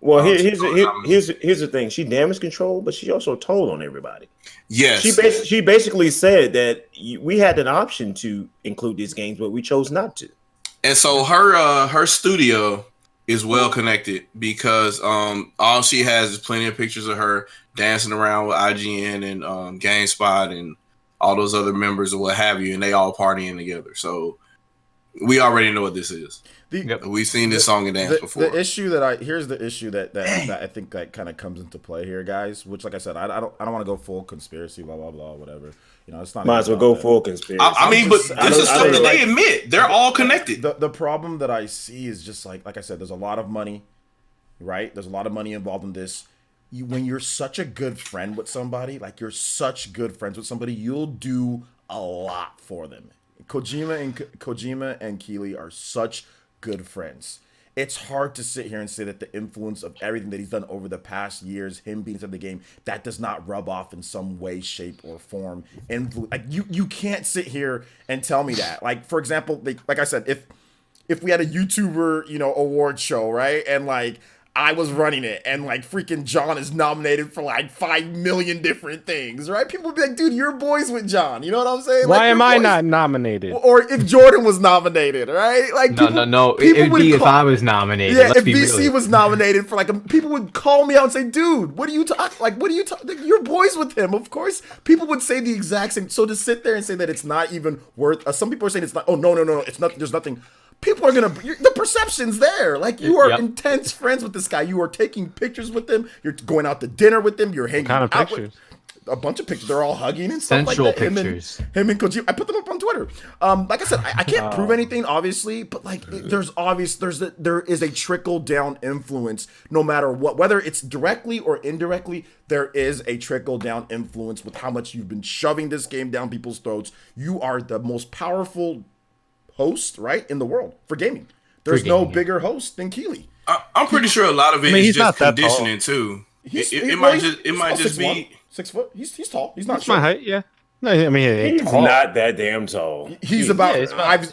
Well, here's the thing. She damage control, but she also told on everybody. Yes. She basically said that we had an option to include these games, but we chose not to. And so her studio is well connected because all she has is plenty of pictures of her dancing around with IGN and GameSpot and all those other members or what have you, and they all partying together. So we already know what this is. We've seen this song and dance before. The issue here's the issue that I think that kind of comes into play here, guys. Which, like I said, I don't want to go full conspiracy, blah blah blah, whatever. You know, it's not. Might as well go full conspiracy. I mean, but this is something they admit. They're all connected. The problem that I see is just like I said, there's a lot of money, right? There's a lot of money involved in this. When you're such a good friend with somebody, like you're such good friends with somebody, you'll do a lot for them. Kojima and Keeley are such good friends. It's hard to sit here and say that the influence of everything that he's done over the past years, him being inside the game, that does not rub off in some way, shape, or form. Like you can't sit here and tell me that. Like, for example, like I said, if we had a YouTuber, award show, right, and like I was running it, and like freaking John is nominated for like 5 million different things, right? People would be like, dude, you're boys with John. You know what I'm saying? Why like, am I not nominated? Or if Jordan was nominated, right? Like no. It would be if I was nominated. Yeah, if VC was nominated for people would call me out and say, dude, what are you talking? Like, what are you talking? You're boys with him, of course. People would say the exact same. So to sit there and say that it's not even worth. Some people are saying it's not. Oh no, it's not. There's nothing. People are the perception's there. Like, you are intense friends with this guy. You are taking pictures with him. You're going out to dinner with him. You're hanging out pictures? A bunch of pictures. They're all hugging and stuff Sensual like that. pictures. Him and Kojima. I put them up on Twitter. Like I said, I can't prove anything, obviously, but like there is a trickle down influence no matter what, whether it's directly or indirectly. There is a trickle down influence with how much you've been shoving this game down people's throats. You are the most powerful host, right, in the world for gaming. There's no bigger host than Keeley. I'm pretty sure a lot of it is just conditioning too. It might just be 6 foot. He's tall. He's not That's short. my height. Yeah. No, I mean he's not that damn tall. He's about.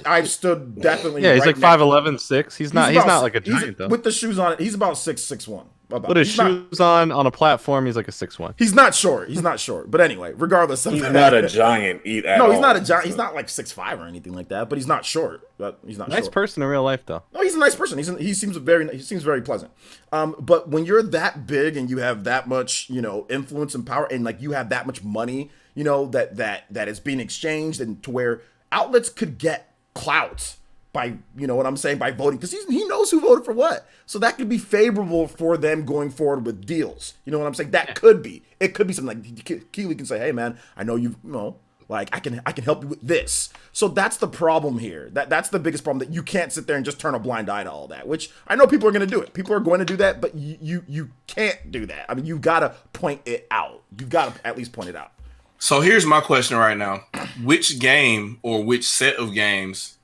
I've stood definitely. Yeah, he's right like 5'11", 6. He's not like a giant though. With the shoes on, he's about 6'1". With his shoes on a platform, he's like a 6'1". He's not short. But anyway, regardless of he's not a giant either. No, he's not a giant. He's not like 6'5" or anything like that. But he's not short. He's not nice short. person in real life though. No, he's a nice person. He seems very pleasant. But when you're that big and you have that much, influence and power, and like you have that much money, that is being exchanged, and to where outlets could get clout by, what I'm saying, by voting, because he knows who voted for what. So that could be favorable for them going forward with deals. You know what I'm saying? That could be. It could be something like Keeley can say, hey man, I know like I can help you with this. So that's the problem here. That's the biggest problem, that you can't sit there and just turn a blind eye to all that, which I know people are going to do it. People are going to do that, but you can't do that. I mean, you've got to point it out. You've got to at least point it out. So here's my question right now. Which game or which set of games,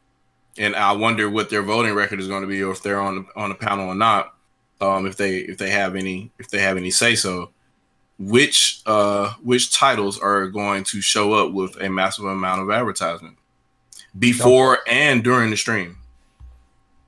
and I wonder what their voting record is going to be, or if they're on the panel or not, if they have any say so, which titles are going to show up with a massive amount of advertisement before and during the stream?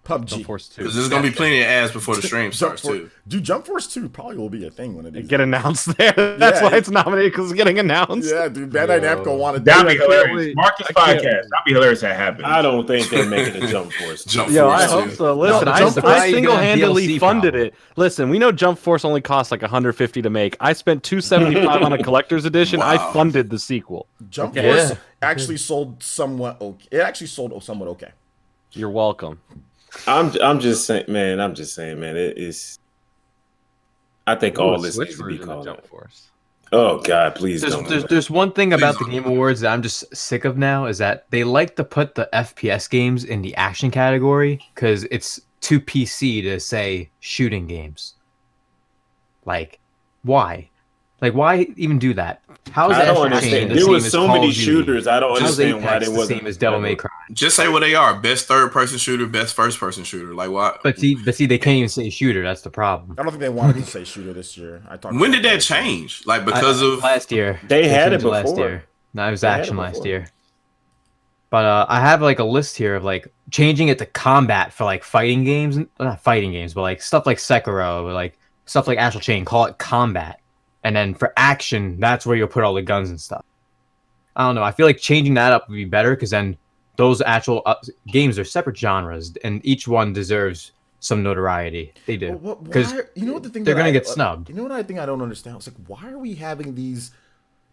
PUBG. Jump Force 2. Because there's going to be plenty of ads before the stream starts too. Dude, Jump Force 2 probably will be a thing when it is. Get announced there. That's why it's nominated, because it's getting announced. Yeah, dude. Bandai Namco wanted that'd be hilarious. Marcus podcast. That'd be hilarious if that happened. I don't think they're making a Jump Force. I hope so. Listen, I single-handedly funded it. Listen, we know Jump Force only costs like $150 to make. I spent $275 on a collector's edition. Wow. I funded the sequel. Jump Force actually sold somewhat okay. It actually sold somewhat okay. You're welcome. I'm just saying, man. It is. I think all this needs to be called Jump Force. Oh God, please There's one thing about the Game Awards that I'm just sick of now, is that they like to put the FPS games in the action category because it's too PC to say shooting games. Like, why? Like, why even do that? How is I don't Astral Chain understand. the There same was as so Call many of Duty? shooters. I don't How's understand why Apex they the wasn't same as Devil May Cry? Just say what they are. Best third-person shooter, best first-person shooter. Like what? But see, they can't even say shooter. That's the problem. I don't think they wanted to say shooter this year. When did that change? Like because of last year? They had it changed before. last year. No, it was They had it action last before. year. But I have like a list here of like changing it to combat for like fighting games, not fighting games, but like stuff like Sekiro, or like stuff like Astral Chain. Call it combat, and then for action, that's where you'll put all the guns and stuff. I don't know. I feel like changing that up would be better because then those actual games are separate genres, and each one deserves some notoriety. They do. Because you know what the thing they're that gonna get snubbed. You know what I think I don't understand? It's like, why are we having these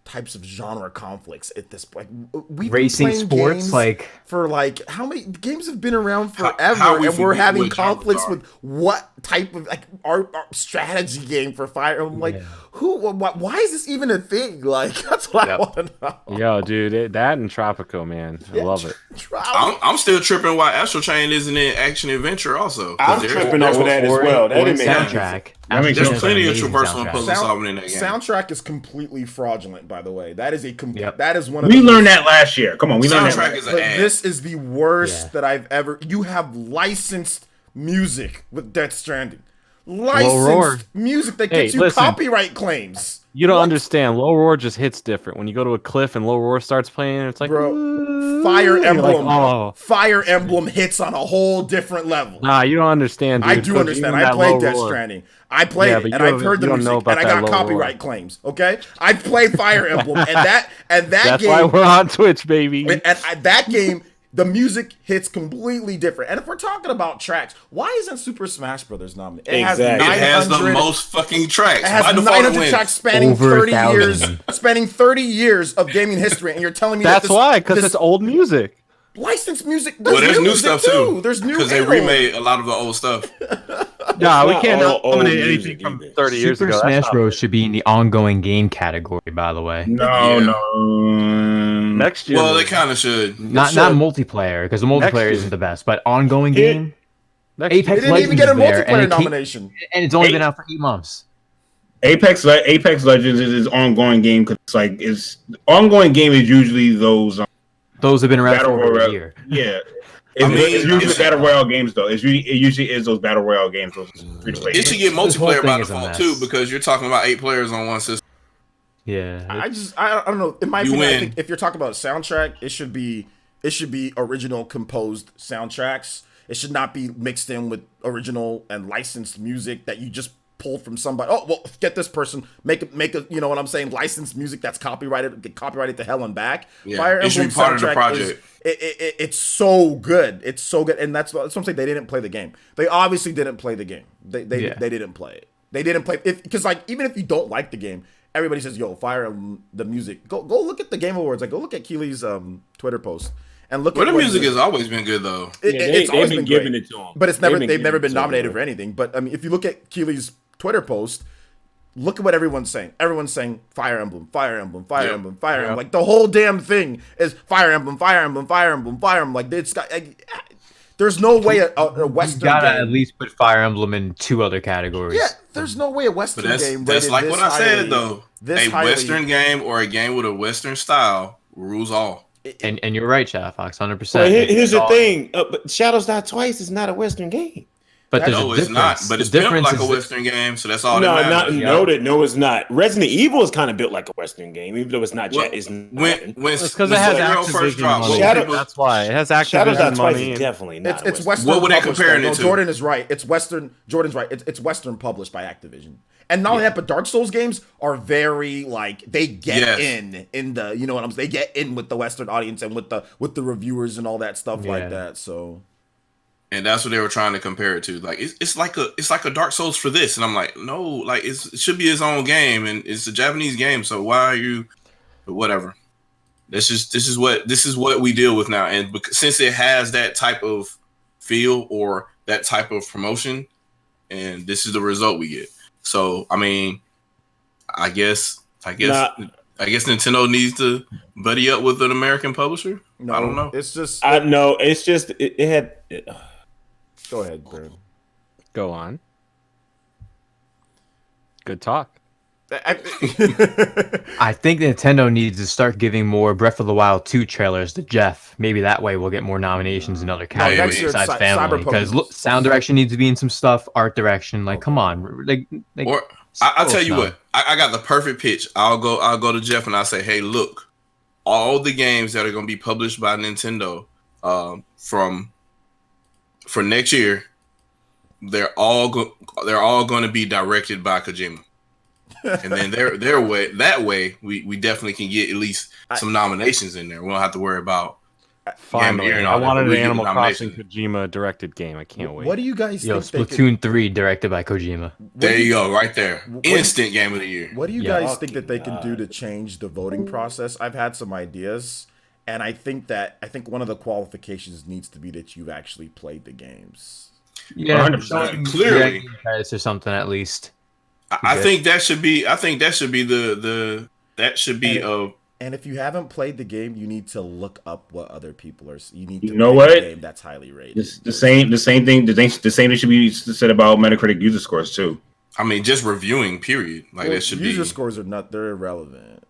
types of genre conflicts at this point? We've Racing been playing sports, games like for like how many games have been around forever, how and we're forget having what genres conflicts are. with what type of like our strategy game for Fire. I'm like, why is this even a thing? Like that's what I want to know. Yo, dude, that and Tropico, man, I love it. I'm still tripping why Astral Chain isn't in action adventure also. I'm tripping over that as well. That didn't make soundtrack. There's plenty of traversal and puzzle solving in that game. Soundtrack is completely fraudulent, by the way. That is that is one of We learned that last year. Come on, we learned that. Soundtrack is an ad. This is the worst that I've ever. You have licensed music with Death Stranding. Licensed music that gets you copyright claims. You don't understand. Low Roar just hits different. When you go to a cliff and Low Roar starts playing, it's like, bro, Fire Emblem. Like, Fire Emblem hits on a whole different level. Nah, you don't understand, dude. I do understand. I played Death Stranding. I played it, and I've heard the music, and I got copyright claims. Okay, I played Fire Emblem, and that That's game. why we're on Twitch, baby. And that game, the music hits completely different. And if we're talking about tracks, why isn't Super Smash Brothers nominated? It has the most fucking tracks. It has 900 tracks spanning 30 years, spanning 30 years of gaming history, and you're telling me that's why, because it's old music. Licensed music. There's new stuff too. There's new because they remade a lot of the old stuff. Nah, we can't nominate anything from 30 years ago. Super Smash Bros. Should be in the ongoing game category, by the way. No. Next year. Well, they kind of should. Not multiplayer, because the multiplayer isn't the best, but ongoing game. Apex didn't even get a multiplayer nomination, and it's only been out for 8 months. Apex Legends is his ongoing game because it's ongoing game is usually those have been around for over a year. Yeah. It's usually battle royale games though. It usually is those battle royale games. It should get multiplayer by default too because you're talking about 8 players on one system. Yeah, I don't know. In my opinion, I think if you're talking about a soundtrack, it should be original composed soundtracks. It should not be mixed in with original and licensed music that you just pull from somebody. Oh well, get this person make a you know what I'm saying, licensed music that's copyrighted, get copyrighted to hell and back. Yeah, Fire it should Emblem be part of the soundtrack project. It's so good. It's so good, and that's what I'm saying. They didn't play the game. They obviously didn't play the game. They didn't play it. They didn't play because like even if you don't like the game, everybody says, "Yo, Fire Emblem, the music." Go look at the Game Awards. Like go look at Keely's Twitter post and look. But at the music has always been good though. It's always been giving great. it to them, but they've never been nominated for anything. But I mean, if you look at Keely's Twitter post, look at what everyone's saying. Everyone's saying Fire Emblem, Fire Emblem, Fire Emblem, Fire Emblem. Like the whole damn thing is Fire Emblem, Fire Emblem, Fire Emblem, Fire Emblem. Like it's got. There's no way a Western you gotta game. at least put Fire Emblem in 2 other categories. Yeah, there's no way a Western game. That's like what I said though. A highly, Western game or a game with a Western style rules all. And you're right, Chat Fox, 100%. Well, here's the thing: but Shadows Die Twice is not a Western game. But no, it's not. But it's built like a Western game, so that's all that matters. No, it's not. Resident Evil is kind of built like a Western game, even though it's not. It's because it has Activision money. That's why it has Activision money. Definitely not. It's Western. What would they compare it to? Jordan is right. It's Western. Jordan's right. It's Western published by Activision. And not only that, but Dark Souls games are very like they get in the you know what I'm saying. They get in with the Western audience and with the reviewers and all that stuff like that. So. And that's what they were trying to compare it to. Like it's like a Dark Souls for this, and I'm like, no, like it should be its own game, and it's a Japanese game. So why are you? But whatever. This is what we deal with now, and since it has that type of feel or that type of promotion, and this is the result we get. So I mean, I guess Nintendo needs to buddy up with an American publisher. No, I don't know. It's just it had. Go ahead, Brandon. Go on. Good talk. I think Nintendo needs to start giving more Breath of the Wild 2 trailers to Jeff. Maybe that way we'll get more nominations in other categories besides family. Because sound direction needs to be in some stuff, art direction. Like, come on. Or I'll tell you what. I got the perfect pitch. I'll go to Jeff and I'll say, hey, look, all the games that are going to be published by Nintendo for next year, they're all going to be directed by Kojima. And then that way we definitely can get at least some nominations in there. We don't have to worry about. Finally, I wanted an Animal Crossing Kojima directed game. I can't wait. What do you guys think? Splatoon 3 directed by Kojima. There you go, right there. Instant game of the year. What do you guys think that they can do to change the voting process? I've had some ideas, and I think one of the qualifications needs to be that you've actually played the games. Yeah, 100%. Clearly, or something at least. I think that should be. And if you haven't played the game, you need to look up what other people are. You need to play a game that's highly rated. The same thing. The same should be said about Metacritic user scores too. I mean, just reviewing. Period. Like that should user scores are not. They're irrelevant.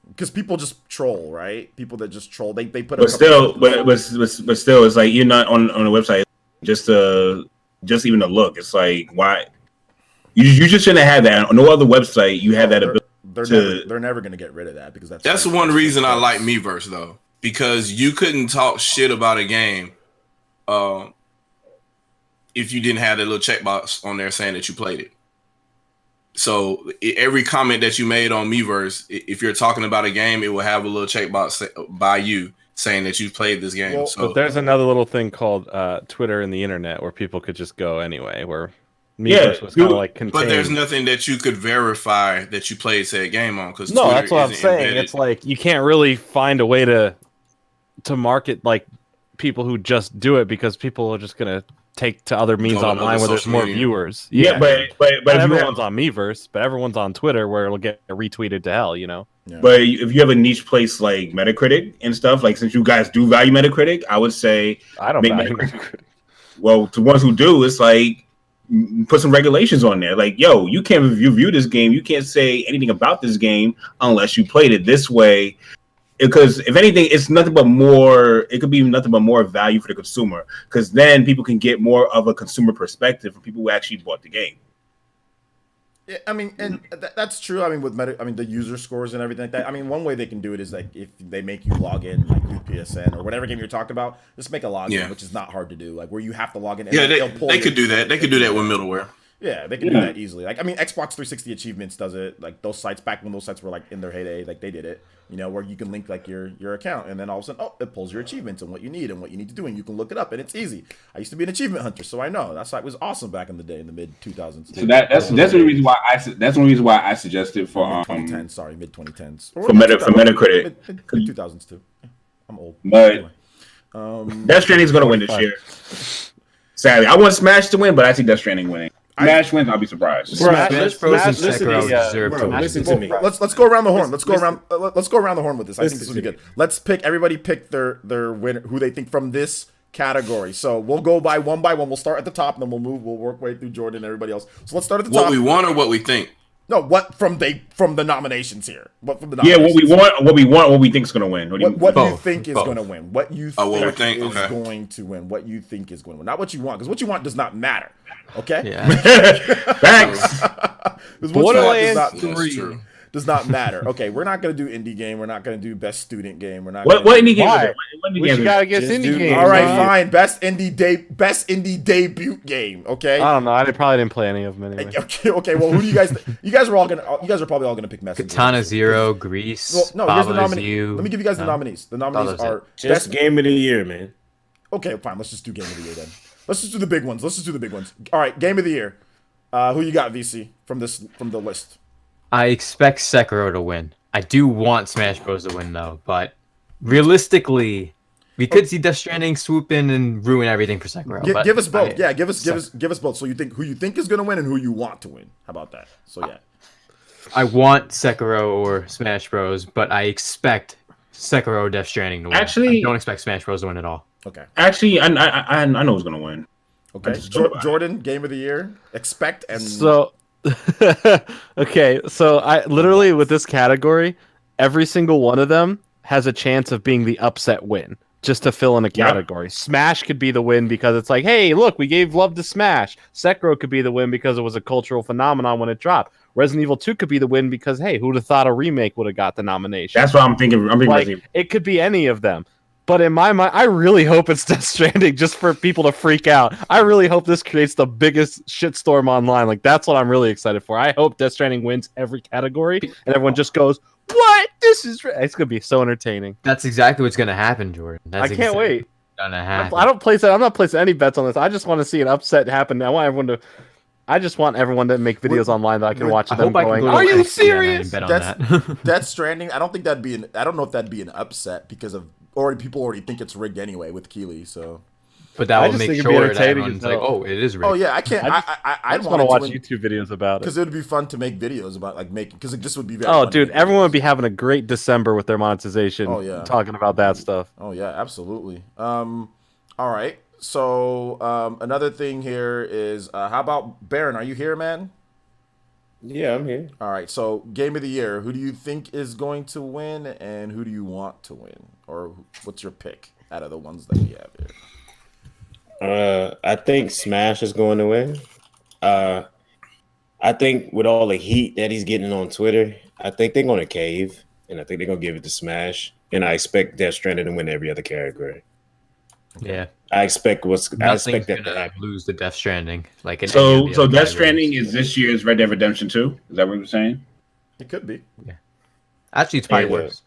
Because people just troll, right? People that just troll. They put. But still, it's like you're not on the website just even to look. It's like why. You just shouldn't have that. On no other website, you have that ability. They're never going to get rid of that because that's one reason I like Miiverse though, because you couldn't talk shit about a game if you didn't have that little checkbox on there saying that you played it. So every comment that you made on Miiverse, if you're talking about a game, it will have a little checkbox by you saying that you've played this game. Well, but there's another little thing called Twitter and the internet where people could just go anyway. Where Miiverse was kind of like contained. But there's nothing that you could verify that you played said game on because no, Twitter that's what I'm saying. Embedded. It's like you can't really find a way to market like people who just do it because people are just gonna take to other means online where there's more viewers. Yeah, but everyone's on Miiverse, but everyone's on Twitter where it'll get retweeted to hell, you know. Yeah. But if you have a niche place like Metacritic and stuff, like since you guys do value Metacritic, I would say I don't value Metacritic. Well, to ones who do, it's like put some regulations on there. Like, yo, you can't review this game. You can't say anything about this game unless you played it this way. Because if anything, it's nothing but more. It could be nothing but more value for the consumer. Because then people can get more of a consumer perspective from people who actually bought the game. Yeah, I mean, and that's true. I mean, with the user scores and everything like that. I mean, one way they can do it is like if they make you log in, like through PSN or whatever game you're talking about, just make a login, which is not hard to do. Like where you have to log in. And they could do that. They could do that with middleware. Yeah, they can do that easily. Like, I mean, Xbox 360 Achievements does it. Like those sites back when those sites were like in their heyday, like they did it. You know, where you can link like your account, and then all of a sudden, it pulls your achievements and what you need to do, and you can look it up, and it's easy. I used to be an achievement hunter, so I know that site was awesome back in the day in the mid 2000s. So that's the reason why I suggested for mid 2010s. Sorry, mid 2010s for Metacritic. Mid 2000s too. I'm old. But Death Stranding is going to win this year. Sadly, I want Smash to win, but I see Death Stranding winning. Smash wins, I'll be surprised. Smash Bros. And Sekiro deserve to win. Listen to me. Let's go around the horn. Let's go around the horn with this. I think this will be good. Let's everybody pick their winner, who they think from this category. So we'll go by one. We'll start at the top, and then we'll work way through Jordan and everybody else. So let's start at the top. What we want or what we think? No, what from the nominations here? What from the nominations? Yeah, what we think is going to win. What you think is going to win? What you think is going to win? What you think is going to win? Not what you want, because what you want does not matter. Okay. Yeah. Thanks. Does not matter. Okay, we're not going to do indie game. We're not going to do best student game. We're not. What indie game? We got to get indie game. All right, fine. Best indie debut game. Okay. I don't know. I probably didn't play any of them anyway. Okay. Well, who do you guys? You guys are probably all gonna pick Messenger. Katana Zero, Grease. Well, no, here's the nominees. Let me give you guys the nominees. The nominees are best game of the year, man. Okay, fine. Let's just do game of the year then. Let's just do the big ones. All right, game of the year. Who you got, VC, from the list? I expect Sekiro to win. I do want Smash Bros. To win, though. But realistically, we could see Death Stranding swoop in and ruin everything for Sekiro. Give us both. Give us both. So who you think is going to win and who you want to win. How about that? So yeah. I want Sekiro or Smash Bros. But I expect Sekiro or Death Stranding to win. Actually, I don't expect Smash Bros. To win at all. Okay. Actually, I know who's going to win. Okay. Jordan, game of the year. Expect and Okay, so I literally with this category, every single one of them has a chance of being the upset win. Just to fill in a category. Yep. Smash could be the win because it's like, hey, look, we gave love to Smash. Sekiro could be the win because it was a cultural phenomenon when it dropped. Resident Evil 2 could be the win because, hey, who'd have thought a remake would have got the nomination? That's what I'm thinking. It could be any of them. But in my mind, I really hope it's Death Stranding just for people to freak out. I really hope this creates the biggest shitstorm online. Like, that's what I'm really excited for. I hope Death Stranding wins every category and everyone just goes, what? This is... It's going to be so entertaining. That's exactly what's going to happen, Jordan. I can't wait. Gonna happen. I'm not placing any bets on this. I just want to see an upset happen. I just want everyone to make videos online that I can watch them going, are you serious? Death Stranding, I don't know if that'd be an upset because of people already think it's rigged anyway with Keeley, so. But that would make sure that everyone's like, oh, it is rigged. Oh yeah, I can't. I just want to watch YouTube videos about it because it would be fun to make videos about because this would be very. Oh, dude, everyone would be having a great December with their monetization. Oh yeah, talking about that stuff. Oh yeah, absolutely. All right. So another thing here is how about Baron? Are you here, man? Yeah, I'm here. All right. So game of the year, who do you think is going to win, and who do you want to win, or what's your pick out of the ones that we have here? I think Smash is going to win. I think with all the heat that he's getting on Twitter, I think they're going to cave, and I think they're going to give it to Smash. And I expect Death Stranding to win every other category. Yeah, I expect that to lose the Death Stranding. Like so Death Stranding is this year's Red Dead Redemption 2. Is that what you're saying? It could be. Yeah, actually, it's probably worse.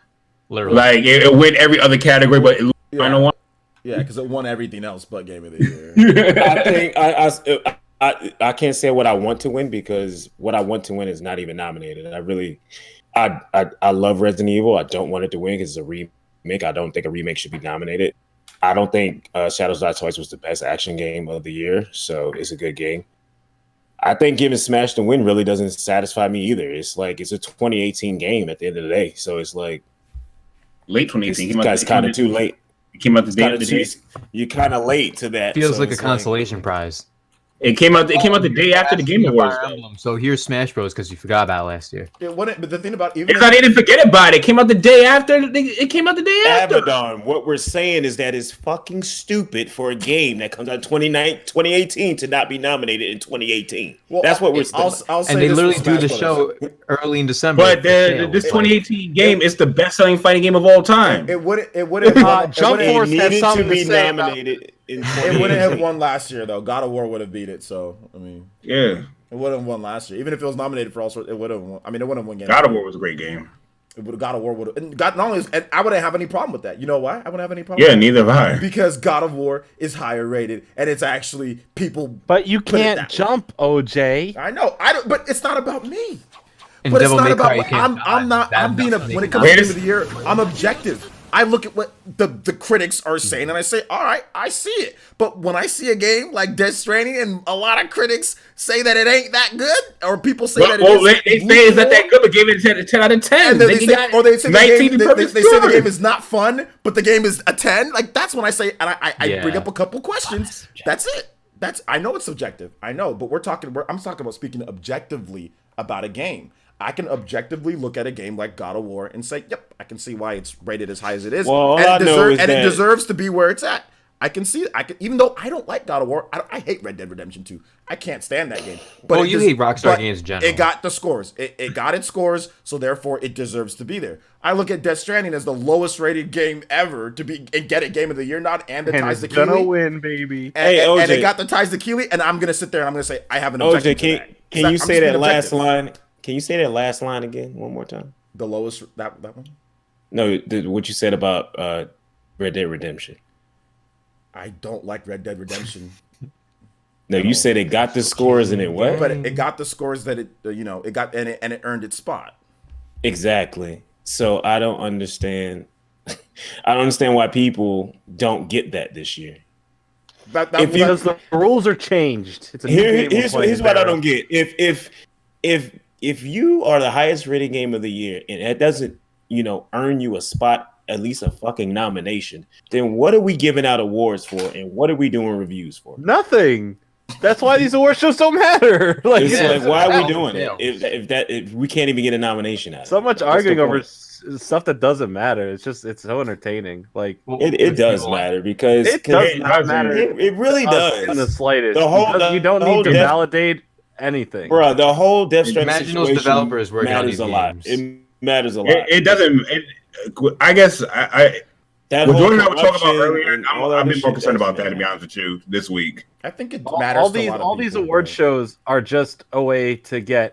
Literally, like it went every other category, but it final one. Yeah, because it won everything else but Game of the Year. I think I can't say what I want to win because what I want to win is not even nominated. I love Resident Evil. I don't want it to win because it's a remake. I don't think a remake should be nominated. I don't think Shadows Die Twice was the best action game of the year, so it's a good game. I think giving Smash the win really doesn't satisfy me either. It's like it's a 2018 game at the end of the day, so it's like late 2018. It's kind of too late. It came out the day after the day. You're kind of late to that. Feels like a consolation prize. It came out the day after the Game Awards. So here's Smash Bros. Because you forgot about it last year. But the thing about I didn't forget about it. It came out the day after. It came out the day after. Abaddon, what we're saying is that it's fucking stupid for a game that comes out 2018 to not be nominated in 2018. Well, that's what we're saying. And they literally do the show early in December. But this 2018 game is the best-selling fighting game of all time. It wouldn't. Jump Force needed to be nominated. It wouldn't have won last year though. God of War would have beat it. So I mean, yeah, it wouldn't have won last year. Even if it was nominated for all sorts, it would have won. I mean, it wouldn't have won. God of War was a great game. God of War would have. Not only, and I wouldn't have any problem with that. You know why? I wouldn't have any problem. Yeah, neither have I. Because God of War is higher rated, and it's actually people. But you can't jump, OJ. I know. I don't. But it's not about me. And but it's not about. I'm not. I'm being when it comes to the end of the year. I'm objective. I look at what the critics are saying, and I say, all right, I see it. But when I see a game like Death Stranding, and a lot of critics say that it ain't that good, or people say that it is. They say it's not that good, but give it a 10 out of 10. And they say the game is not fun, but the game is a 10. Like, that's when I say, and I bring up a couple questions. That's it. I know it's subjective. I know, but I'm talking about speaking objectively about a game. I can objectively look at a game like God of War and say, yep, I can see why it's rated as high as it is. Well, and it deserves to be where it's at. I can see it. Even though I don't like God of War, I hate Red Dead Redemption 2. I can't stand that game. But you hate Rockstar games in general. It got the scores. It got its scores, so therefore it deserves to be there. I look at Death Stranding as the lowest rated game ever to be and get a Game of the Year nod and the ties to Keeley. Gonna win, baby. And it got the ties to Keeley, and I'm gonna sit there and I'm gonna say I have an objection to that. Can you say that last line? Can you say that last line again one more time? The lowest that one? No, what you said about Red Dead Redemption. I don't like Red Dead Redemption. No, you said it got the scores and it what? But it got the scores that it got and it earned its spot. Exactly. So I don't understand. I don't understand why people don't get that this year. Because the rules are changed. It's here's what I don't get. If you are the highest rated game of the year and it doesn't, earn you a spot, at least a fucking nomination, then what are we giving out awards for and what are we doing reviews for? Nothing. That's why these award shows don't matter. Like, It's like, why are we doing Yeah. it? If we can't even get a nomination out of so it? much What's arguing the over point? stuff that doesn't matter. It's so entertaining. Like, It does matter because it does it not doesn't. matter. it really us in the does. slightest. The whole- Because you don't the need whole to Death- validate anything. Bro, the whole Death Stranding Imagine those situation developers working on matters these a lot. games. It matters a lot. It doesn't. I guess That what whole Jordan and I were talking about corruption earlier. and all I've that been more shit concerned about does that, to be matter. honest with you, this week. I think it matters. all to a these lot of all these people, award bro. shows are just a way to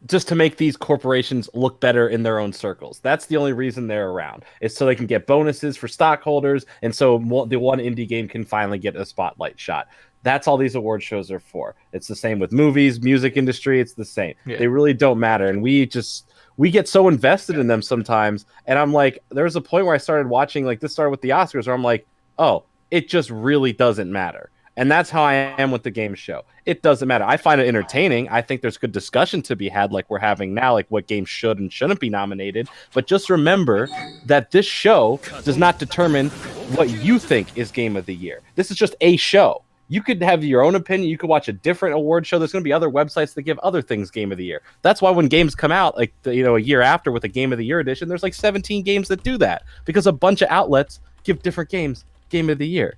just to make these corporations look better in their own circles. That's the only reason they're around. It's so they can get bonuses for stockholders, and so the one indie game can finally get a spotlight shot. That's all these award shows are for. It's the same with movies, music industry. It's the same. Yeah. They really don't matter, and we get so invested in them sometimes. And I'm like, there was a point where I started watching, like this started with the Oscars, where I'm like, oh, it just really doesn't matter. And that's how I am with the game show. It doesn't matter. I find it entertaining. I think there's good discussion to be had, like we're having now, like what games should and shouldn't be nominated. But just remember that this show does not determine what you think is game of the year. This is just a show. You could have your own opinion. You could watch a different award show. There's going to be other websites that give other things game of the year. That's why when games come out, like a year after with a game of the year edition, there's like 17 games that do that because a bunch of outlets give different games game of the year.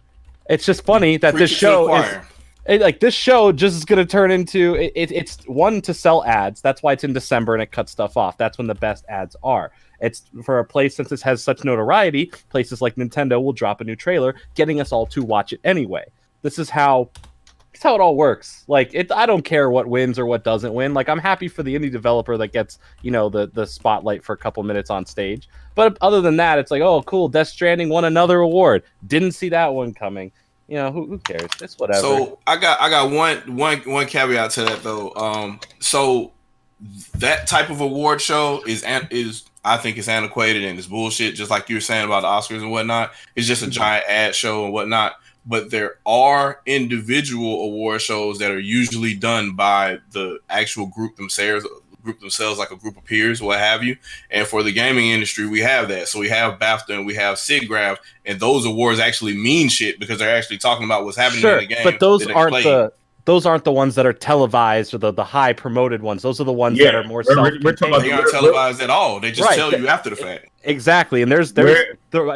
It's just funny that this show this show just is going to turn into it's one to sell ads. That's why it's in December and it cuts stuff off. That's when the best ads are. It's for a place, since this has such notoriety, places like Nintendo will drop a new trailer, getting us all to watch it anyway. This is how it all works. Like, I don't care what wins or what doesn't win. Like, I'm happy for the indie developer that gets, the spotlight for a couple minutes on stage. But other than that, it's like, oh, cool, Death Stranding won another award. Didn't see that one coming. Who cares? It's whatever. So I got one caveat to that though. So that type of award show is I think it's antiquated and it's bullshit. Just like you were saying about the Oscars and whatnot. It's just a giant ad show and whatnot. But there are individual award shows that are usually done by the actual group themselves, like a group of peers, what have you. And for the gaming industry, we have that. So we have BAFTA and we have SIGGRAPH, and those awards actually mean shit because they're actually talking about what's happening in the game. But those aren't the ones that are televised or the high promoted ones. Those are the ones that are more self-contained. They aren't televised at all. They just tell you after the fact. Exactly. And there's the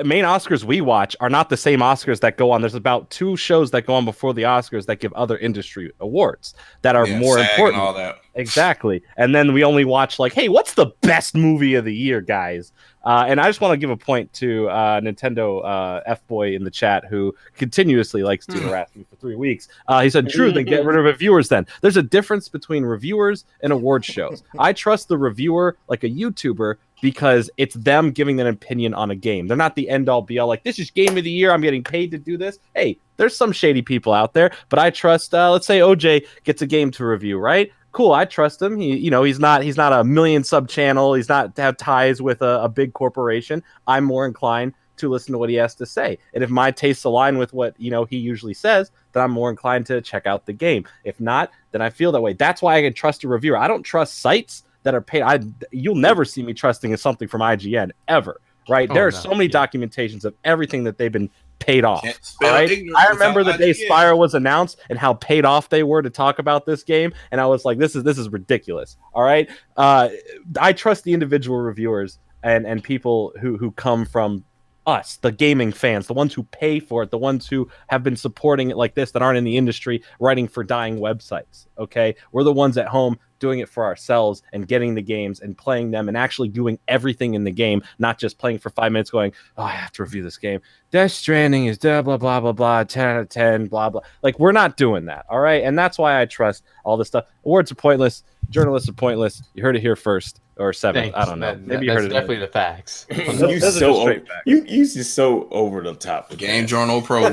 main Oscars we watch are not the same Oscars that go on. There's about 2 shows that go on before the Oscars that give other industry awards that are more SAG important. And all that. Exactly. And then we only watch like, hey, what's the best movie of the year, guys? And I just want to give a point to Nintendo F-Boy in the chat who continuously likes to harass me for 3 weeks. He said, true, then get rid of reviewers then. There's a difference between reviewers and award shows. I trust the reviewer like a YouTuber because it's them giving an opinion on a game. They're not the end-all be-all, like, this is game of the year, I'm getting paid to do this. Hey, there's some shady people out there, but I trust, let's say OJ gets a game to review, right? Cool, I trust him. He's not a million sub channel. He's not to have ties with a big corporation. I'm more inclined to listen to what he has to say. And if my tastes align with what he usually says, then I'm more inclined to check out the game. If not, then I feel that way. That's why I can trust a reviewer. I don't trust sites that are paid. You'll never see me trusting something from IGN ever. Right? There are so many documentations of everything that they've been paid off. Right? I remember the day Spyro was announced and how paid off they were to talk about this game, and I was like, this is ridiculous. All right, I trust the individual reviewers and people who come from us, the gaming fans, the ones who pay for it, the ones who have been supporting it like this, that aren't in the industry writing for dying websites. Okay, we're the ones at home doing it for ourselves and getting the games and playing them and actually doing everything in the game, not just playing for 5 minutes going, oh, I have to review this game. Death Stranding is blah, blah, blah, blah, blah, 10 out of 10, blah, blah. Like, we're not doing that, all right? And that's why I trust all this stuff. Awards are pointless. Journalists are pointless. You heard it here first. Or 7th. I don't know. Maybe you heard it. Definitely the facts. You just so over the top. Game Journal Pros.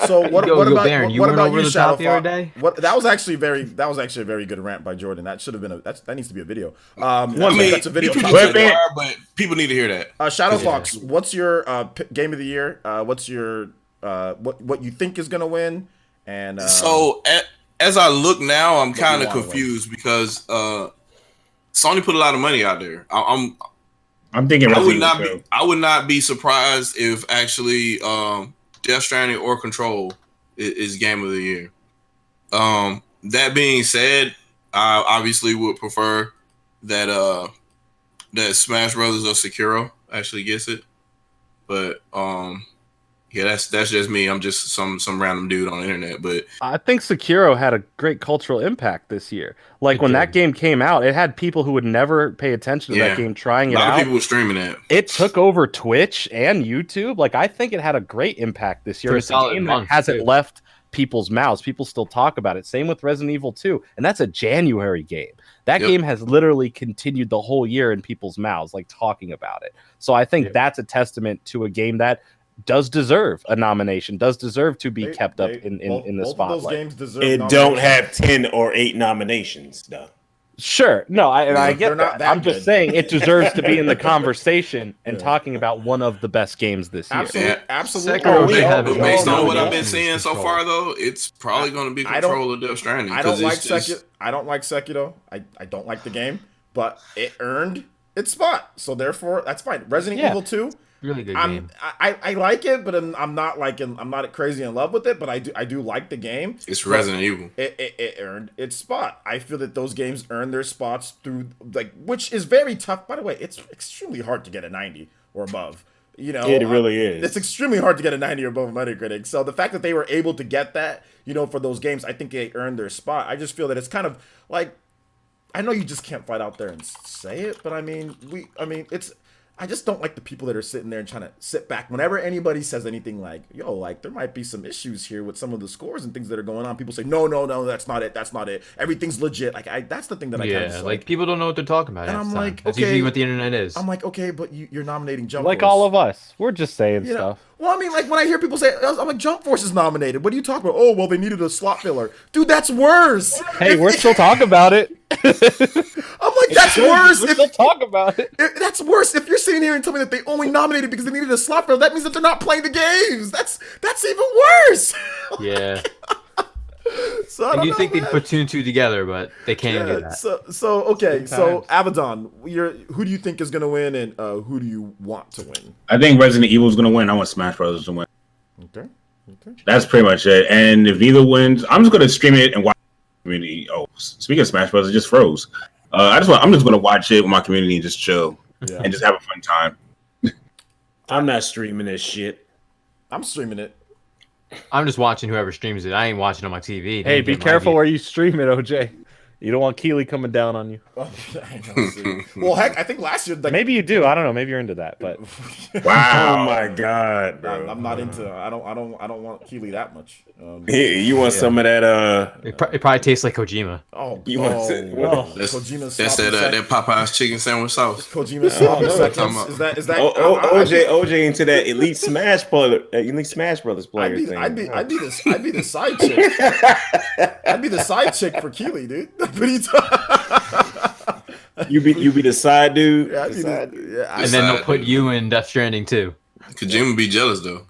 So what about Baron, what about you, Shadow the other day? That was actually a very good rant by Jordan. That should have been that needs to be a video. That's a video. But people need to hear that. Shadow Fox, what's your game of the year? What's your what you think is gonna win? And so as I look now, I'm kind of confused because Sony put a lot of money out there. I'm thinking I would not be surprised if actually Death Stranding or Control is game of the year. That being said, I obviously would prefer that that Smash Brothers or Sekiro actually gets it. But yeah, that's just me. I'm just some random dude on the internet. But I think Sekiro had a great cultural impact this year. Like when that game came out, it had people who would never pay attention to that game trying it out. A lot of people were streaming it. It took over Twitch and YouTube. Like I think it had a great impact this year. It's a game that hasn't left people's mouths. People still talk about it. Same with Resident Evil 2, and that's a January game. That game has literally continued the whole year in people's mouths, like talking about it. So I think that's a testament to a game that does deserve a nomination, does deserve to be kept up in the spotlight. Those games deserve it don't have 10 or 8 nominations, though. Sure. No, I get that. I'm just saying it deserves to be in the conversation and talking about one of the best games this year. Absolutely. But based on what I've been seeing so far, though, it's probably going to be Control of Death Stranding. I don't like Sekiro. I don't like the game, but it earned its spot. So therefore, that's fine. Resident Evil 2. Really good game. I like it, but I'm not crazy in love with it. But I do like the game. It's Resident Evil. It earned its spot. I feel that those games earn their spots through which is very tough. By the way, it's extremely hard to get a 90 or above. You know, it really is. It's extremely hard to get a 90 or above Metacritic. So the fact that they were able to get that, for those games, I think they earned their spot. I just feel that it's kind of like, I know you just can't fight out there and say it, but it's. I just don't like the people that are sitting there and trying to sit back. Whenever anybody says anything like, yo, like, there might be some issues here with some of the scores and things that are going on, people say, no, that's not it. Everything's legit. Like, that's the thing that I kind of like, people don't know what they're talking about. And I'm like, that's okay. usually what the internet is. I'm like, okay, but you're nominating Jump Force. Like all of us. We're just saying stuff. Well, I mean, like, when I hear people say, I'm like, Jump Force is nominated. What are you talking about? Oh, well, they needed a slot filler. Dude, that's worse. Hey, we're still talking about it. I'm like, that's worse. We're still talking about it. That's worse. If you're sitting here and telling me that they only nominated because they needed a slot filler, that means that they're not playing the games. That's even worse. Yeah. So you think they'd put 2 and 2 together, but they can't do that. So okay. So Abaddon, who do you think is going to win, and who do you want to win? I think Resident Evil is going to win. I want Smash Brothers to win. Okay. That's pretty much it. And if neither wins, I'm just going to stream it and watch the community. Oh, speaking of Smash Brothers, it just froze. I'm just going to watch it with my community and just chill and just have a fun time. I'm not streaming this shit. I'm streaming it. I'm just watching whoever streams it. I ain't watching on my TV. Hey, be careful where you stream it, OJ. You don't want Keeley coming down on you. Oh, I know, well, heck, I think last year. Maybe you do. I don't know. Maybe you're into that, but wow, oh my god, bro. I'm not into. I don't want Keeley that much. You want some of that? It probably tastes like Kojima. Oh, you want Kojima's that's that Popeye's chicken sandwich sauce. Kojima's sloppy seconds. Is that? OJ into that Elite Smash Brothers player thing. I'd be the side chick. I'd be the side chick for Keeley, dude. You be the side dude. Yeah, and then they'll put you in Death Stranding too. Kojima be jealous though.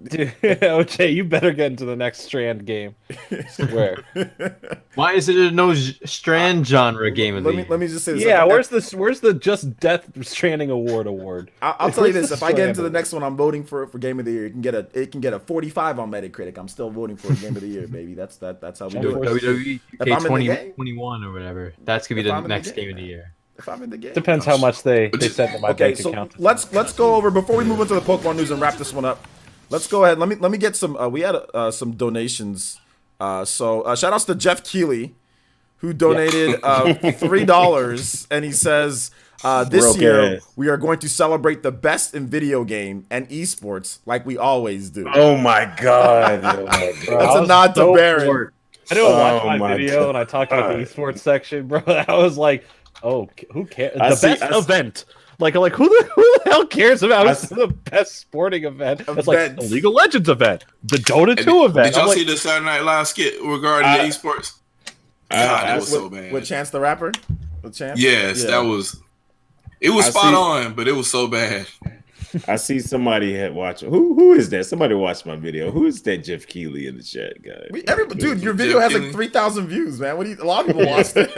Dude, OJ, you better get into the next Strand game. Swear. Why is it a no Strand genre game of the year? Let me just say this. Yeah, where's the just Death Stranding award? I'll tell you this: if I get into the next one, I'm voting for Game of the Year. It can get a 45 on Metacritic. I'm still voting for Game of the Year, baby. That's how we do it. WWE 2021 or whatever. That's gonna be the next Game of the Year. If I'm in the game, depends how much they send to my bank account. Let's go over before we move into the Pokemon news and wrap this one up. Let's go ahead. Let me get some. We had some donations. So shout outs to Jeff Keeley, who donated $3, and he says this year we are going to celebrate the best in video game and esports like we always do. Oh my god! That's a nod to Baron. I didn't watch my video and I talked about the esports section, bro. I was like, oh, who cares? The best event. Like who the hell cares about the best sporting event? It's like the League of Legends event, the Dota 2 event. Did y'all see the Saturday Night Live skit regarding the esports? God, that was so bad. With Chance the Rapper? With Chance? Yes, that was. It was spot on, but it was so bad. I see somebody had watched. Who is that? Somebody watched my video. Who is that Jeff Keeley in the chat, guy? Dude, your video has like 3,000 views, man. A lot of people watched it.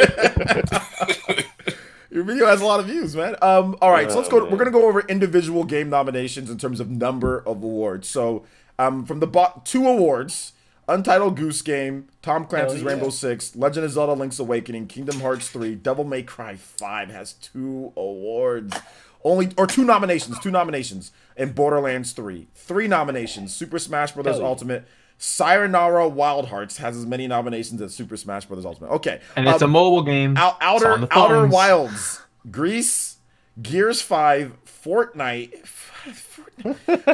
Your video has a lot of views, man. All right, so let's go. We're gonna go over individual game nominations in terms of number of awards. So, from the 2 awards, Untitled Goose Game, Tom Clancy's Rainbow Six, Legend of Zelda: Link's Awakening, Kingdom Hearts 3, Devil May Cry 5 has 2 awards. 2 nominations in Borderlands 3. 3 nominations, Super Smash Bros. Ultimate. Sayonara Wild Hearts has as many nominations as Super Smash Bros. Ultimate. Okay. And it's a mobile game. Outer Wilds, Grease, Gears 5, Fortnite,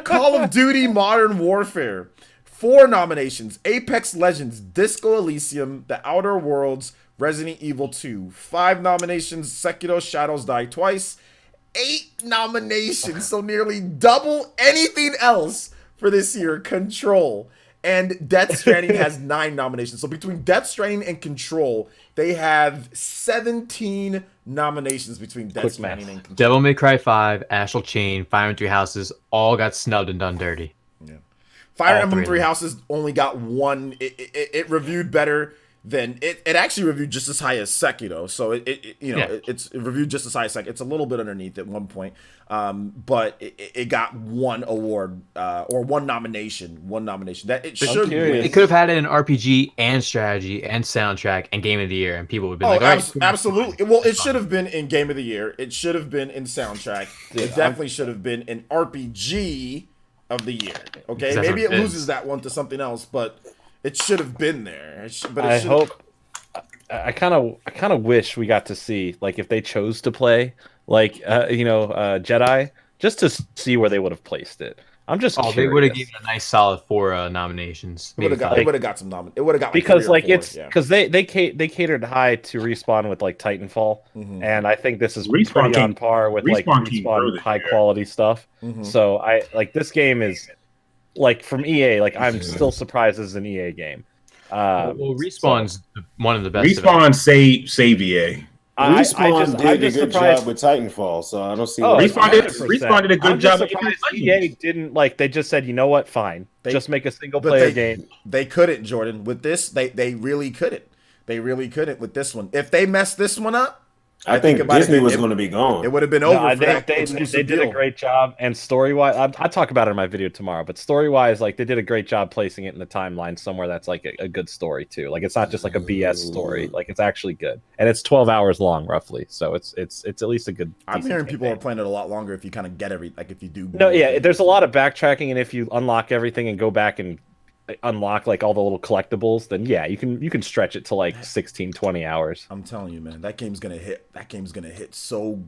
Call of Duty Modern Warfare. 4 nominations, Apex Legends, Disco Elysium, The Outer Worlds, Resident Evil 2. 5 nominations, Sekiro Shadows Die Twice. 8 nominations, so nearly double anything else for this year. Control. And Death Stranding has 9 nominations. So between Death Stranding and Control, they have 17 nominations between Death Stranding and Control. Devil May Cry 5, Astral Chain, Fire and Three Houses all got snubbed and done dirty. Yeah. Fire Emblem Three Houses only got 1. It reviewed better than it actually reviewed just as high as Sekiro. So it reviewed just as high as Sekiro. It's a little bit underneath at one point, but it got 1 award or 1 nomination. That it should. It could have had it in RPG and strategy and soundtrack and Game of the Year, and people would have been like, absolutely. Well, it should have been in Game of the Year. It should have been in soundtrack. It definitely should have been in RPG of the year. Okay, maybe it loses that one to something else, but it should have been there. I kind of wish we got to see, like, if they chose to play Jedi, just to see where they would have placed it. I'm just curious. They would have given a nice solid 4 nominations. It would have got some nominations. It would have got because they catered high to Respawn with like Titanfall, and I think this is pretty on par with Respawn high quality stuff. So this game is like from EA. Like I'm still surprised this is an EA game. Respawn's one of the best. Respawn saved EA. Respawn did a good job with Titanfall, so I don't see. Respawn did a good job. EA didn't They just said, you know what? Fine, just make a single player game. They couldn't, Jordan. With this, they really couldn't. They really couldn't with this one. If they messed this one up, I think Disney was going to be gone. It would have been over. They did a great job, and story-wise, I'll talk about it in my video tomorrow. But story-wise, they did a great job placing it in the timeline somewhere that's like a good story too. Like it's not just like a BS story. Like it's actually good, and it's 12 hours long roughly. So it's at least a good. I'm hearing people are playing it a lot longer if you kind of get if you do. No, yeah, there's a lot of backtracking, and if you unlock everything and go back and unlock all the little collectibles, then yeah, you can stretch it to 16, 20 hours. I'm telling you, man, that game's gonna hit so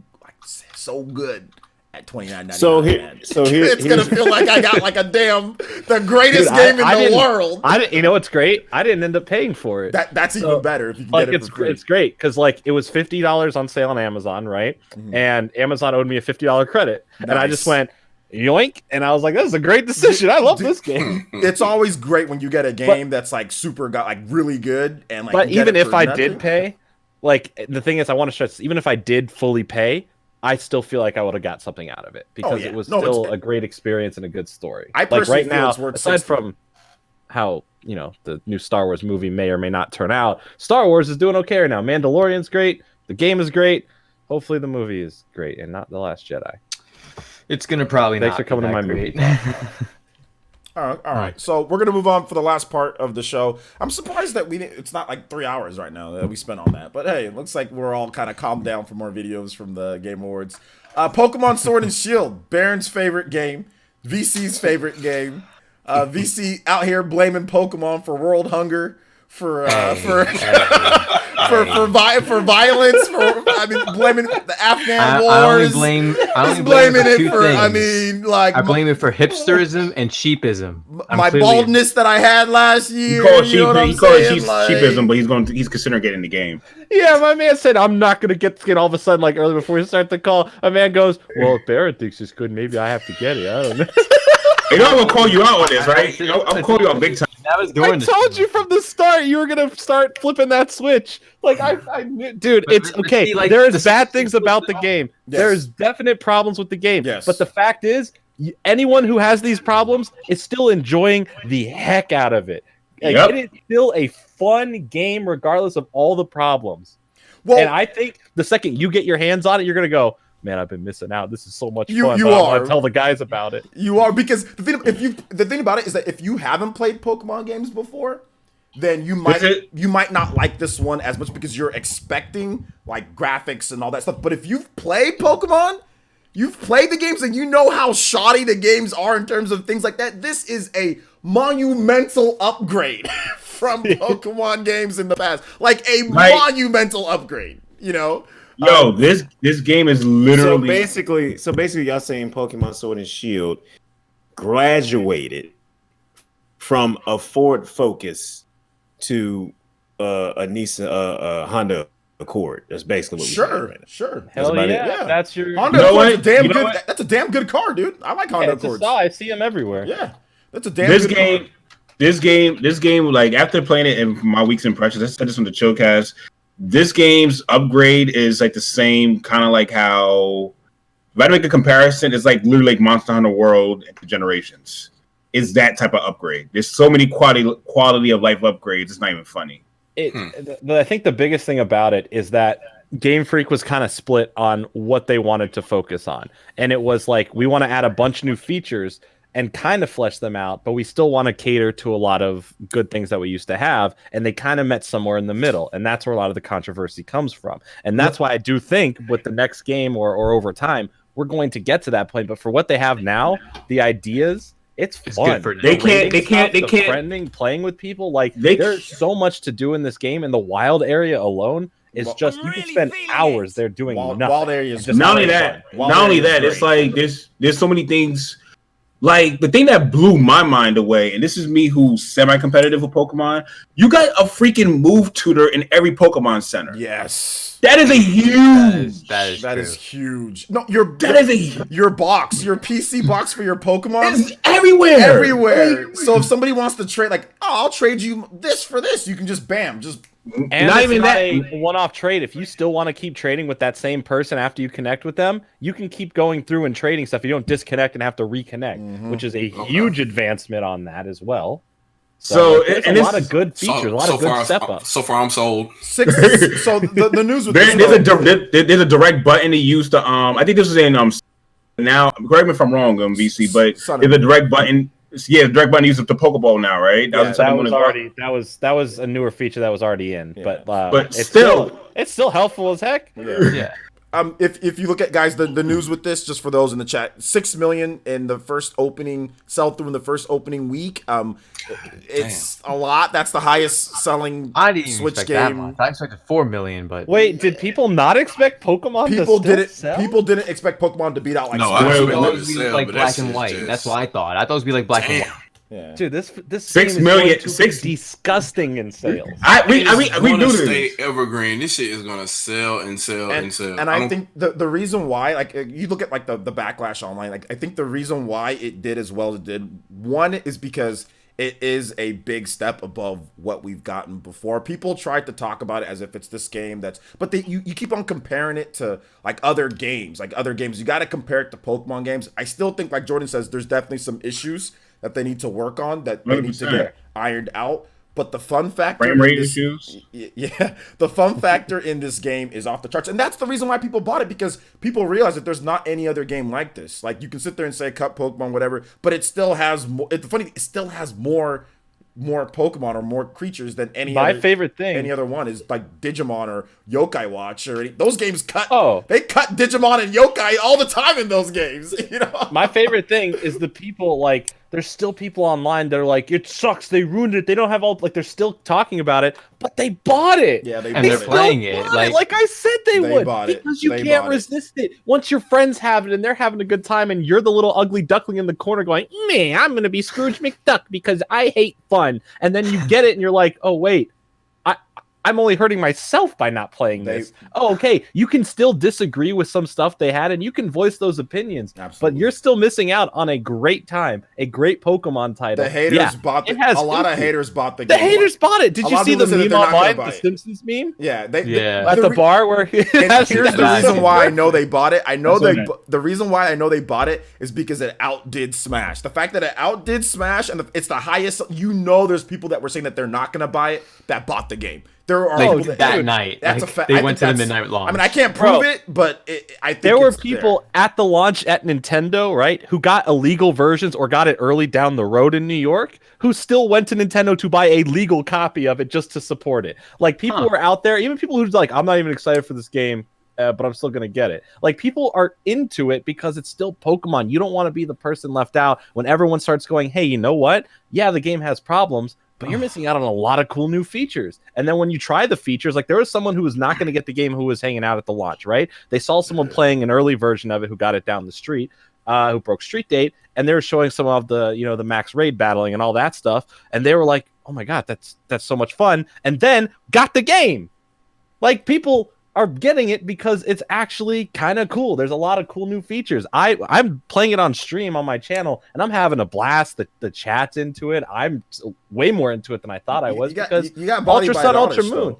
good at $29.99. So here it's gonna feel like I got the greatest game in the world. You know what's great? I didn't end up paying for it. That's even better if you can get it for free. It's great because it was $50 on sale on Amazon, right? And Amazon owed me a $50 credit, and I just went yoink, and I was like, "This is a great decision. I love this game." It's always great when you get a game that's really good, and but even if I did pay, the thing is, I want to stress, even if I did fully pay, I still feel like I would have got something out of it because it was still a great experience and a good story. I personally feel it's worth aside from how the new Star Wars movie may or may not turn out, Star Wars is doing okay right now. Mandalorian's great, the game is great. Hopefully, the movie is great and not The Last Jedi. It's gonna probably. Thanks for coming to my movie. All right. So we're gonna move on for the last part of the show. I'm surprised that it's not 3 hours right now that we spent on that. But hey, it looks like we're all kind of calmed down for more videos from the Game Awards. Pokemon Sword and Shield, Baron's favorite game, VC's favorite game. VC out here blaming Pokemon for world hunger, for violence, blaming the Afghan wars. I blame it for hipsterism and sheepism. Baldness that I had last year. He called it sheepism, but he's considering getting the game. Yeah, my man said I'm not gonna get all of a sudden early before we start the call. A man goes, "Well, if Barrett thinks it's good, maybe I have to get it." I don't know. You know I'm gonna call you out on this, right? I'm calling you out big time. I told you from the start you were gonna start flipping that switch. I knew, dude. It's okay. There is bad things about the game. Yes. There's definite problems with the game. Yes. But the fact is, anyone who has these problems is still enjoying the heck out of it. It is still a fun game, regardless of all the problems. Well, and I think the second you get your hands on it, you're gonna go, man, I've been missing out. This is so much You fun. you but I are. want to tell the guys about it. You are, because the thing about it is that if you haven't played Pokemon games before, then you might not like this one as much because you're expecting like graphics and all that stuff. But if you've played Pokemon, you've played the games and you know how shoddy the games are in terms of things like that. This is a monumental upgrade from Pokemon games in the past. Like a monumental upgrade, you know? Yo, this game is literally so basically y'all saying Pokemon Sword and Shield graduated from a Ford Focus to a Nissan Honda Accord. That's basically what we're saying right now. Sure. Hell yeah, that's your Honda Accord's a damn good. That's a damn good car, dude. I like Honda Accords. I see them everywhere. Yeah, that's a damn good car. This game, like after playing it in my week's impressions, I said this on the Chillcast. This game's upgrade is like the same kind of like how, if I had to make a comparison, it's like literally like Monster Hunter World into Generations. Is that type of upgrade. There's so many quality of life upgrades. It's not even funny. I think the biggest thing about it is that Game Freak was kind of split on what they wanted to focus on. And it was like, we want to add a bunch of new features and kind of flesh them out, but we still want to cater to a lot of good things that we used to have. And they kind of met somewhere in the middle. And that's where a lot of the controversy comes from. And that's why I do think with the next game or over time, we're going to get to that point. But for what they have now, the ideas, it's fun. They can't friending, playing with people. Like there's so much to do in this game, and the wild area alone is just you can spend hours there doing nothing. Wild area is not only that. It's like there's so many things. Like the thing that blew my mind away, and this is me who's semi-competitive with Pokemon. You got a freaking move tutor in every Pokemon Center. Yes, that is a huge. That is huge. No, your box, your PC box for your Pokemon is everywhere. Everywhere. So if somebody wants to trade, like, oh, I'll trade you this for this, you can just and not even that a one-off trade. If you still want to keep trading with that same person after you connect with them, you can keep going through and trading stuff. You don't disconnect and have to reconnect, which is a huge advancement on that as well. So there's a lot of good features, a lot of good step-ups. So far, I'm sold. So the news with there's a direct button to use to I think this is in now. Correct me if I'm wrong, VC, but there's a direct button. Yeah, direct button uses the Pokeball now, right? That was a newer feature that was already in, but it's still helpful as heck. Yeah. If you look at, guys, the news with this, just for those in the chat, 6 million in the first opening sell-through in the first opening week. It's a lot. That's the highest selling Switch game. I expected 4 million, but wait, did people not expect Pokemon? People didn't expect Pokemon to beat out like. No, I thought it was like Black and White. That's what I thought. I thought it was be like Black and White. Yeah. Dude, this 6 million, disgusting in sales. We do stay evergreen. This shit is gonna sell and sell and sell. And I think the reason why, like, you look at like the backlash online, like I think the reason why it did as well as it did, one is because it is a big step above what we've gotten before. People tried to talk about it as if it's this game but you keep on comparing it to like other games. You got to compare it to Pokemon games. I still think, like Jordan says, there's definitely some issues that they need to work on, that they 100%. Need to get ironed out. But the fun factor, the fun factor in this game is off the charts, and that's the reason why people bought it, because people realize that there's not any other game like this. Like, you can sit there and say cut Pokemon, whatever, but it still has more. It's funny, it still has more Pokemon or more creatures than any. My favorite thing, any other one, is like Digimon or Yokai Watch or those games cut. They cut Digimon and Yokai all the time in those games. You know, my favorite thing is the people like. There's still people online that are like, it sucks, they ruined it, they don't have all, like, they're still talking about it, but they bought it. Yeah, and they're playing it. Like I said they would. Because you can't resist it. Once your friends have it and they're having a good time and you're the little ugly duckling in the corner going, man, I'm going to be Scrooge McDuck because I hate fun. And then you get it and you're like, oh, wait. I'm only hurting myself by not playing this. Okay, you can still disagree with some stuff they had, and you can voice those opinions. Absolutely. But you're still missing out on a great time, a great Pokemon title. The haters bought it. A lot of haters bought the game. The haters bought it. Did you see the meme online, the Simpsons meme? Yeah. At the bar where... Here's the reason why I know they bought it. The reason why I know they bought it is because it outdid Smash. The fact that it outdid Smash, and it's the highest... there's people that were saying that they're not going to buy it that bought the game. there are like people that night. That's like, a fact. They went to the midnight launch. I mean, I can't prove it, but I think there were people at the launch at Nintendo, right, who got illegal versions or got it early down the road in New York, who still went to Nintendo to buy a legal copy of it just to support it. Like, people were out there, even people who's like, I'm not even excited for this game, but I'm still going to get it. Like, people are into it because it's still Pokemon. You don't want to be the person left out when everyone starts going, hey, you know what? Yeah, the game has problems, but you're missing out on a lot of cool new features. And then when you try the features, like there was someone who was not going to get the game who was hanging out at the launch, right? They saw someone playing an early version of it who got it down the street, who broke street date, and they were showing some of the, the max raid battling and all that stuff. And they were like, oh my God, that's so much fun. And then got the game. Like, people are getting it because it's actually kind of cool. There's a lot of cool new features. I'm playing it on stream on my channel, and I'm having a blast. The chat's into it. I'm way more into it than I thought I was because you got Ultra Sun, Ultra Moon.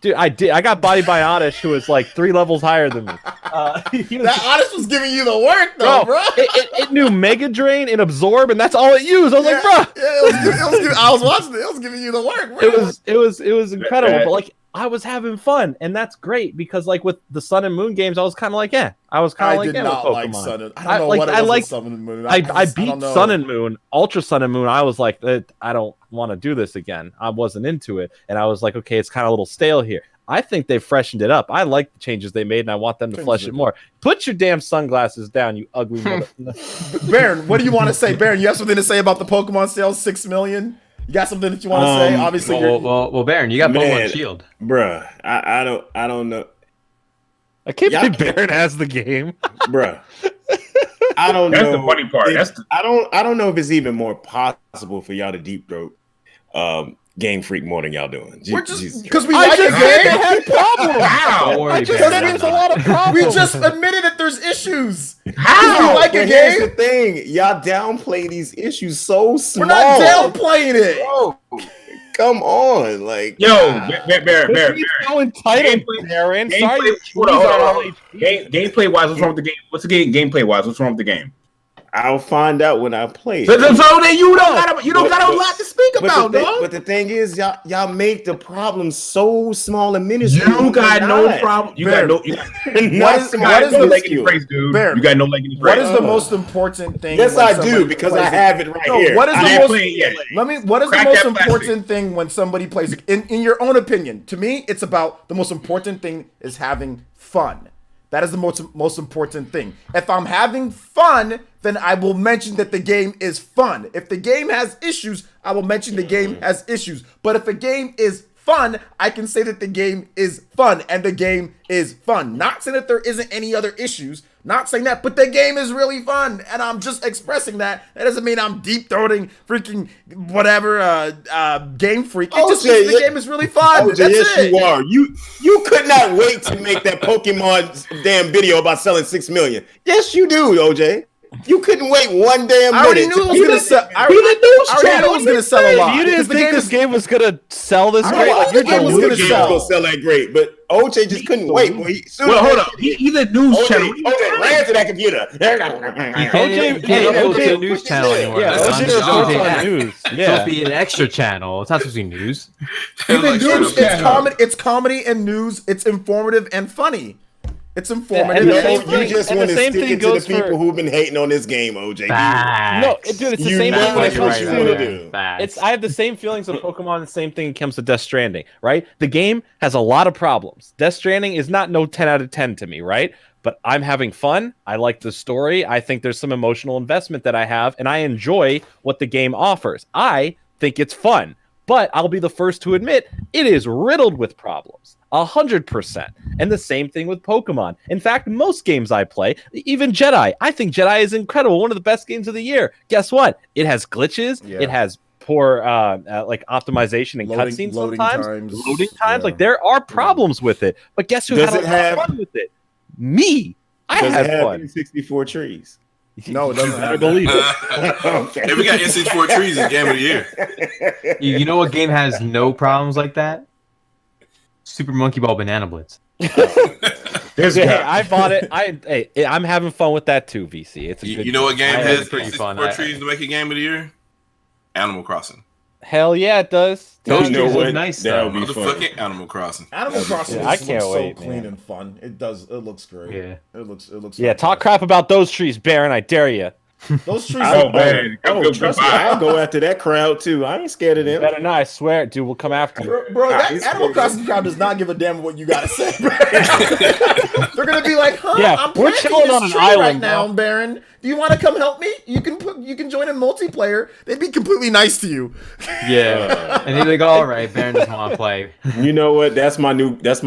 Dude, I did. I got bodied by Oddish, who was like 3 levels higher than me. That Oddish was giving you the work, though, bro. It knew Mega Drain and Absorb, and that's all it used. I was like, bro. Yeah, I was watching it. It was giving you the work, bro. It was incredible, but like, I was having fun, and that's great because, like, with the Sun and Moon games, I was kind of like, I was kind of like, did not with like Pokemon. Sun and I don't know what it was with Sun and Moon. I beat Sun and Moon, Ultra Sun and Moon. I was like, I don't want to do this again. I wasn't into it, and I was like, okay, it's kind of a little stale here. I think they freshened it up. I like the changes they made, and I want them to flesh it more. Put your damn sunglasses down, you ugly mother. Baron, what do you want to say? Baron, you have something to say about the Pokemon sales, 6 million? You got something that you want to say? Obviously, well, Baron, you got Pokemon Shield, bruh. I don't know. I can't believe Baron has the game, bruh. I don't know. That's the funny part. I don't know if it's even more possible for y'all to deep throat Game Freak more than y'all doing. We're just because we like the game. They had problems. How? I just said there's a lot of problems. We just admitted that there's issues. How? We like a Here's game. the thing, y'all downplay these issues so small. We're not downplaying it. Bro, come on, like Bear. So entitled, Baron. Sorry, gameplay wise, what's wrong with the game? What's the game? Gameplay wise, what's wrong with the game? I'll find out when I play. So then you don't got a lot to speak about, dog. But the thing is, y'all make the problem so small and minuscule. You got no problem. You got no. What is the leg in your face, dude? Bear, you got no leg in your face. What is the most important thing? Yes, I do because I have it right here. What is I the ain't most? playing yet. What is the most important thing when somebody plays? In your own opinion, to me, it's about the most important thing is having fun. That is the most important thing. If I'm having fun, then I will mention that the game is fun. If the game has issues, I will mention the game has issues. But if a game is fun, I can say that the game is fun, and the game is fun. Not saying that there isn't any other issues, not saying that, but the game is really fun, and I'm just expressing that. That doesn't mean I'm deep-throating freaking whatever Game Freak. It just means the game is really fun. OJ, yes, you are. You could not wait to make that Pokemon damn video about selling 6 million. Yes, you do, OJ. You couldn't wait one damn minute. I already knew it was going to sell. I already knew it was going to sell a lot. You didn't think this game was going to sell this great? Like, your game was going to sell that great, but OJ just couldn't wait. Well, hold up. He's a news channel. OJ ran to that computer. You can't go to a news channel anymore. Yeah, OJ news. It's supposed to be an extra channel. It's not supposed to be news. It's comedy and news. It's informative and funny. It's informative. You just want to stick it to the people who've been hating on this game, OJ. No, dude, it's the same thing. That's what you want to do. I have the same feelings of Pokemon. The same thing comes to Death Stranding, right? The game has a lot of problems. Death Stranding is not no 10 out of 10 to me, right? But I'm having fun. I like the story. I think there's some emotional investment that I have, and I enjoy what the game offers. I think it's fun. But I'll be the first to admit it is riddled with problems, 100%. And the same thing with Pokemon. In fact, most games I play, even Jedi, I think Jedi is incredible. One of the best games of the year. Guess what? It has glitches. Yeah. It has poor like optimization and cutscenes sometimes. Loading times. Yeah. Like there are problems with it. But guess who had a lot of fun with it? Me. I had fun. 64 trees. No, it doesn't. I believe it. Okay. Hey, we got N64 trees in Game of the Year. You know what game has no problems like that? Super Monkey Ball Banana Blitz. I bought it. I'm having fun with that too, VC. It's a good you know what game has pretty fun. N64 trees to make a Game of the Year? Animal Crossing. Hell yeah, it does. You know look what? nice, That would be Motherfucking fun. Animal Crossing. Animal Crossing I looks can't so wait, clean man. and fun. It does. It looks great. Yeah. It looks. Yeah, talk fantastic. crap about those trees, Baron. I dare you. Those trees. Oh, are man. Trust me, I'll go after that crowd too. I ain't scared of them. Better not, I swear, dude. We'll come after you. Bro, that he's Animal crazy. Crossing crowd does not give a damn what you gotta say. Bro. They're gonna be like, "Huh? Yeah, I'm we're planting chilling this on an tree island, right now, bro. Baron. Do you want to come help me? You can join in multiplayer. They'd be completely nice to you." Yeah. And he's like, all right, Baron doesn't want to play. You know what? That's my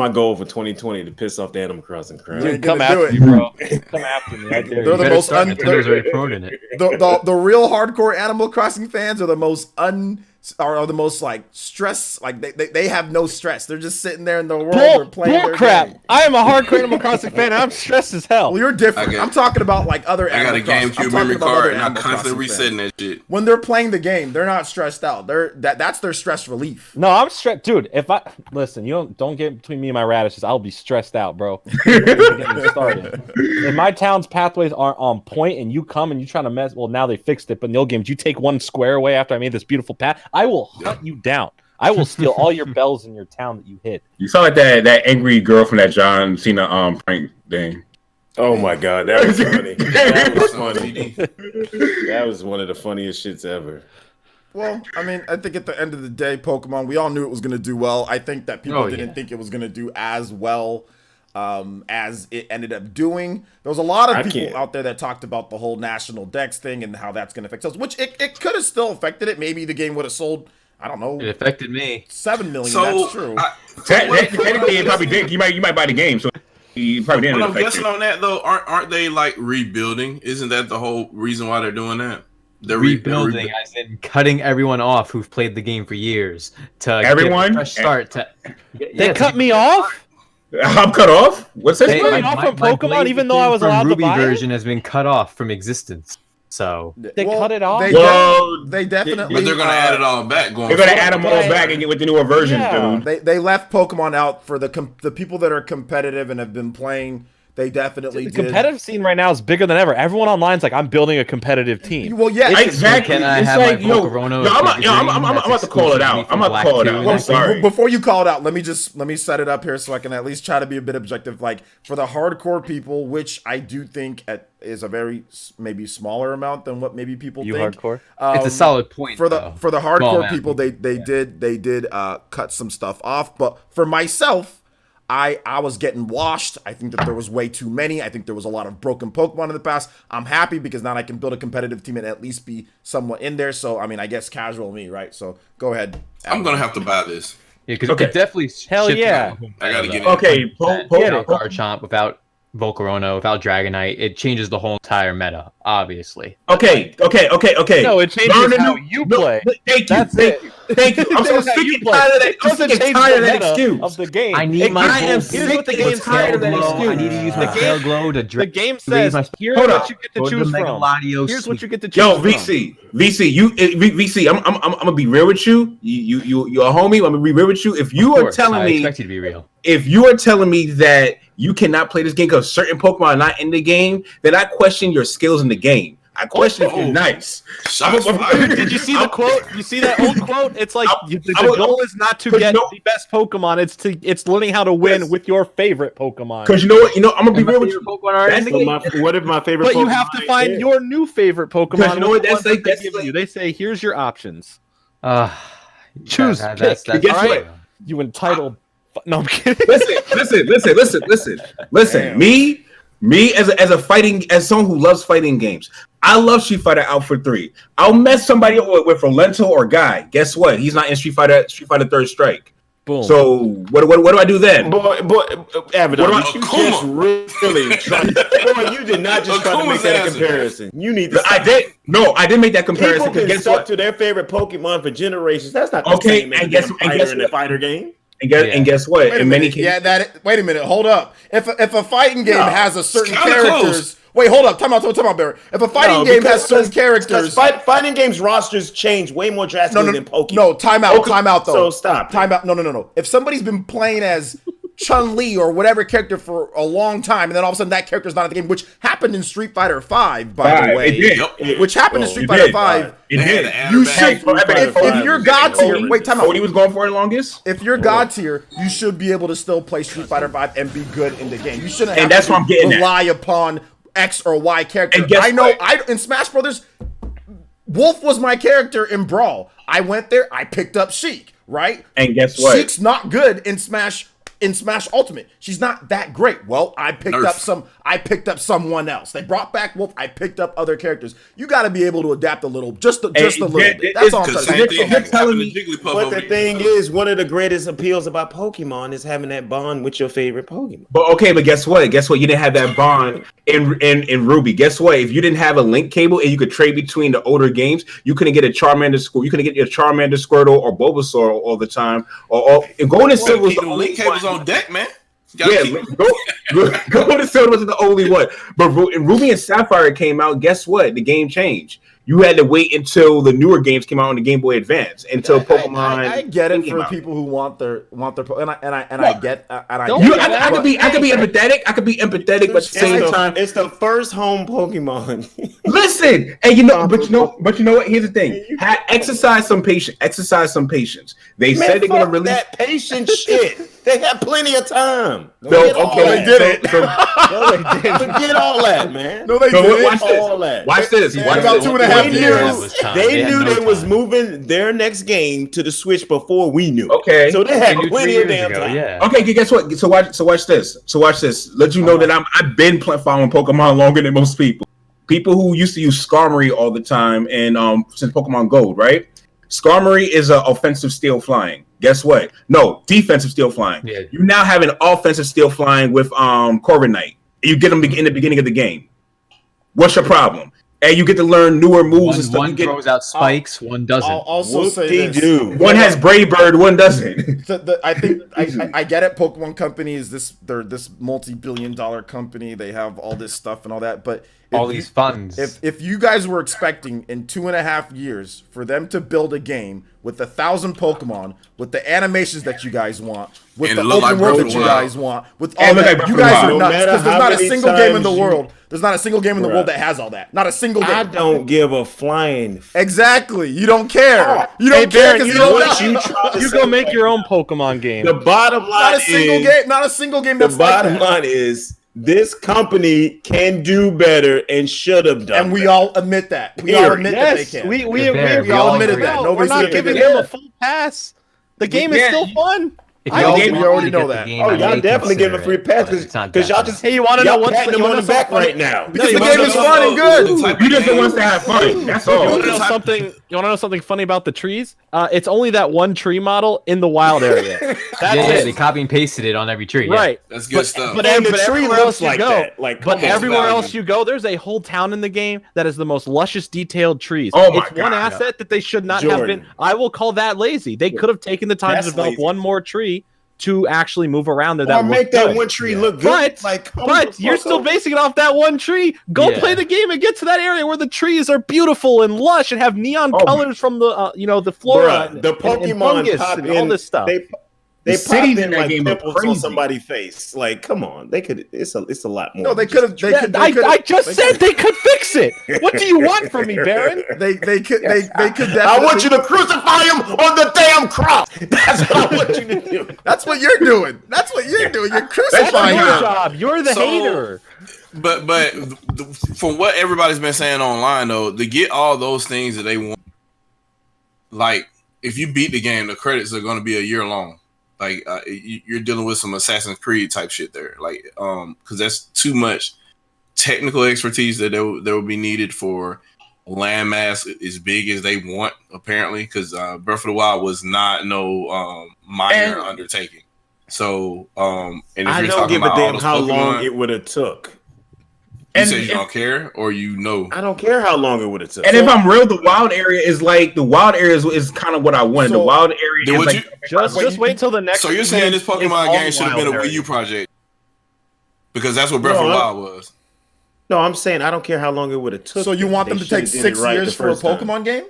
goal for 2020 to piss off the Animal Crossing crowd. Dude, Dude, come gonna do after it. me, bro. Come after me. I dare They're you. the Better most start. un- Nintendo's already promoting it. The real hardcore Animal Crossing fans are the most are the most like stress. Like they have no stress. They're just sitting there in the world. They're playing Bull their crap. game. I am a hardcore Animal Crossing fan. I'm stressed as hell. Well, you're different. I got- I'm talking about like other. I got a Animal Crossing. I'm GameCube talking memory about other card, and I'm Animal constantly Crossing resetting fans. that shit. When they're playing the game, they're not stressed out. That's their stress relief. No, I'm stressed, dude. If I listen, you don't get between me and my radishes. I'll be stressed out, bro. Getting started. If my town's pathways aren't on point, and you come and you trying to mess, well, now they fixed it. But in the old games, you take one square away after I made this beautiful path, I will hunt you down. I will steal all your bells in your town that you hit. You saw like that angry girl from that John Cena prank thing. Oh my god, that was funny. That was funny. CD. That was one of the funniest shits ever. Well, I mean, I think at the end of the day, Pokemon, we all knew it was going to do well. I think that people Oh, didn't yeah. think it was going to do as well as it ended up doing. There was a lot of people out there that talked about the whole national dex thing and how that's going to affect sales, which it could have still affected it. Maybe the game would have sold, I don't know, It affected me. 7 million. So That's true. Technically, it probably did. You might buy the game, so you probably didn't. But I'm affect guessing it. on that though, aren't they like rebuilding? Isn't that the whole reason why they're doing that? They're Rebuilding, as in cutting everyone off who've played the game for years to Everyone? give a fresh start. They cut me off. I'm cut off. What's that? They- cut me off from Pokemon, Blade even though I was from allowed to Ruby buy it? version has been cut off from existence. So They cut it off? They definitely. But they're gonna add it all back. Going They're gonna forward. add them all back and get with the newer versions, Yeah. dude. They left Pokemon out for the people that are competitive and have been playing. They definitely The did. competitive scene right now is bigger than ever. Everyone online's like, I'm building a competitive team. Well, yeah, Exactly. Can I It's have like, my yo, Volcarona yo, I'm Pikachu about to call it out. that's I'm about to call it out. exclusive I'm to sorry. Before you call it out, let me set it up here so I can at least try to be a bit objective. Like for the hardcore people, which I do think is a very maybe smaller amount than what maybe people You think. hardcore? It's a solid point for the though. for the Small hardcore amount. people. They did cut some stuff off, but for myself, I was getting washed. I think that there was way too many. I think there was a lot of broken Pokemon in the past. I'm happy because now I can build a competitive team and at least be somewhat in there. So, I mean, I guess casual me, right? So, go ahead. I'm gonna have to buy this. Yeah, because Okay. it definitely Hell shifted yeah. the whole I gotta meta, get though. it. Okay, Without Garchomp, without Volcarona, without Dragonite, it changes the whole entire meta, obviously. Okay. No, it changes Learn a how new- you no, play. Thank That's you. Thank you. I'm so Changes how sick you and play. tired of that. It I'm doesn't sick and change tired the of that meta excuse. of the game. I need my I am full sick Here's what the and game tired of that Glow. excuse. I need to use The my game- Tail Glow to The game raise says, my- here's Hold what up. you get to Or the choose Mega from. Latios Here's what you get to choose Yo, from. VC, I'm gonna be real with you. You're a homie. I'm gonna be real with you. If you Of are course, telling I me, expect you to be real. if you are telling me that you cannot play this game because certain Pokemon are not in the game, then I question your skills in the game. I question if you're nice. Shots I'm- fired. Did you see the quote? You see that old quote? It's like I'm- the I'm- goal is not to But get no- the best Pokemon. It's learning how to win Yes. with your favorite Pokemon. Because you know what? I'm gonna be And my real with you. favorite Pokemon are in the So game. what if my favorite? But you Pokemon have to ain't find there? your new favorite Pokemon. Because you know what? the That's ones like- that that's they give like- you. They say, "Here's your options. Choose. pick. Guess All right? what? You entitled." No, I'm kidding. Listen. Me as someone who loves fighting games. I love Street Fighter Alpha 3. I'll mess somebody up with Rolento or Guy. Guess what? He's not in Street Fighter Third Strike. Boom. So what do I do then? Boy, Abaddon, What about you Akuma? just really tried. Boy, you did not just try to make Akuma's that a answer. comparison. You need to. I didn't make that comparison People because can guess stuck what? to their favorite Pokemon for generations. That's not the Okay, same as and guess- a and fighter guess in a what? fighter game. And guess what? Wait a In many minute. cases, Yeah, wait a minute. Hold up. If a fighting game has a certain kinda characters, close. wait, hold up. Time out, Barry. If a fighting game has certain characters, Fighting games rosters change way more drastically than Pokemon. no, time out though. So stop. Time out. No. If somebody's been playing as Chun-Li or whatever character for a long time, and then all of a sudden that character's not in the game, which happened in Street Fighter V, by the way. It did. Which happened in Street Fighter V. It did. You should, if you're God tier, wait, time out. Cody was going for it longest. If you're God tier, you should be able to still play Street Fighter V and be good in the game. You shouldn't have that's to what I'm getting rely upon X or Y character. And guess I know, what? in Smash Brothers, Wolf was my character in Brawl. I went there, I picked up Sheik, right? And guess what? Sheik's not good in Smash Ultimate. She's not that great. Well, I picked up someone else. They brought back Wolf. I picked up other characters. You got to be able to adapt a little, just a little bit. That's all I'm trying to say. But the thing is, one of the greatest appeals about Pokemon is having that bond with your favorite Pokemon. But guess what? You didn't have that bond in Ruby. Guess what? If you didn't have a link cable and you could trade between the older games, you couldn't get a Charmander Squirtle. You couldn't get your Charmander Squirtle or Bulbasaur all the time. Or Gold and Silver was the link cables on deck, man. Golden Silver was the only one. But in Ruby and Sapphire came out, guess what? The game changed. You had to wait until the newer games came out on the Game Boy Advance until Pokemon. I get it for people who want their I get. I could be empathetic. I could be empathetic, but at the same time, it's the first home Pokemon. Listen, and you know what? Here's the thing: exercise some patience. They said they're gonna release that patient shit. They had plenty of time. They did it. Forget all that, man. No, they didn't. Watch this. About 2.5 years. They knew they was moving their next game to the Switch before we knew. Okay, so they had plenty of damn time. Yeah. Okay, guess what? So watch this. Let you know that I've been following Pokemon longer than most people. People who used to use Skarmory all the time, and since Pokemon Gold, right? Skarmory is an offensive steel flying. Guess what? No, defensive steel flying. Yeah. You now have an offensive steel flying with Corviknight. You get them in the beginning of the game. What's your problem? And you get to learn newer moves and stuff. One throws out spikes, one doesn't. I'll also say this. One has Brave Bird, one doesn't. I think I get it. Pokemon Company is they're this multi-billion-dollar company. They have all this stuff and all that, but all these funds. If you guys were expecting in 2.5 years for them to build a game with 1,000 Pokemon, with the animations that you guys want, with the open world that you guys want, with all that, you guys are nuts. Because there's not a single game in the world. There's not a single game in the world that has all that. Not a single game. I don't give a flying. Exactly. You don't care. You don't care because you don't know. You go make your own Pokemon game. The bottom line not a single game. Not a single game. The bottom line is this company can do better and should have done. And we all admit that. We all admit that they can. We all admitted that. We're not giving them a full pass. The game is still fun. We already know that. Oh, y'all definitely giving a free pass because y'all just you want to know what's patting them on the back right now because the game is fun and good. You just want to have fun. That's all. You want to know something funny about the trees? It's only that one tree model in the wild area. Yeah, they copy and pasted it on every tree. Right. That's good stuff. But everywhere else you go, everywhere else you go, there's a whole town in the game that is the most luscious, detailed trees. Oh my God. It's one asset that they should not have been. I will call that lazy. They could have taken the time to develop one more tree to actually move around there. That make that one tree look good. But you're still basing it off that one tree. Go play the game and get to that area where the trees are beautiful and lush and have neon colors from the the flora, the Pokemon and pop and all this stuff. They pop in like pimples on somebody's face. Like, come on, they could. It's a lot more. No, they could have. I just said they could fix it. What do you want from me, Baron? They could. They could. Definitely. I want you to crucify him on the damn cross. That's what I want you to do. That's what you're doing. That's what you're doing. You're crucifying him. Your job. You're the hater. But from what everybody's been saying online though, to get all those things that they want, like if you beat the game, the credits are going to be a year long. Like you're dealing with some Assassin's Creed type shit there, like because that's too much technical expertise that there will be needed for a landmass as big as they want, apparently. Because Breath of the Wild was not no minor undertaking. So and if I you're don't talking give a about damn how Pokemon, long it would have took. You say you don't care, or I don't care how long it would have took. And if I'm real, the wild area is kind of what I wanted. The wild area is like just wait till the next. So you're saying this Pokemon game should have been a Wii U project because that's what Breath of the Wild was. No, I'm saying I don't care how long it would have took. So you want them to take 6 years for a Pokemon game?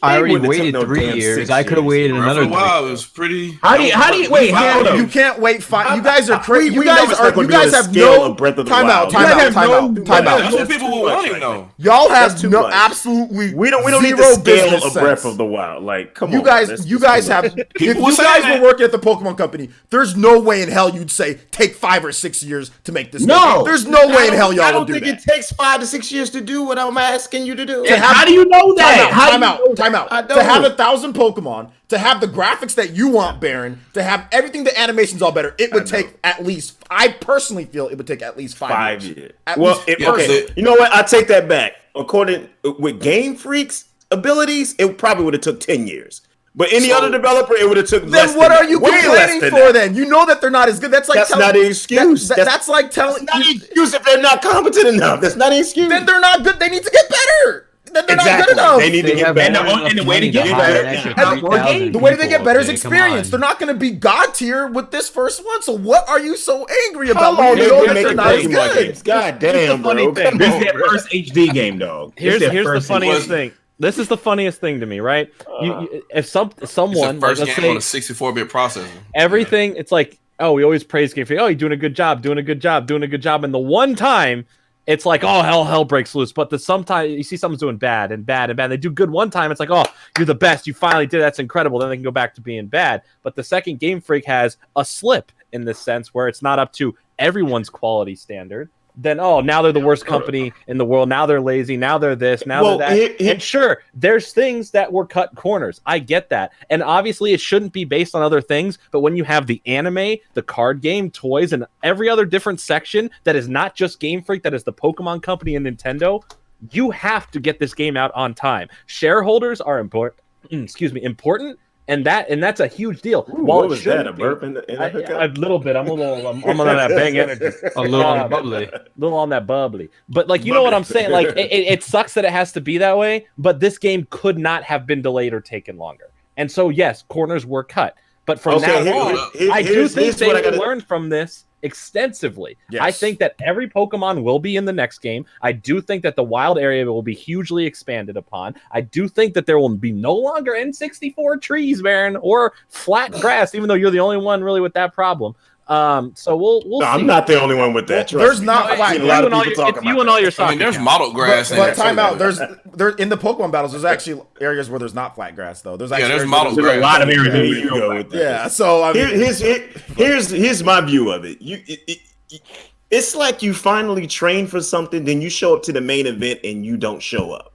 I already wouldn't have waited took no 3 damn years. 6 I could have years. waited Breath another of the 3 Wild years. was pretty. How do you wait? Hold on. You can't wait 5. You guys are crazy. You we know guys it's are. not gonna You be on guys the have scale no of Breath of the time out. Wild. Time You out. have Time no- out. Time That's out. That's what people were wanting, though. Y'all That's have too no much. absolutely. We don't need the zero scale business of sense. Breath of the Wild. Like, come You on. guys, that's you just guys too much. have. If People you were saying guys that. were working at the Pokemon Company, there's no way in hell you'd say take 5 or 6 years to make this. No. game. There's no way in hell I y'all don't would do think that. it takes 5 to 6 years to do what I'm asking you to do. To have- How do you know that? Time out. I To don't. have 1,000 Pokemon, to have the graphics that you want, Baron, to have everything, the animations all better, it would take at least. I personally feel it would take at least 5 years. At Well, least okay. personally. You know what? I take that back. According with Game Freak's abilities, it probably would have took 10 years. But any other developer, it would have took less. Then what than are that. you Way less complaining than for? that. Then you know that they're not as good. That's like That's not an excuse. That's like telling. That's not an excuse if they're not competent enough. That's not an excuse. Then they're not good. They need to get better. Then they're not good Exactly. enough. They need to They get have better. more than And the enough way to money get hire better- an extra and the 3,000 The way they people get better is up there. Come experience. on. They're not going to be god tier with this first one. So what are you so angry How about? long When you they know been that they're making not as Pokemon good. games? God Here's the damn, funny bro. thing. Come This is on, their bro. first HD game, dog. Here's their the first funniest HD. thing. This is the funniest thing to me, right? If someone It's the like, first let's game on a say 64-bit processor. everything, it's like, oh, we always praise Game Freak. Oh, you're doing a good job, doing a good job, doing a good job. And the one time, it's like, oh, hell breaks loose. But sometimes you see someone's doing bad and bad and bad. They do good one time. It's like, oh, you're the best. You finally did it. That's incredible. Then they can go back to being bad. But the second Game Freak has a slip in this sense where it's not up to everyone's quality standard. Then, oh, now they're the worst company in the world. Now they're lazy. Now they're this. Now they're that. And sure, there's things that were cut corners. I get that. And obviously, it shouldn't be based on other things. But when you have the anime, the card game, toys, and every other different section that is not just Game Freak, that is the Pokemon Company and Nintendo, you have to get this game out on time. Shareholders are important. Important. And that's a huge deal. Ooh, what was that? A burp in the hookup? A little bit. I'm on that bang energy. A little on the bubbly. Little on that bubbly. But like, you know what I'm saying? Like, it sucks that it has to be that way. But this game could not have been delayed or taken longer. And so yes, corners were cut. But from now on, I do think they will learn from this extensively. Yes. I think that every Pokemon will be in the next game. I do think that the wild area will be hugely expanded upon. I do think that there will be no longer N64 trees, Baron, or flat grass, even though you're the only one really with that problem. So we'll see. I'm not the only one with that. There's not flat. A lot of people talk about you and all your soccer. I mean, there's model grass. But time out. There's in the Pokemon battles. There's actually areas where there's not flat grass though. There's actually there's model There's a lot of areas There where you you go with that. Yeah. So I mean, Here's my view of it. It's like you finally train for something, then you show up to the main event and you don't show up.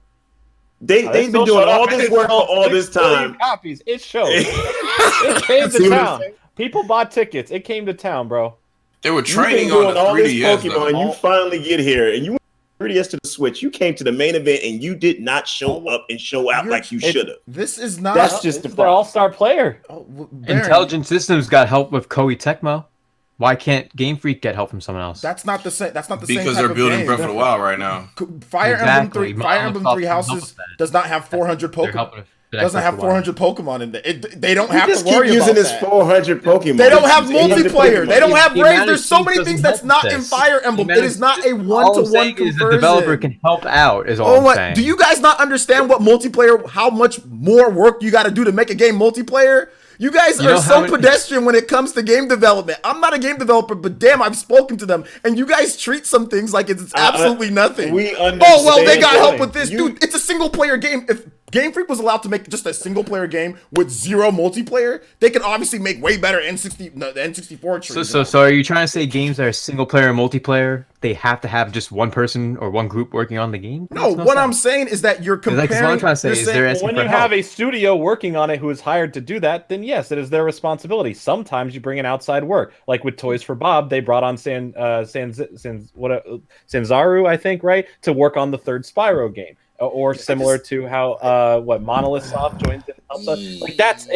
They've been doing all this work for all this time. Copies. It shows. It came to town. People bought tickets. It came to town, bro. They were You've been training doing on the all this 3DS. Pokemon, though. you finally get here, and you went from 3DS to the Switch. You came to the main event, and you did not show up and show out like you should have. this is not. That's just the Their problem. all-star player. Baron, Intelligent Systems got help with Koei Tecmo. Why can't Game Freak get help from someone else? That's not the same. That's not the same. Because type they're of building game. Breath of the Wild right now. Fire Exactly. Emblem Three Houses does not have 400 They're Pokemon. helping- Doesn't have 400 Pokemon in there. They don't have Just to worry keep using about this that. 400 Pokemon. They don't have It's 800 multiplayer. They don't Pokemon. have The raids. amount There's of so many teams things doesn't that's help not in this. Fire Emblem. The amount It is of- not a All I'm one-to-one saying conversion. is the developer can help out. Is all Oh I'm my! saying. Do you guys not understand what multiplayer? How much more work you got to do to make a game multiplayer? You guys You are know so how many- pedestrian when it comes to game development. I'm not a game developer, but damn, I've spoken to them, and you guys treat some things like it's absolutely nothing. We Oh well, they understand got help that. with this, dude. It's a single player game. If Game Freak was allowed to make just a single player game with zero multiplayer, they could obviously make way better N64 trees. So are you trying to say games that are single player and multiplayer, they have to have just one person or one group working on the game? No, what I'm saying is that you're comparing. That's what I'm trying to say. you're Is saying- there asking When for you help? have a studio working on it who is hired to do that, then yes, it is their responsibility. Sometimes you bring in outside work, like with Toys for Bob, they brought on Sanzaru, I think, right, to work on the third Spyro game, or similar to how Monolith Soft joins in and helps us. Like that's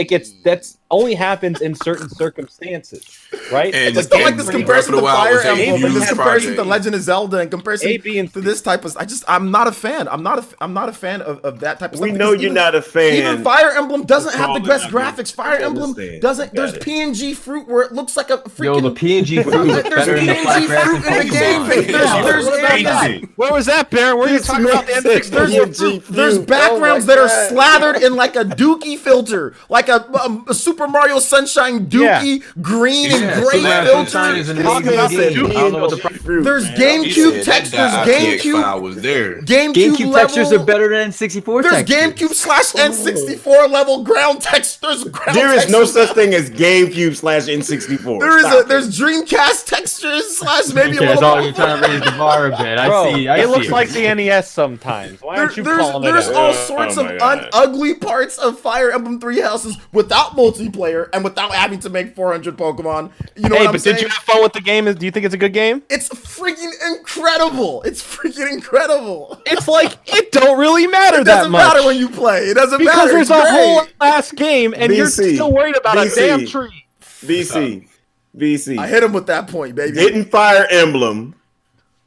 only happens in certain circumstances, right? And I don't like this comparison to Fire Emblem and this comparison to project. Legend of Zelda and comparison A, B, and to this type of. I'm not a fan. I'm not a fan of that type of stuff. We know you're not a fan. Even Fire Emblem doesn't have the best Probably not. graphics. Fire Emblem Understand. doesn't. There's Got it. PNG fruit where it looks like a freaking. Yo, the PNG fruit is There's better than the flat PNG grass fruit and in the game. Pokemon. There's Crazy. Where was that, Baron? Where are you talking about the N64? There's backgrounds that are slathered in like a dookie filter, like a Super Mario Sunshine dookie green and gray Sunshine filter. is an Talking about the ADD. I don't know what the problem. There's He GameCube said text. that There's IPX file GameCube. was there. GameCube textures are better than N64 There's textures. GameCube /N64 level ground textures. There is no such thing as GameCube /N64. There's Dreamcast textures / maybe a Okay, little. so you're trying to raise the bar a bit. I Bro, see. I it see looks like the NES sometimes. Why aren't you calling There's it? all sorts of my God. ugly parts of Fire Emblem Three Houses without multiplayer and without having to make 400 Pokemon. You know Hey, what I'm but saying? did you have fun with the game? Do you think it's a good game? It's freaking incredible. It's freaking incredible. It's like it don't really matter It that doesn't much. matter when you play. It doesn't because matter. there's It's a whole great. last game and you're BC. still worried about a BC. damn tree. BC. I hit him with that point, baby. Didn't Fire Emblem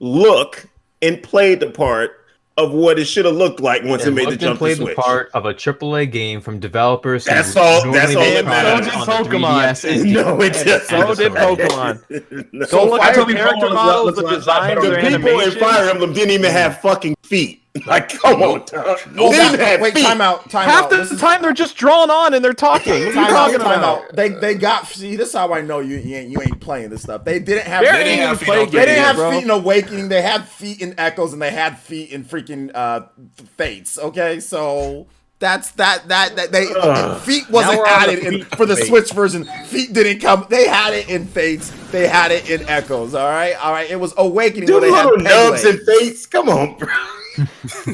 look and play the part of what it should have looked like once it, made the jump to played the Switch? part of a AAA game from developers. That's who all- normally that's all make that matters. products So on did the Pokemon. 3DS and No, it doesn't. So did Pokemon. No. Go look at Fire the character Emblem models, looks the like- designs, The their people in animations. Fire Emblem didn't even have fucking feet. Like, come on, Tom. They didn't have Wait, feet. time out. Half the time they're just drawn on and they're talking. What are you Time talking out, time about? out. They got. See, this is how I know you ain't playing this stuff. They didn't have. They They didn't have feet on They didn't 3DS, have bro. feet in Awakening. They had feet in Echoes, and they had feet in freaking Fates. Okay, so that's that they feet wasn't Now we're on the added in feet for the debate. Switch version. Feet didn't come. They had it in Fates. They had it in Echoes. All right. It was Awakening Them where they had little peg nubs legs. and fates. Come on, bro.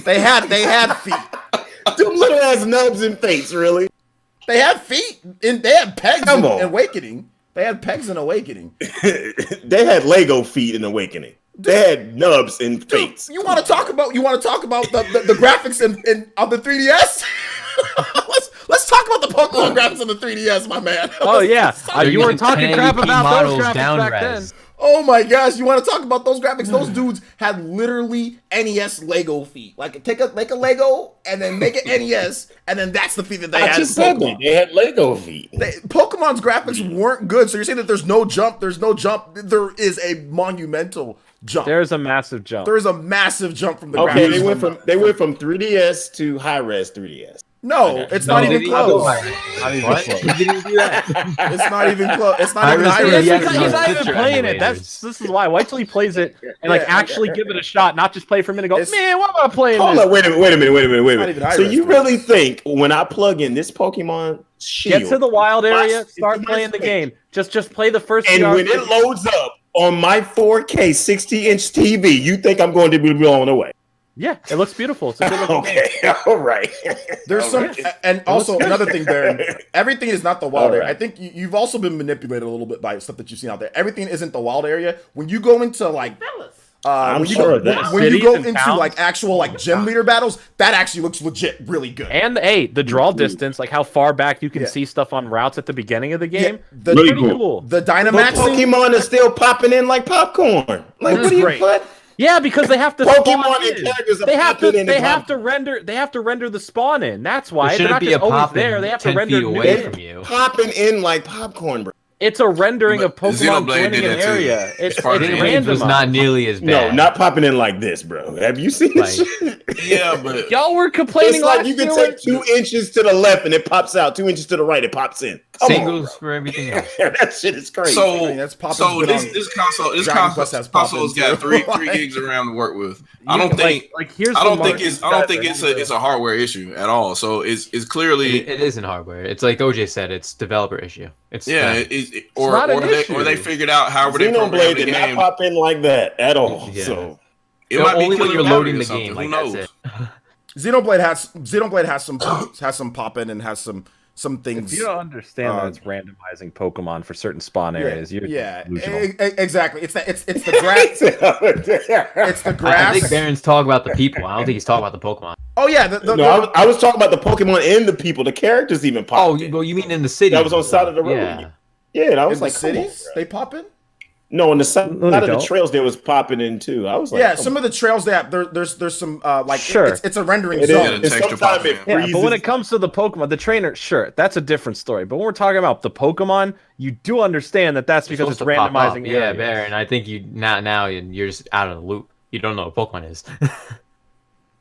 They had feet. Them little ass nubs and fates, really? They had feet. And they had pegs Come in on. Awakening. They had pegs in Awakening. They had Lego feet in Awakening. They had nubs in fates. You want to talk about the graphics in on the 3DS? let's talk about the Pokemon graphics on the 3DS, my man. Oh yeah, They're you weren't using talking crap 1080p about those models graphics down back then. res. Oh my gosh, you want to talk about those graphics? Those dudes had literally NES Lego feet. Like make a Lego and then make it NES, and then that's the feet that they had. I just in said Pokemon. that. They had Lego feet. Pokemon's graphics weren't good, so you're saying that there's no jump. There's no jump. There is a monumental jump. There's a massive jump. There is a massive jump from the Okay, graphics. they went from 3DS to high res 3DS. No, it's not even close. Not even What? close. He didn't even do that. It's not even close. It's not even Iris high Ray, res. yeah, He's no, not even picture playing it. emulators. This is why. Wait till he plays it and like Yeah, actually give it a shot, not just play for a minute. And go, It's- man, what am I playing? Hold this? up, wait a minute. not even high So res, you bro. really think when I plug in this Pokemon Shield, Get to the wild area, Watch- start it's playing the my game. Just play the first. and few when hours. it loads up on my 4K 60-inch TV, you think I'm going to be blown away? Yeah, it looks beautiful. It's a good looking game. Okay, all right. There's some, and also another thing, Baron. Everything is not the wild area. I think you've also been manipulated a little bit by stuff that you've seen out there. Everything isn't the wild area. When you go into like, I'm when you sure go, of that. when you Cities go and into towns? like actual like gym leader battles, that actually looks legit, really good. And the draw distance, like how far back you can Yeah. see stuff on routes at the beginning of the game. the, Really Pretty cool. cool. the But Dynamaxing, Pokemon is still popping in like popcorn. Like, Looks what do you great. put? Yeah, because they have to Pokemon spawn and in. characters are They have to popping in they and have to popping. render the spawn in. That's why There they're not shouldn't be just a always pop there. They have to 10 render feet away new. from you. Popping in like popcorn, bro. It's a rendering of But Pokemon Xenoblade joining did an that too. area. It's Part of the Range random. was not nearly as No, bad. not popping in like this, bro. Have you seen this Like- shit? Yeah, but Y'all were complaining It's like last you can year take 2 inches to the left and it pops out. 2 inches to the right, it pops in. Come Same on, goes for everything else. bro. That shit is crazy. so I mean, that's Poppin's so been this on- this console Dragon Quest has console's got Poppin' three too. gigs of RAM to work with. You I don't can, think here's I don't the think market. it's a hardware issue at all. So it's clearly It isn't hardware. It's like OJ said. It's developer issue. It's yeah, them. or not an they issue. figured out however they programmed Xenoblade the did not game. pop in like that at all. Yeah. So It might be only when killing you're battery loading or the something. game. Who Like knows? that's it. Xenoblade has some pop in and has some some things. If you don't understand that it's randomizing Pokemon for certain spawn areas, you're delusional. Exactly. It's the grass. It's the grass. I think Baron's talking about the people. I don't think he's talking about the Pokemon. Oh yeah, I was talking about the Pokemon and the people. The characters even pop. Oh, well, you mean in the city? That was on the side of the road. Yeah, and I was in like, the cities, they pop in. No, on the side of the trails there was popping in too. I was like, yeah, some of the trails they have there's some like it's a rendering zone. But when it comes to the Pokemon, the trainer, sure, that's a different story. But when we're talking about the Pokemon, you do understand that's because it's randomizing. Yeah, Baron. I think you now you're just out of the loop. You don't know what Pokemon is.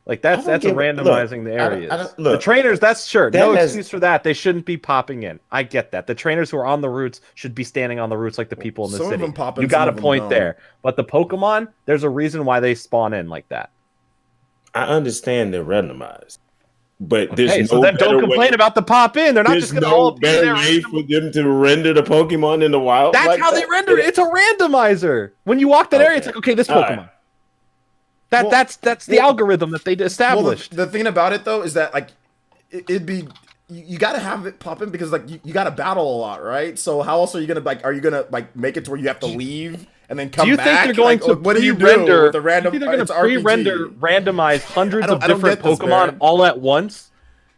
Like that's a randomizing the areas. The trainers, that's sure. No excuse for that. They shouldn't be popping in. I get that. The trainers who are on the routes should be standing on the routes like the people in the city. You got a point there. But the Pokemon, there's a reason why they spawn in like that. I understand they're randomized. But there's so then don't complain about the pop in. They're not just going to all be there. Way for them to render the Pokemon in the wild. That's how they render it. It's a randomizer. When you walk that area, it's like, okay, this Pokemon. That's the algorithm that they established. Well, the thing about it though is that like it'd be you got to have it pop in because like you got to battle a lot, right? So how else are you gonna make it to where you have to leave and then come back? Do you think they're going to what do you do with the random? They're going to pre-render randomize hundreds of different Pokemon all at once?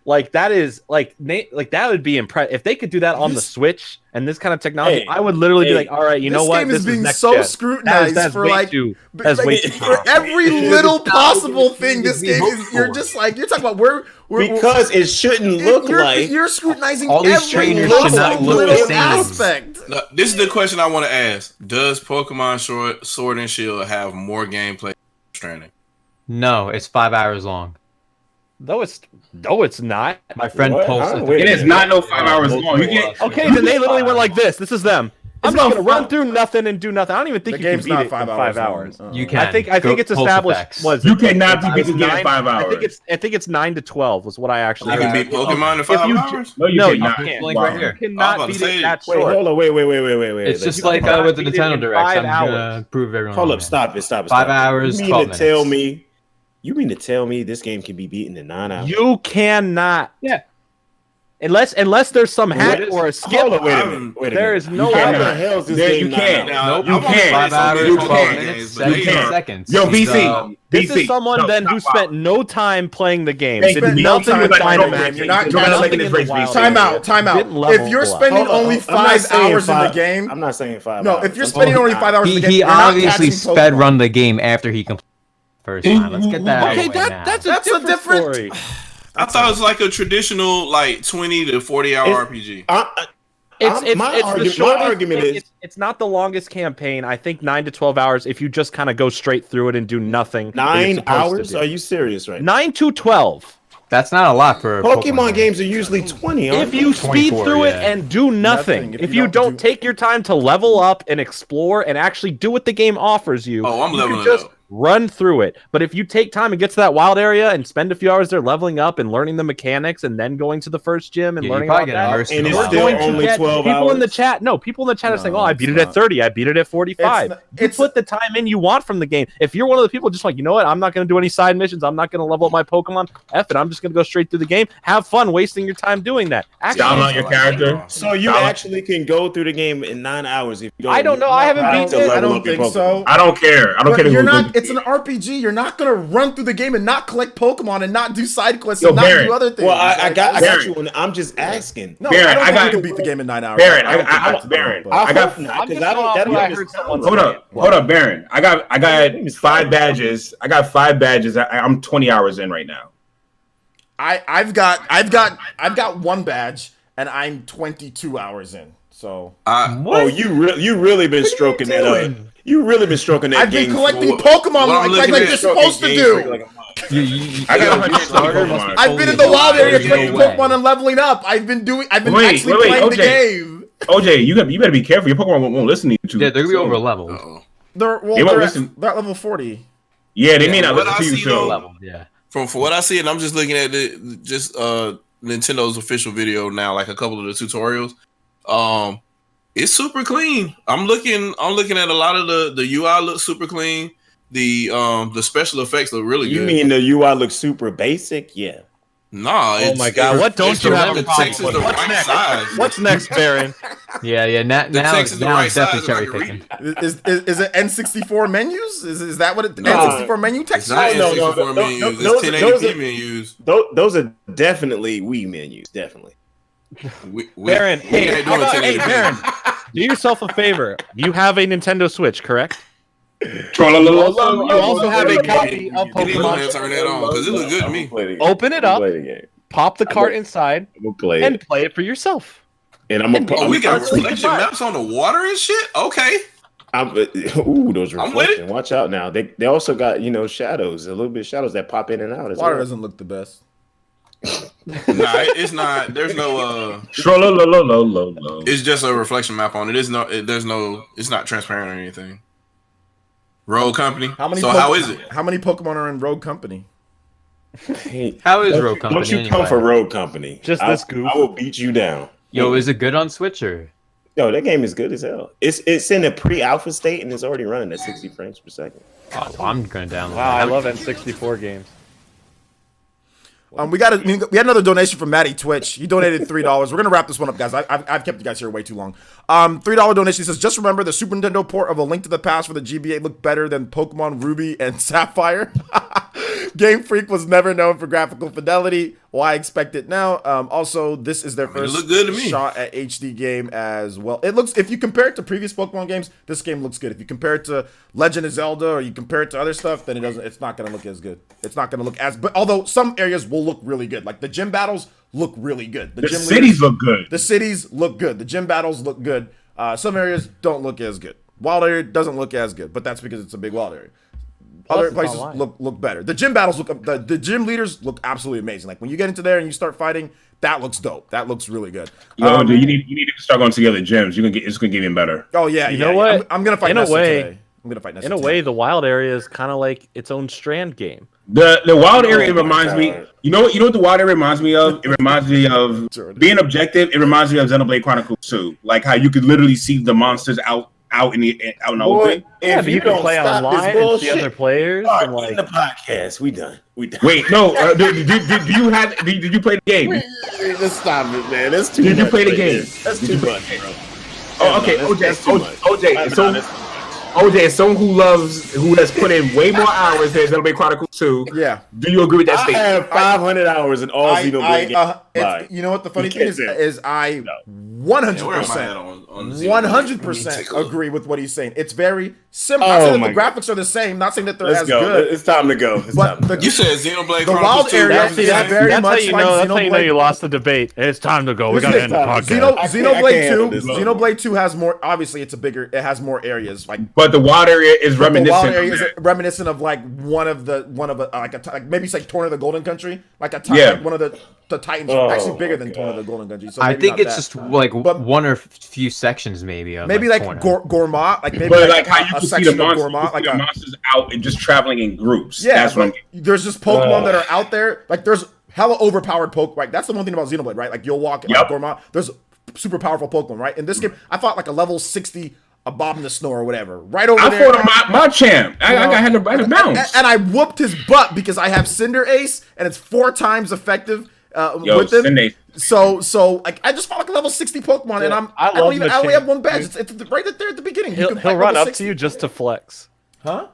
Like that is like that would be impressive if they could do that on the Switch and this kind of technology. I would literally be like, all right, you know what? This game is being so scrutinized for every little possible thing. This game is you're talking about because it shouldn't look like you're scrutinizing all these trainers should not look the same aspect. No, this is the question I want to ask: does Pokemon Sword and Shield have more gameplay training? No, it's 5 hours long. No, it's not. My friend posted. It is not 5 hours long. Okay, then they literally went like this. This is them. I'm just gonna run through nothing and do nothing. I don't even think you can beat it in 5 hours. You can. I think it's established. You cannot beat the game in 5 hours. I think it's 9 to 12 was what I actually. You can beat Pokemon in 5 hours. No, you cannot. You cannot beat it that short. Hold on, wait. It's just like with the Nintendo Direct. I'm gonna prove everyone. Hold up, stop it. 5 hours. You mean to tell me? You mean to tell me this game can be beaten in 9 hours? You cannot. Yeah. Unless there's some hack or a skip. Hold on, wait a minute. There is no. How the hell is this game? You can't. Nope. You can't. 5 hours, You 12 can't. minutes, 17 seconds. Yo, BC. This is someone then who spent no time playing the game. They Did spent no nothing time with playing the Dynamax. game. You're not nothing this in the race wild Time area. out. Didn't level If you're up. spending only 5 hours in the game, I'm not saying 5 no. hours. If you're spending only 5 hours in the game, He you're not obviously catching sped Pokemon. run the game after he completed the first time. Let's get that out of the way now. That's a a different story. I thought it was like a traditional 20 to 40 hour RPG. My argument is it's not the longest campaign. I think 9 to 12 hours if you just kind of go straight through it and do nothing. 9 hours? Are you serious right now? 9 to 12. That's not a lot for Pokemon games are usually 20. If you speed through it and do nothing, if you don't take your time to level up and explore and actually do what the game offers you, I'm leveling just up. run through it. But if you take time and get to that wild area and spend a few hours there leveling up and learning the mechanics and then going to the first gym and learning about that, and it's still only 12 hours. People in the chat are saying, "Oh, I beat it at 30. I beat it at 45." You put the time in you want from the game. If you're one of the people just like, you know what, I'm not going to do any side missions. I'm not going to level up my Pokemon. F it. I'm just going to go straight through the game. Have fun wasting your time doing that. Download your character. So you actually can go through the game in 9 hours if you don't. I don't know. I haven't beat it. I don't think so. I don't care. I don't care. You're not. It's an RPG. You're not gonna run through the game and not collect Pokemon and not do side quests and not do other things. Well, I got you. And I'm just asking. No, I don't think you can beat the game in 9 hours. Baron, Hold up, Baron. I got 5 badges. I'm 20 hours in right now. I've got 1 badge and I'm 22 hours in. So you really been stroking that up. You really been stroking that. I've been collecting Pokemon like you're supposed to do. I've been in the wild area collecting Pokemon and leveling up. I've been actually playing the game. OJ, you better be careful. Your Pokemon won't listen to you too. Yeah, they're gonna be over leveled. They're at level 40. Yeah, they may not listen to you too. Yeah. From what I see, and I'm just looking at Nintendo's official video now, like a couple of the tutorials. It's super clean. I'm looking at a lot of the UI looks super clean. The special effects look really good. You mean the UI looks super basic? Yeah. Nah. Oh my god! What don't you have a problem text is with? the What's right next? size. What's next, Baron? Yeah. Now text is the right it's definitely size and I cherry can picking. read Is it N64 menus? Is that what it? No. N64 menu It's text? not No, N64 menus. those- It's those 1080p are- menus. Those are definitely Wii menus, definitely. Baron, hey, ain't how doing about, hey, 1080p. Baron, do yourself a favor. You have a Nintendo Switch, correct? You You also have a copy of You need to go ahead Pokemon. and turn that on because it look good to me. Open it up, pop the cart inside, We'll play and it. play it for yourself. And I'm gonna Oh, we got reflection maps on the water and shit. Okay. Those I'm with it. reflections. Watch out now. They also got shadows, a little bit of shadows that pop in and out as Water well. doesn't look the best. Nah, it's not. There's no. Low. It's just a reflection map on it. There's no. It's not transparent or anything. Road Company. How is it? How many Pokemon are in Road Company? Hey, How is Road Company? don't you come anyway? for Road Company? Just this goof. I will beat you down. Yo, is it good on Switch or? Yo, that game is good as hell. It's in a pre-alpha state and it's already running at 60 frames per second. Oh, well, I'm gonna download. Wow, I that. love N64 games. We had another donation from Matty Twitch. He donated $3. We're gonna wrap this one up, guys. I've kept you guys here way too long. $3 donation. He says, just remember the Super Nintendo port of A Link to the Past for the GBA looked better than Pokemon Ruby and Sapphire. Game Freak was never known for graphical fidelity. Why expect it now? Also, this is their first looked good to me. shot at HD game as well. It looks, if you compare it to previous Pokemon games, this game looks good. If you compare it to Legend of Zelda or you compare it to other stuff, then it's not going to look as good. It's not going to look as, but although some areas will look really good. Like the gym battles look really good. The gym cities look good. The cities look good. The gym battles look good. Some areas don't look as good. Wild area doesn't look as good, but that's because it's a big wild area. Other it's places online. look better. The gym battles look the gym leaders look absolutely amazing. Like when you get into there and you start fighting, that looks dope. That looks really good. Yo, dude, you need to start going to the other gyms. It's gonna get even better. Oh yeah, You yeah. know what? I'm gonna fight In a Nessa way- today. I'm gonna fight Nessa In a today. way, the wild area is kind of like its own Strand game. The wild area my reminds me. God. You know what the wild area reminds me of? It reminds me of Jordan. being objective. It reminds me of Xenoblade Chronicles 2, like how you could literally see the monsters out in the open. Boy, Yeah, if but you can don't play stop online this and see bullshit, other players. start And like, in the podcast. We done. Wait, no. Did you play the game? Let's stop it, man. That's too Did you much play the right game? there. That's too much, bro. Oh, okay, That's too much. OJ, as someone who has put in way more hours than Xenoblade Chronicles 2, Yeah. do you agree with that I statement? have 500 hours in all Xenoblade games. Bye. You know what the funny You thing can't is say- I Where am I at 100%. on Xenoblade? 100% agree with what he's saying. It's very simple. Oh Not saying that my the graphics are the same. Not saying that they're Let's as go. good. It's time to go. It's But time to the, You said Xenoblade The Chronicles wild 2. area That's is very that's how much you like know. That's how you know Xenoblade. you lost the debate. It's time to go. We Here's gotta the end the thing. podcast. I can't Xenoblade handle 2. this no Xenoblade 2 has more. Obviously, it has more areas. Like But the wild area is the wild reminiscent. area of is that. reminiscent of like one of like maybe it's like Torn of the Golden Country, like Yeah. like one of the Titans, Oh, actually bigger my than Torn of the Golden Country. So I maybe think not it's that. just like But- one or few sections maybe. Of maybe like Torna. Gourmand, like maybe But like how you a can see section the of monsters, Gourmand, like the a monsters out and just traveling in groups. yeah. That's what I'm But there's just Pokemon that are out there. Like there's hella overpowered Pokemon. Right, that's the one thing about Xenoblade, right? Like you'll walk like Yep. Gourmand. There's super powerful Pokemon, right? In this game, I fought like a level 60. A Bob in the Snow or whatever, right over I there. fought my champ. I had to bounce. And I whooped his butt because I have Cinder Ace, and it's 4 times effective Yo, with him. Cinder Ace. So like I just fought like a level 60 Pokemon, and I I don't love only have Machamp. one badge. It's right there at the beginning. You He'll can fight run level up 60. to you just to flex. huh?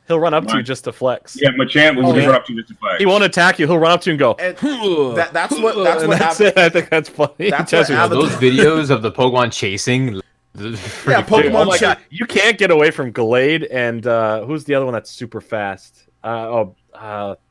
He'll run up to you just to flex. Yeah, my champ will just yeah. run up to you just to flex. He won't attack you. He'll run up to you and go. And that's what and that's happened. it. I think that's funny. That's Just- what happened. Those videos of the Pokemon chasing. Yeah, Dude, Pokemon. oh my god, you can't get away from Glade and who's the other one that's super fast?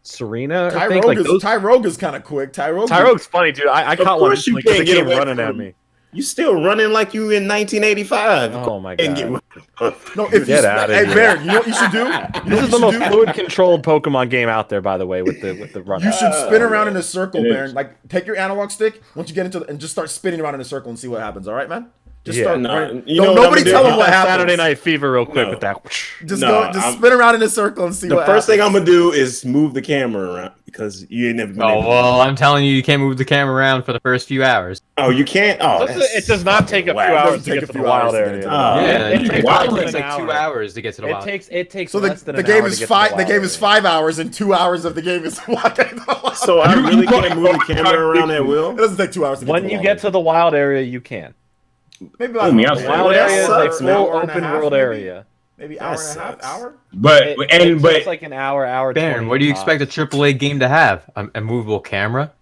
Serena. I think like those. Tyrogue is kind of quick. Tyrogue's funny, dude. I caught one course you recently because can't it get came away running from at him. me. You still running like you in 1985. Oh my And god. No, if Get you outta hey here. Baron, you know what you should do? You know This what is the you most should do? fluid controlled Pokemon game out there, by the way, with the run. You should spin around in a circle, It is. Baron. Like take your analog stick once you get into and just start spinning around in a circle and see what happens. All right, man. Just Yeah. start. Nobody tell him what happens. Saturday Night Fever real quick with that. Just spin around in a circle and see the what first happens. thing I'm gonna do is move the camera around because you ain't never been able to. well, I'm telling you can't move the camera around for the first few hours. Oh, you can't. Oh, It does not take a few whack. hours to get to the wild area. It takes Wow. like 2 hours to get to the wild. It takes So less than the an game hour is to get to 5. The game is 5 hours, and 2 hours of the game is walking. So I really can't move the camera around at will. It doesn't take 2 hours to get When to the you wild get to the wild area, you can. maybe me like out. The wild that area is sucks, a man. full Hour and a open half, world maybe? area. maybe That hour and a half, sucks. hour. But It's like an hour. Baron, 20 what do you tops. expect a AAA game to have? A movable camera?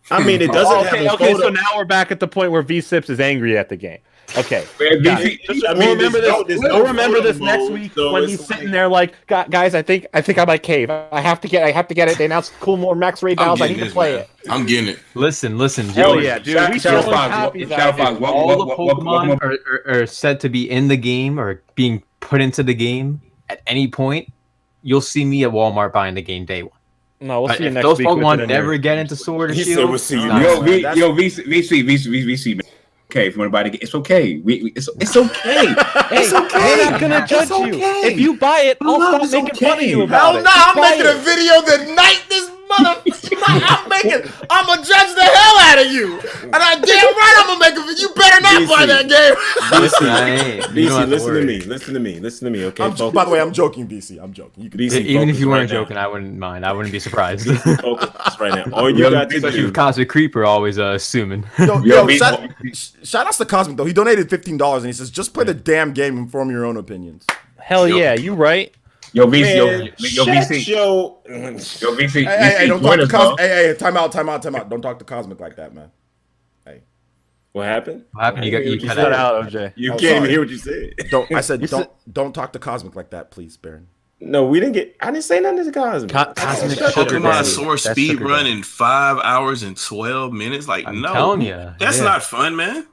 I mean, it doesn't have a Okay, photo. so now we're back at the point where V-Sips is angry at the game. Okay. I mean, We'll remember this next week when he's sitting there like, guys, I think I might cave. I have to get it. They announced cool more max rate I'm battles. I getting need to this, play man. it. I'm getting it. Listen, Hell Joey. yeah, dude. We Shadow selling Fox, copies Shadow out Fox, here. All the Pokemon are said to be in the game or being put into the game at any point. You'll see me at Walmart buying the game day one. No, we'll But see you if next those week. with it Pokemon in never your- get into Sword or He said Shield, we'll see you nah, next Yo, week. VC, man. Okay, if you want to buy the game, it's okay. It's okay. It's okay. We're not gonna judge It's you. okay. If you buy it, I'll Love stop is making fun of okay. you Hell about no, it. I'm Buy making it. a video the night this I'm gonna judge the hell out of you. And I damn right I'm gonna make a video. You better not buy that game. BC, listen to me, okay? By the way, I'm joking, BC. I'm joking. You can BC, Even if focus you weren't right now. joking, I wouldn't mind. I wouldn't be surprised. Focus right now. All you got to Especially do. with Cosmic Creeper always assuming. Yo, shout outs to Cosmic though. He donated $15 and he says, just play the damn game and form your own opinions. Hell yeah, you right. Yo, VC, Man, yo, shut VC, your- yo, VC, Hey, don't talk join to us, bro. Cosmic. Hey, time out. Don't talk to Cosmic like that, man. What happened? What happened? You cut Cut out. out, OJ. You Oh, can't even sorry. hear what you said. I said don't talk to Cosmic like that, please, Baron. No, we didn't get. I didn't say nothing to Cosmic. Cosmic Sugar Pokemon Daddy. Sword That's speed Sugar run Daddy. in 5 hours and 12 minutes. Like, I'm no, telling you, that's yeah. not fun, man.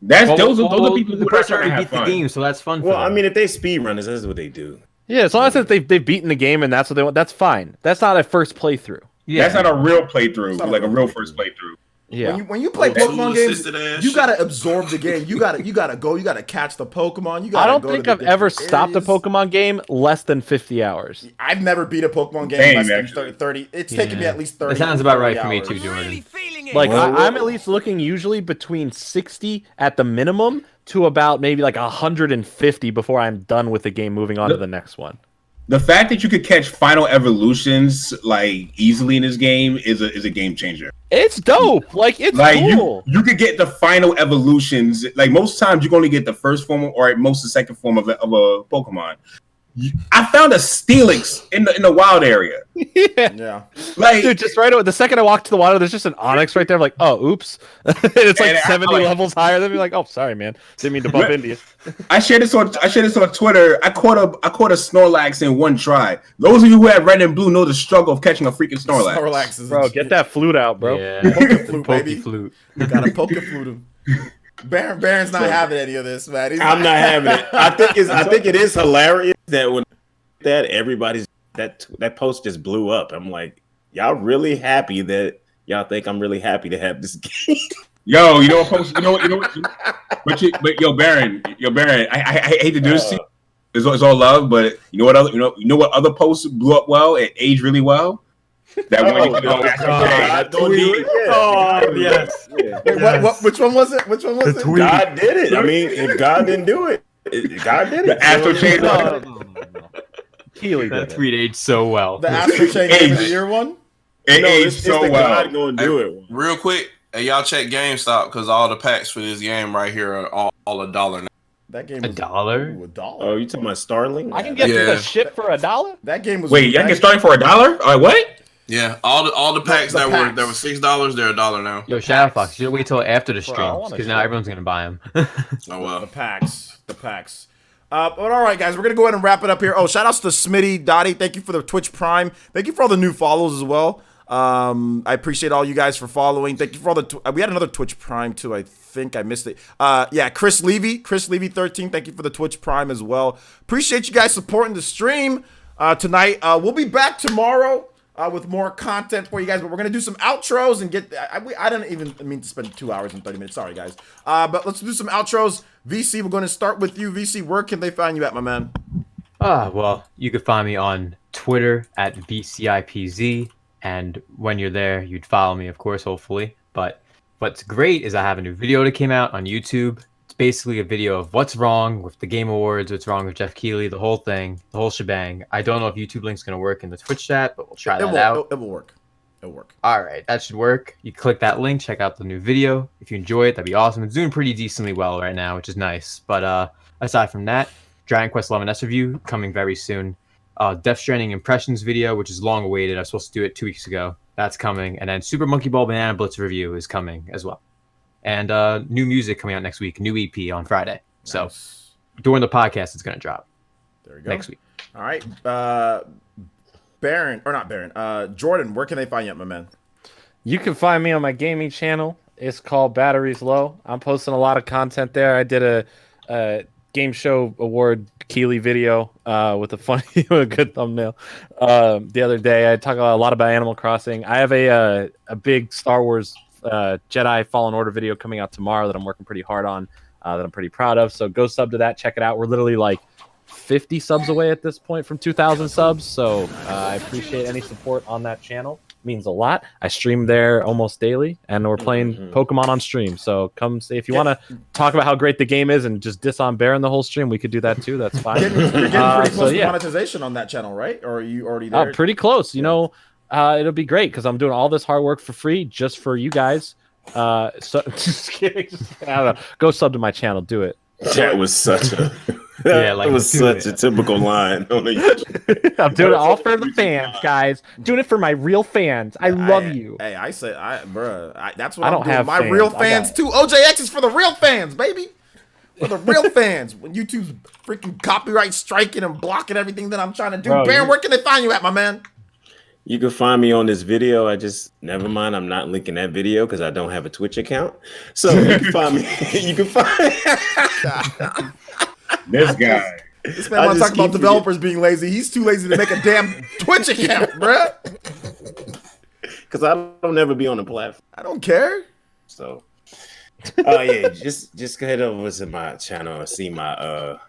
Those are Well, people the who are person trying to already have beat the fun. game, so that's fun. Well, for I them. mean, if they speed runners, that's what they do. Yeah, as long as they've beaten the game and that's what they want, that's fine. That's not a first playthrough. yeah, That's not a real playthrough, not a like a real real first playthrough. Yeah. When you play Tool Pokemon games, assisted ass you shit. gotta absorb the game. You gotta go. You gotta catch the Pokemon. You gotta. I don't go to think the I've ever different stopped a areas. Pokemon game less than 50 hours. I've never beat a Pokemon game Same, less than actually. 30. It's taken me at least 30. That sounds about right for me 30 too, hours. Jordan. Like Well, I'm at least looking usually between 60 at the minimum to about maybe like 150 before I'm done with the game, moving on to the next one. The fact that you could catch final evolutions like easily in this game is a game changer. It's dope. Like it's Like cool. you could get the final evolutions. Like most times, you can only get the first form or at most the second form of a Pokemon. I found a Steelix in the wild area. Yeah. Yeah. Like, Dude, just right away. The second I walked to the water, there's just an Onyx right there. I'm like, oh, oops. And it's like And I 70 like- levels higher. Then be like, oh, sorry, man. Didn't mean to bump into you. I shared this on Twitter. I caught a Snorlax in one try. Those of you who have red and blue know the struggle of catching a freaking Snorlax. Snorlax is Bro, get that flute out, bro. Yeah, Flute, Pokey baby. flute. You gotta flute him. Baron's not having any of this, man. I'm not having it. I think it is hilarious that when that everybody's that post just blew up. I'm like, y'all really happy that y'all think I'm really happy to have this game. Yo, you know what? But yo, Baron, I hate to do this to you. It's all love, but you know what other posts blew up well? It aged really well. That one you know, yes. What? Which one was it? Which one was it? God did it. I mean, if God didn't do it, God did it. the Astro Chain. No. Keely That did it. tweet aged so well. The Astro Chain Game of the Year one? It No, aged it's so the well. God going to do it. Real quick, hey, y'all check GameStop because all the packs for this game right here are all $1 now. That game $1? Ooh, $1. Oh, you talking about Starling? I can get Yeah. the shit for $1? That game was. Wait, y'all get started for $1? All right, what? Yeah, all the packs The that packs. were $6, they're $1 now. Yo, Shadow Fox, you should wait till after the Bro, I stream wanna because now see it. everyone's gonna buy them. Oh The well. packs. But all right, guys, we're gonna go ahead and wrap it up here. Oh, shout outs to Smitty, Dottie. Thank you for the Twitch Prime. Thank you for all the new follows as well. I appreciate all you guys for following. Thank you for all the. We had another Twitch Prime too. I think I missed it. Yeah, Chris Levy 13. Thank you for the Twitch Prime as well. Appreciate you guys supporting the stream tonight. We'll be back tomorrow. with more content for you guys. But we're gonna do some outros and get. I didn't even mean to spend 2 hours and 30 minutes. Sorry, guys. But let's do some outros. VC, we're gonna start with you. VC, where can they find you at, my man? Well, you could find me on Twitter at VCIPZ, and when you're there, you'd follow me, of course, hopefully. But what's great is I have a new video that came out on YouTube. It's basically a video of what's wrong with the Game Awards, what's wrong with Jeff Keighley, the whole thing, the whole shebang. I don't know if YouTube link's going to work in the Twitch chat, but we'll try that out. It will work. It'll work. All right, that should work. You click that link, check out the new video. If you enjoy it, that'd be awesome. It's doing pretty decently well right now, which is nice. But aside from that, Dragon Quest XI S review coming very soon. Death Stranding impressions video, which is long awaited. I was supposed to do it 2 weeks ago. That's coming. And then Super Monkey Ball Banana Blitz review is coming as well. And new music coming out next week, new EP on Friday. Nice. So during the podcast, it's going to drop. There we go. Next week. All right. Jordan, where can they find you at, my man? You can find me on my gaming channel. It's called Batteries Low. I'm posting a lot of content there. I did a Game Show Award Keighley video with a funny, a good thumbnail the other day. I talk a lot about Animal Crossing. I have a big Star Wars Jedi Fallen Order video coming out tomorrow that I'm working pretty hard on, that I'm pretty proud of. So go sub to that. Check it out. We're literally like 50 subs away at this point from 2,000 subs. So I appreciate any support on that channel. It means a lot. I stream there almost daily, and we're playing Pokemon on stream. So come say if you want to talk about how great the game is and just diss on Baron the whole stream, we could do that too. That's fine. You're getting pretty close to monetization on that channel, right? Or are you already there? Pretty close. You know, it'll be great because I'm doing all this hard work for free just for you guys. So just kidding. I don't know. Go sub to my channel. Do it. That was such a a typical line. I'm doing it all for the fans, guys. Doing it for my real fans. I love you. Hey, that's what I'm doing. My real fans too. OJX is for the real fans, baby. For the real fans. When YouTube's freaking copyright striking and blocking everything that I'm trying to do. Baron, where can they find you at, my man? You can find me on this video. Never mind. I'm not linking that video because I don't have a Twitch account. So you can find me. You can find this guy. This man want to talk about developers being lazy. He's too lazy to make a damn Twitch account, bruh. Because I don't ever be on the platform. I don't care. So, yeah, just head over to my channel and see my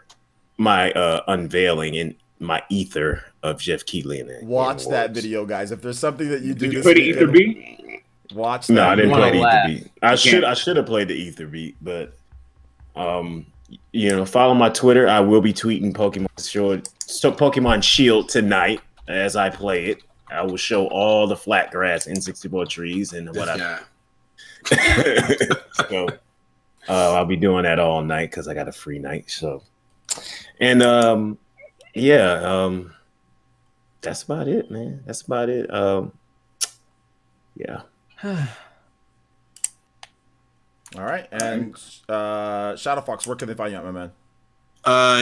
unveiling in my ether of Jeff Keighley. And watch that video, guys. If there's something that you do, did you play the ether beat? Watch that. No, I didn't play the ether beat. I should have played the ether beat, but follow my Twitter. I will be tweeting Pokemon Shield tonight as I play it. I will show all the flat grass N64 trees and what So I'll be doing that all night because I got a free night. So, and that's about it, man. That's about it. Yeah. All right, and Shadow Fox, where can they find you at, my man?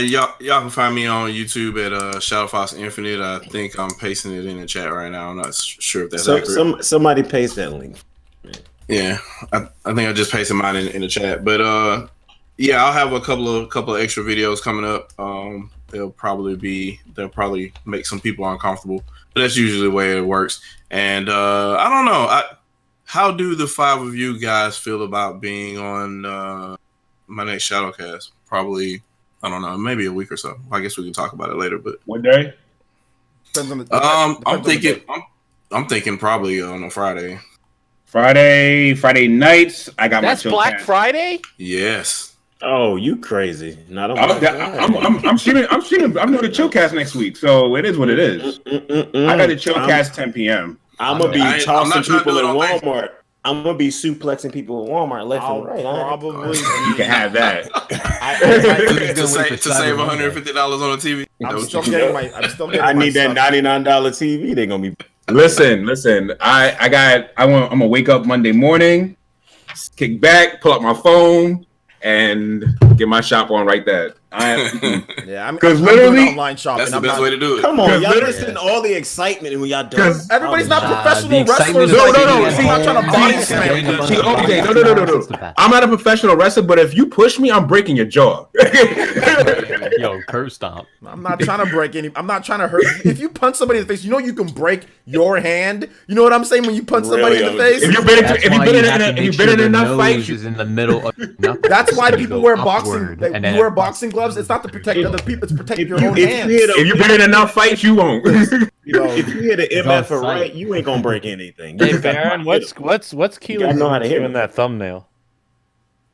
Y'all can find me on YouTube at Shadow Fox Infinite. I think I'm pasting it in the chat right now. I'm not sure if that's accurate. Somebody paste that link. Yeah, I think I just pasted mine in the chat. But yeah, I'll have a couple of extra videos coming up. They'll probably make some people uncomfortable, but that's usually the way it works. And I don't know. How do the 5 of you guys feel about being on my next Shadowcast? Probably, I don't know, maybe a week or so. I guess we can talk about it later. But one day. I'm thinking probably on a Friday. Friday nights. I got that's my Black Friday. Yes. Oh, you crazy! Not I'm streaming. I'm doing the Chillcast next week, so it is what it is. I got the Chillcast 10 p.m. I'm gonna be tossing people in Walmart. I'm gonna be suplexing people in Walmart left and right. Probably you can have that. to save $150 on a TV. I'm still getting I need that $99 TV. They're gonna be. Listen. I'm gonna wake up Monday morning, kick back, pull up my phone, and Get my shop on right there. Yeah, I'm because doing literally online shopping. That's the best way to do it. Come on, y'all literally- missing all the excitement when y'all done. Everybody's not Nah, professional the excitement wrestlers. is No, like, no, no. I'm See, not trying to body see, slam you. See, okay, no. I'm not a professional wrestler, but if you push me, I'm breaking your jaw. Yo, curb stomp. I'm not trying to break any. I'm not trying to hurt. If you punch somebody in the face, you know you can break your hand. You know what I'm saying when you punch somebody in the face. If you've been in enough fights, is in the middle of nothing. That's why people wear boxing. Upward, Like, and you then wear it- boxing gloves. It's not to protect other people. It's to protect your own If hands. if you've been in enough fights, you won't. if you hit an It's MF on right, site. you ain't gonna break anything. You Hey just gotta Baron, hit 'em. what's Keely gotta know how to hit doing 'em. in that thumbnail?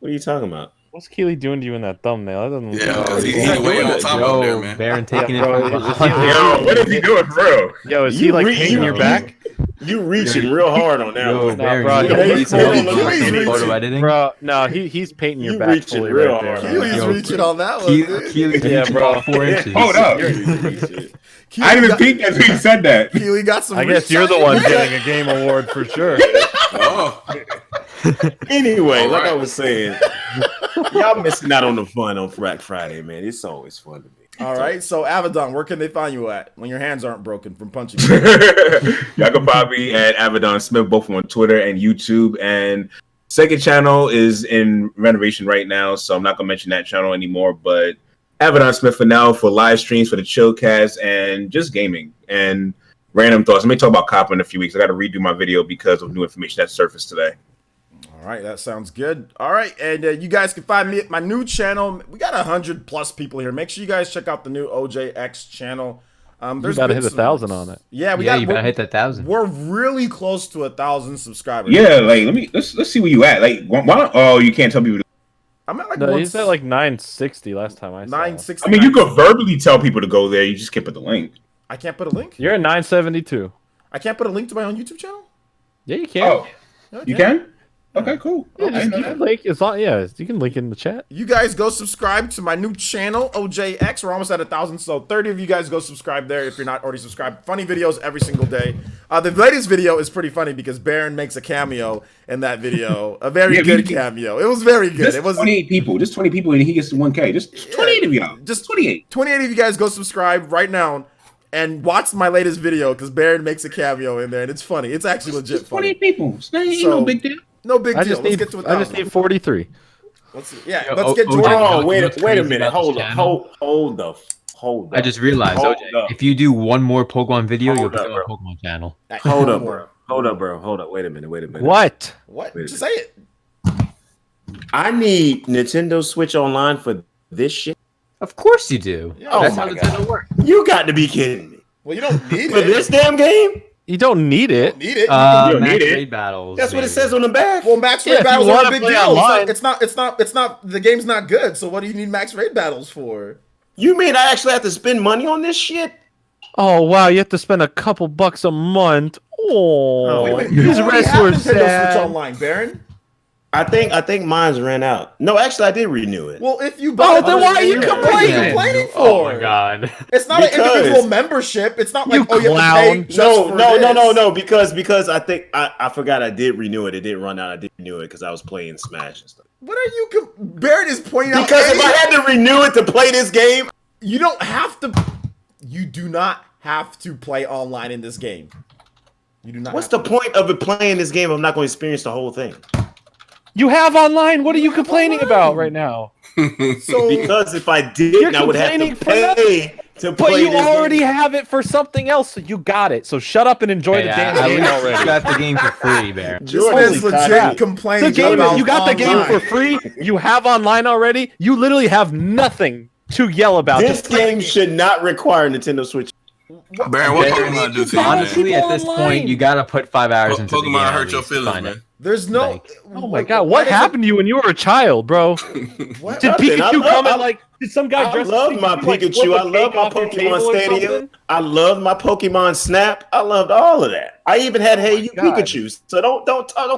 What are you talking about? What's Keely doing to you in that thumbnail? That doesn't Yeah, because he's way on top up there, man. Baron taking Yeah, it bro, from is he- behind. Yo, what is he doing, bro? Yo, is You he like re- painting your you- back? You reaching real hard on that Yo, one. Baron, bro, you he's need some help reaching. with He's photo reaching. editing. Bro, no, he's painting your You back reaching fully real right there. hard. Keely's Yo, reaching on that one. dude. Keely's Yeah, reaching bro. about 4 inches. Hold up. Keely I didn't even peek as he said that. Keely got some. I guess you're the one getting a game award for sure. Oh, Anyway, All like right. I was saying, y'all missing out on the fun on Frack Friday, man. It's always fun to me. All right, so Avedon, where can they find you at when your hands aren't broken from punching? Y'all can find me at Avedon Smith, both on Twitter and YouTube. And second channel is in renovation right now, so I'm not gonna mention that channel anymore. But Avedon Smith for now for live streams, for the Chillcast, and just gaming and random thoughts. Let me talk about Copper in a few weeks. I got to redo my video because of new information that surfaced today. All right, that sounds good. All right, and you guys can find me at my new channel. We got 100+ people here. Make sure you guys check out the new OJX channel. You There's gotta been hit some- 1,000 on it. Yeah, Yeah, you better hit that 1,000. We're really close to 1,000 subscribers. Yeah, like let's see where you at. Like, why? Oh, you can't tell people. I'm at like No, he's at like 960 last time I saw. 960. I mean, you could verbally tell people to go there. You just can't put the link. I can't put a link. You're at 972. I can't put a link to my own YouTube channel. Yeah, you can. Oh, No, I you can't. can? Okay, cool. Yeah, I didn't know you that. can link. It's on. Yeah, you can link in the chat. You guys go subscribe to my new channel, OJX. We're almost at 1,000, so 30 of you guys go subscribe there if you're not already subscribed. Funny videos every single day. The latest video is pretty funny because Baron makes a cameo in that video. A very Yeah, good we- cameo. It was very good. Just It was 28 people. Just 20 people, and he gets 1K. Just 28 of y'all. Just 28. 28 of you guys go subscribe right now and watch my latest video because Baron makes a cameo in there, and it's funny. It's actually legit Just funny. 28 people. It's not- ain't So- no big deal. No big I deal. just Let's need. get to I just 1,000. need 43. Let's get OJ, Jordan. you know Oh, wait what's a crazy minute. about Hold this up. channel? Hold up. I just realized, Hold OJ, up. if you do one more Pokemon video, Hold you'll up, become a bro. Pokemon channel. Hold up, bro. Hold up. Wait a minute. What? What? Wait a Just say it. I need Nintendo Switch Online for this shit. Of course you do. Oh That's my how God. Nintendo works. You got to be kidding me. Well, you don't need For it. this damn game? You don't need You it. don't need it. You don't Max need it. Raid battles. That's what it maybe. says on the back. Well, max Yeah, raid if you battles wanna are a big play deal. online. It's not. The game's not good. So what do you need max raid battles for? You mean I actually have to spend money on this shit? Oh wow, you have to spend a couple bucks a month. Oh, Wait a minute, these you already have wrestlers Nintendo Switch sad. Online, Baron. I think mine's ran out. No, actually, I did renew it. Well, if you buy, then why are you what complaining? are you complaining for? Oh my god. It's not Because- an individual membership. It's not like You oh you have to clown. pay just for this. Because I think I forgot I did renew it. It didn't run out. I did renew it because I was playing Smash and stuff. What are you? Baron is pointing out. Because if I had to renew it to play this game, You don't have to. You do not have to play online in this game. You do not. what's have the point of it playing this game if I'm not going to experience the whole thing? You have online. What are you complaining about right now? to. So Because if I did, You're I would have complaining to for nothing. pay to But play you this already game. have it for something else, so you got it. So shut up and enjoy the damn at game least already. you got the game for free, Bear. this Jordan, man's holy legit crap. complaining The game, about you got the game online. for free. You have online already. You literally have nothing to yell about. This Just play game should not require Nintendo Switch. Baron, what Pokemon do to you, Honestly, man? at this online. point, you gotta put 5 hours into the game. Pokemon at hurt your least, feelings, find it. man. There's no. Like, Oh my god, what happened to you when you were a child, bro? What? Did Nothing. I Pikachu love- come I- in like? Did some guy I dress? love as my like, Pikachu. flip a I love cake my off your table Pokemon or Stadium. something? I love my Pokemon Snap. I loved all of that. I even had Hey You God. Pikachu. So don't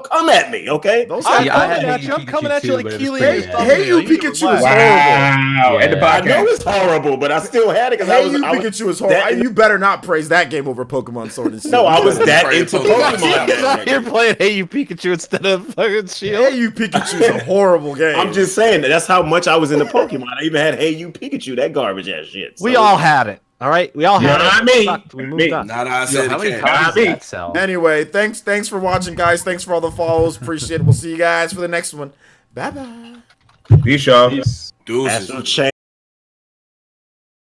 come at me, okay? Those I'm Yeah, I had coming at Hey you. I'm You coming at you Pikachu, like but it was Keely. pretty is bad. thumbnail. Hey You You Pikachu can is relax. Wow. At the Yeah. I podcast. know it's horrible, but I still had it because Hey, I was. you I was Pikachu is horrible. that- You better not praise that game over Pokemon Sword and Shield. no, I was that Praise into Pokemon. Pokemon. You're playing Hey You Pikachu Pikachu instead of fucking Shield. Hey You Pikachu is a horrible game. I'm just saying that's how much I was into Pokemon. I even had Hey You Pikachu, that garbage ass shit. So, We all had it. All right, we all had Not it. me. Fuck, we moved on. Not I said How many it copies can. does that sell? Anyway, thanks for watching, guys. Thanks for all the follows. Appreciate it. We'll see you guys for the next one. Bye bye. Peace, y'all. Peace. Deuces. Astral Chain.